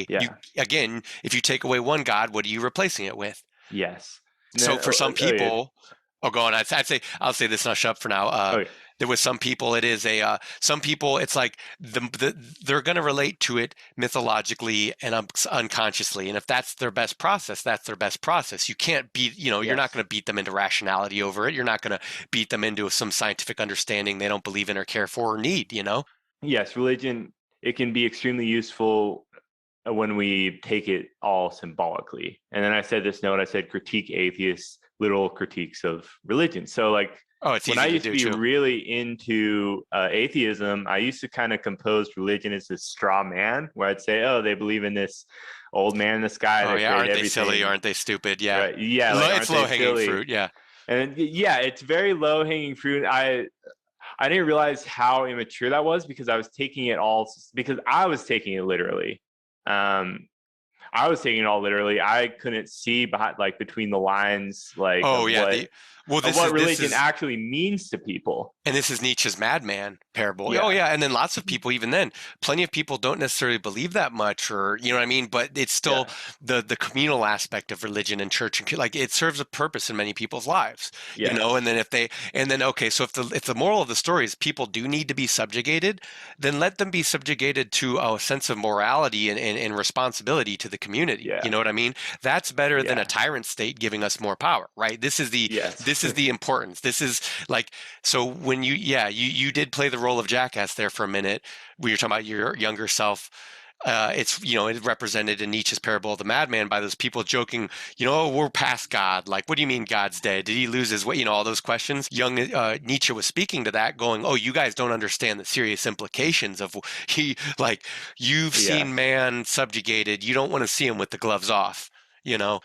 Yeah. again, if you take away one God, what are you replacing it with? Yes. So for some Okay. people, oh, go on. I'll say this and I'll shut up for now. Okay. There was some people, it is some people, it's like they're going to relate to it mythologically and unconsciously. And if that's their best process, that's their best process. You can't beat, you're not Yes. going to beat them into rationality over it. You're not going to beat them into some scientific understanding they don't believe in or care for or need. Yes. Religion, it can be extremely useful when we take it all symbolically. And then I said this note, I said critique atheists, literal critiques of religion. So like Oh, it's when I easy to used to do be too. really into atheism, I used to kind of compose religion as this straw man where I'd say, oh, they believe in this old man in the sky Oh that yeah. created Aren't they silly? everything. Aren't they stupid? Yeah. Right. Yeah. Like, It's aren't low they hanging silly? fruit. Yeah. And yeah, it's very low hanging fruit. I didn't realize how immature that was because I was taking it literally. Um, I was taking it all literally. I couldn't see behind, like between the lines, like Oh yeah. Well, of this what is this religion is actually means to people. And this is Nietzsche's madman parable. Oh, Yeah. yeah. And then lots of people, even then, plenty of people don't necessarily believe that much, or, you know what I mean? But it's still Yeah. the communal aspect of religion and church, and like it serves a purpose in many people's lives, Yes. and then okay, so if the moral of the story is people do need to be subjugated, then let them be subjugated to a sense of morality and responsibility to the community. You Yeah. know what I mean? That's better than a Yeah. tyrant state giving us more power, right? Yes. This is the importance. This is like, so when you did play the role of jackass there for a minute when you're talking about your younger self. It's represented in Nietzsche's parable of the madman by those people joking, "Oh, we're past God. Like, what do you mean God's dead? Did he lose his way?" All those questions. Young Nietzsche was speaking to that, going, "Oh, you guys don't understand the serious implications of you've seen Yes. man subjugated. You don't want to see him with the gloves off." You know,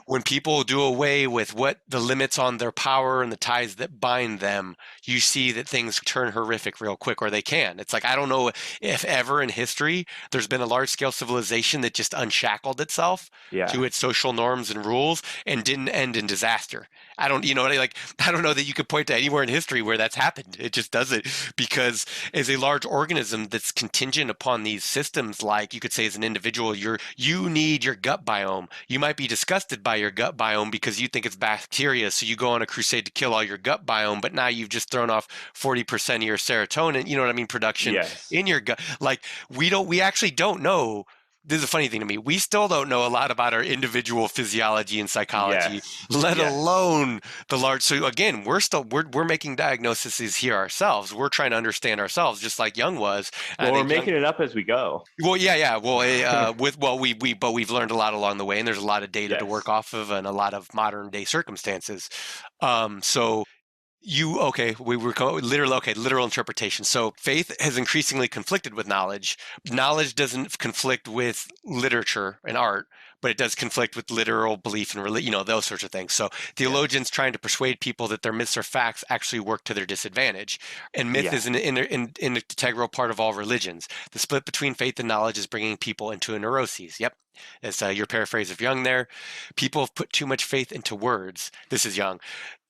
when people do away with what the limits on their power and the ties that bind them, you see that things turn horrific real quick, or they can. It's like, I don't know if ever in history there's been a large scale civilization that just unshackled itself to Yeah. its social norms and rules and didn't end in disaster. I don't, like, I don't know that you could point to anywhere in history where that's happened. It just doesn't, because as a large organism that's contingent upon these systems, like you could say as an individual, you need your gut biome. You might be disgusted by your gut biome because you think it's bacteria, so you go on a crusade to kill all your gut biome, but now you've just thrown off 40% of your serotonin, you know what I mean, production Yes. in your gut. Like we actually don't know. This is a funny thing to me. We still don't know a lot about our individual physiology and psychology, Yes. let Yes. alone the large. So again, we're making diagnoses here ourselves. We're trying to understand ourselves, just like Jung was. And I Well, we're think Jung. making it up as we go. Well, yeah, yeah. Well, but we've learned a lot along the way, and there's a lot of data to work Yes. off of, and a lot of modern day circumstances. So you okay? We were literal. Okay, literal interpretation. So faith has increasingly conflicted with knowledge. Knowledge doesn't conflict with literature and art, but it does conflict with literal belief and those sorts of things. So Yes. theologians trying to persuade people that their myths or facts actually work to their disadvantage. And myth Yeah. is an integral part of all religions. The split between faith and knowledge is bringing people into a neuroses. Yep. It's your paraphrase of Jung there. People have put too much faith into words. This is Jung.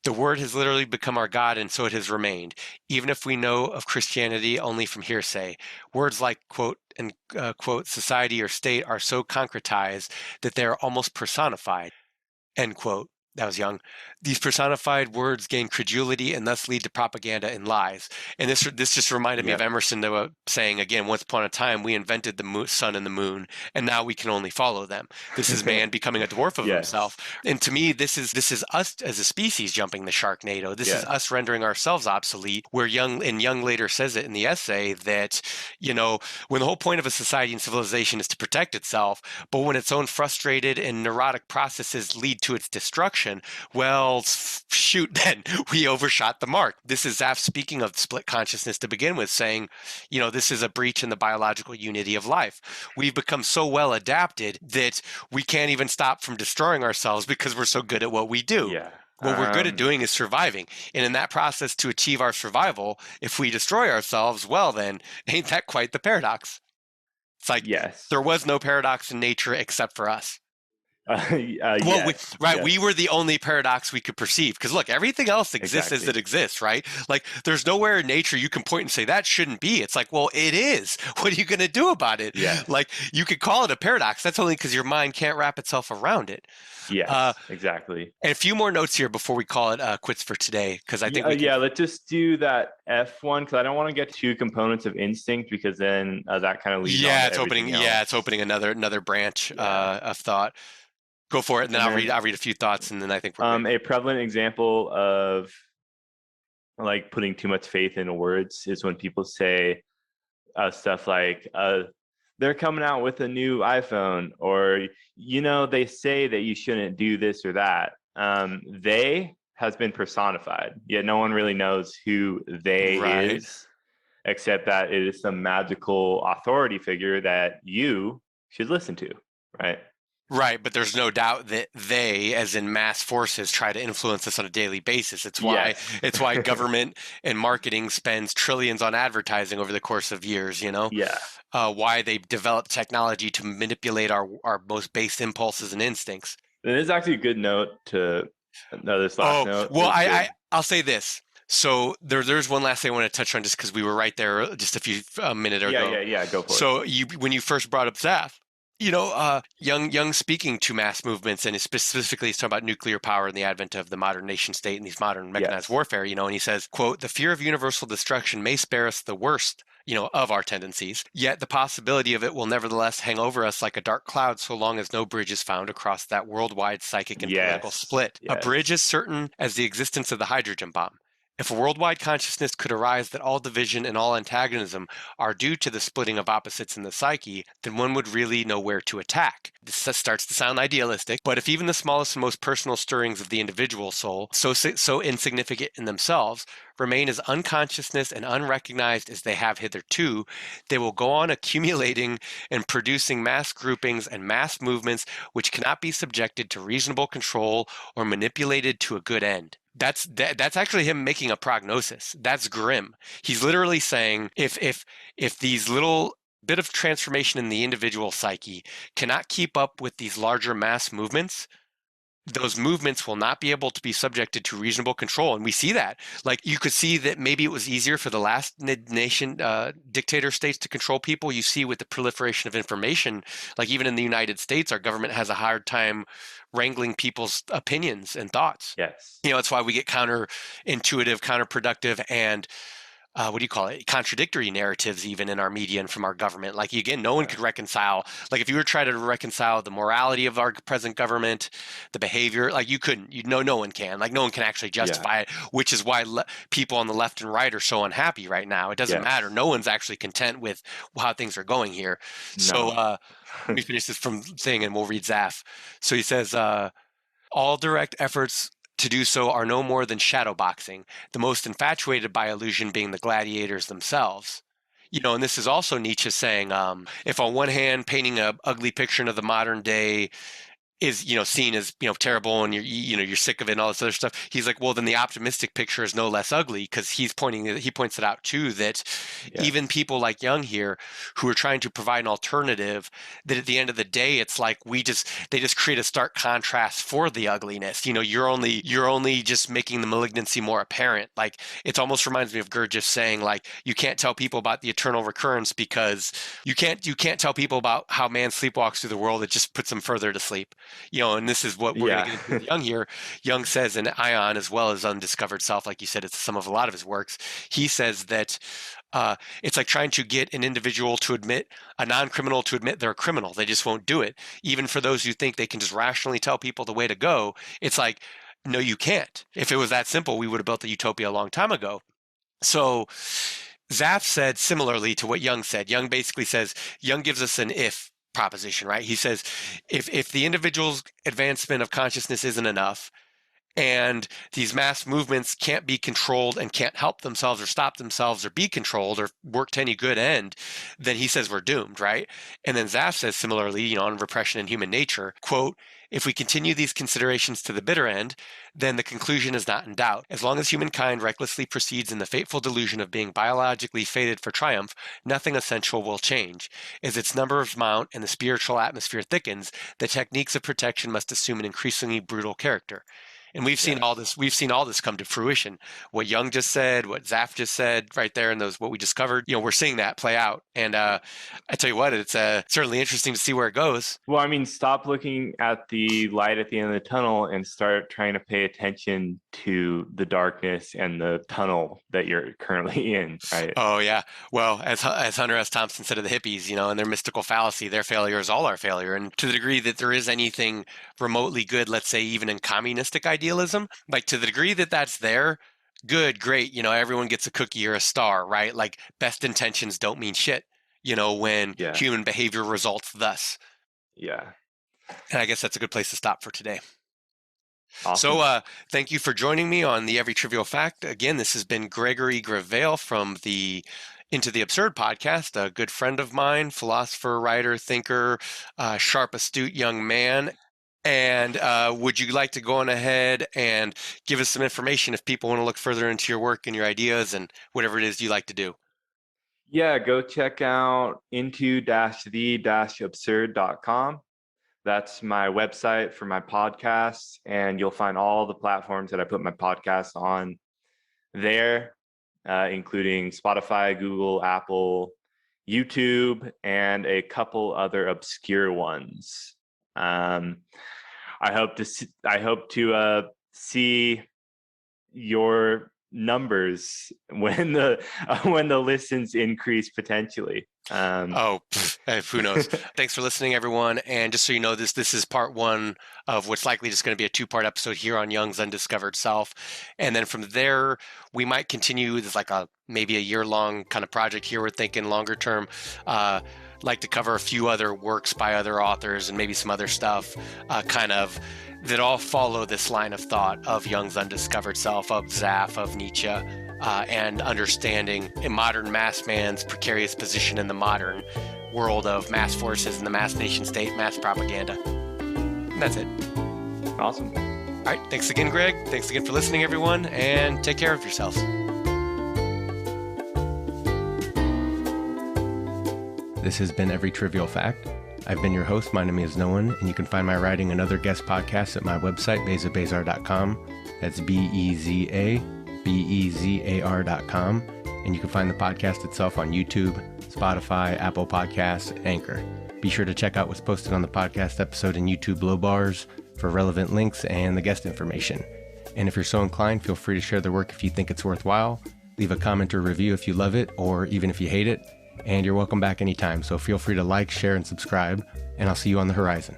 The word has literally become our God, and so it has remained, even if we know of Christianity only from hearsay. Words like quote and quote society or state are so concretized that they are almost personified. End quote. That was Young. These personified words gain credulity and thus lead to propaganda and lies. And this just reminded me of Yep. Emerson saying again, once upon a time we invented the sun and the moon, and now we can only follow them. This is man becoming a dwarf of himself. Yes. And to me, this is us as a species jumping the Sharknado. This is us Yes. rendering ourselves obsolete. Where Young later says it in the essay that when the whole point of a society and civilization is to protect itself, but when its own frustrated and neurotic processes lead to its destruction, well, shoot, then we overshot the mark. This is Zaf speaking of split consciousness to begin with, saying, this is a breach in the biological unity of life. We've become so well adapted that we can't even stop from destroying ourselves because we're so good at what we do. Yeah. What we're good at doing is surviving. And in that process, to achieve our survival, if we destroy ourselves, well, then ain't that quite the paradox? It's like Yes. there was no paradox in nature except for us. Well, Yes. we Yes. were the only paradox we could perceive. Because look, everything else exists as it Exactly. exists, right? Like, there's nowhere in nature you can point and say that shouldn't be. It's like, well, it is. What are you going to do about it? Yes. Like, you could call it a paradox. That's only because your mind can't wrap itself around it. Uh, Yes. Exactly. and a few more notes here before we call it quits for today, because I think Yeah. we can. Yeah. Let's just do that F one because I don't want to get two components of instinct because then that kind of leads on Yeah, to it's opening. everything Yeah, it's else. opening another branch Yeah. of thought. Go for it, and then And then I'll read a few thoughts, and then I think we're good. a prevalent example of like putting too much faith into words is when people say stuff like they're coming out with a new iPhone, or they say that you shouldn't do this or that. They has been personified, yet no one really knows who they Right. is, except that it is some magical authority figure that you should listen to, right? Right, but there's no doubt that they, as in mass forces, try to influence us on a daily basis. Yes. It's why government and marketing spends trillions on advertising over the course of years, Yeah. why they develop technology to manipulate our most base impulses and instincts. And this is actually a good note to no, this last Oh, note well, is good. I'll say this. So there's one last thing I want to touch on just because we were right there just a minute Yeah, ago. yeah, yeah. Go for it. So when you first brought up Zaf, Young speaking to mass movements, and specifically he's talking about nuclear power and the advent of the modern nation state and these modern mechanized Yes. warfare, and he says, quote, the fear of universal destruction may spare us the worst, of our tendencies, yet the possibility of it will nevertheless hang over us like a dark cloud so long as no bridge is found across that worldwide psychic and political Yes. split. A bridge Yes. is certain as the existence of the hydrogen bomb. If a worldwide consciousness could arise that all division and all antagonism are due to the splitting of opposites in the psyche, then one would really know where to attack. This starts to sound idealistic, but if even the smallest and most personal stirrings of the individual soul, so insignificant in themselves, remain as unconsciousness and unrecognized as they have hitherto, they will go on accumulating and producing mass groupings and mass movements which cannot be subjected to reasonable control or manipulated to a good end. That's actually him making a prognosis. That's grim. He's literally saying if these little bit of transformation in the individual psyche cannot keep up with these larger mass movements, those movements will not be able to be subjected to reasonable control. And we see that. Like, you could see that maybe it was easier for the last nation dictator states to control people. You see with the proliferation of information, like even in the United States, our government has a hard time wrangling people's opinions and thoughts. Yes. That's why we get counterintuitive, counterproductive, and what do you call it? Contradictory narratives, even in our media and from our government. Like, again, no one could reconcile. Like, if you were trying to reconcile the morality of our present government, the behavior, like, you couldn't. No one can. Like, no one can actually justify it, which is why people on the left and right are so unhappy right now. It doesn't matter. No one's actually content with how things are going here. So let me finish this from thing, and we'll read Zaf. So he says, all direct efforts to do so are no more than shadow boxing, the most infatuated by illusion being the gladiators themselves. And this is also Nietzsche saying, if on one hand, painting an ugly picture of the modern day is seen as terrible, and you're sick of it and all this other stuff, he's like, well, then the optimistic picture is no less ugly, because he points it out too, that even people like Jung here, who are trying to provide an alternative, that at the end of the day, it's like they just create a stark contrast for the ugliness. You're only just making the malignancy more apparent. Like, it almost reminds me of Gurdjieff saying, like, you can't tell people about the eternal recurrence because you can't tell people about how man sleepwalks through the world. It just puts them further to sleep. And this is what we're going to get into with Jung here. Jung says in Ion, as well as Undiscovered Self, like you said, it's a lot of his works. He says that it's like trying to get an individual to admit, a non-criminal to admit they're a criminal. They just won't do it. Even for those who think they can just rationally tell people the way to go, it's like, no, you can't. If it was that simple, we would have built the utopia a long time ago. So Zaf said similarly to what Jung said. Jung basically says, Jung gives us an if proposition, right? He says, if the individual's advancement of consciousness isn't enough, and these mass movements can't be controlled and can't help themselves or stop themselves or be controlled or work to any good end, then he says we're doomed, right? And then Zaf says similarly, on repression and human nature, quote, if we continue these considerations to the bitter end, then the conclusion is not in doubt. As long as humankind recklessly proceeds in the fateful delusion of being biologically fated for triumph, nothing essential will change. As its numbers mount and the spiritual atmosphere thickens, the techniques of protection must assume an increasingly brutal character. And we've seen all this. We've seen all this come to fruition. What Jung just said, what Zaf just said, right there, and what we discovered. We're seeing that play out. And I tell you what, it's certainly interesting to see where it goes. Well, I mean, stop looking at the light at the end of the tunnel and start trying to pay attention to the darkness and the tunnel that you're currently in, right? Oh yeah. Well, as Hunter S. Thompson said of the hippies, and their mystical fallacy, their failure is all our failure. And to the degree that there is anything remotely good, let's say even in communistic idealism, like to the degree that that's there, good, great, everyone gets a cookie or a star, right? Like, best intentions don't mean shit, when human behavior results thus. Yeah. And I guess that's a good place to stop for today. Awesome. So thank you for joining me on the Every Trivial Fact. Again, this has been Gregory Gravelle from the Into the Absurd podcast, a good friend of mine, philosopher, writer, thinker, sharp, astute young man. And would you like to go on ahead and give us some information if people want to look further into your work and your ideas and whatever it is you like to do? Yeah, go check out into-the-absurd.com. That's my website for my podcast, and you'll find all the platforms that I put my podcast on there, including Spotify, Google, Apple, YouTube, and a couple other obscure ones. I hope to see your numbers when the listens increase potentially. Who knows? Thanks for listening, everyone. And just so you know, this is part one of what's likely just going to be a two-part episode here on Jung's Undiscovered Self. And then from there, we might continue this maybe a year-long kind of project here. We're thinking longer term, like to cover a few other works by other authors and maybe some other stuff, that all follow this line of thought of Jung's Undiscovered Self, of Zaf, of Nietzsche, and understanding a modern mass man's precarious position in the modern world of mass forces and the mass nation state, mass propaganda. And that's it. Awesome. All right. Thanks again, Greg. Thanks again for listening, everyone, and take care of yourselves. This has been Every Trivial Fact. I've been your host. My name is Noah, and you can find my writing and other guest podcasts at my website, bezabezar.com. That's BEZABEZAR.com. And you can find the podcast itself on YouTube, Spotify, Apple Podcasts, Anchor. Be sure to check out what's posted on the podcast episode in YouTube below bars for relevant links and the guest information. And if you're so inclined, feel free to share the work if you think it's worthwhile. Leave a comment or review if you love it, or even if you hate it. And you're welcome back anytime, so feel free to like, share, and subscribe, and I'll see you on the horizon.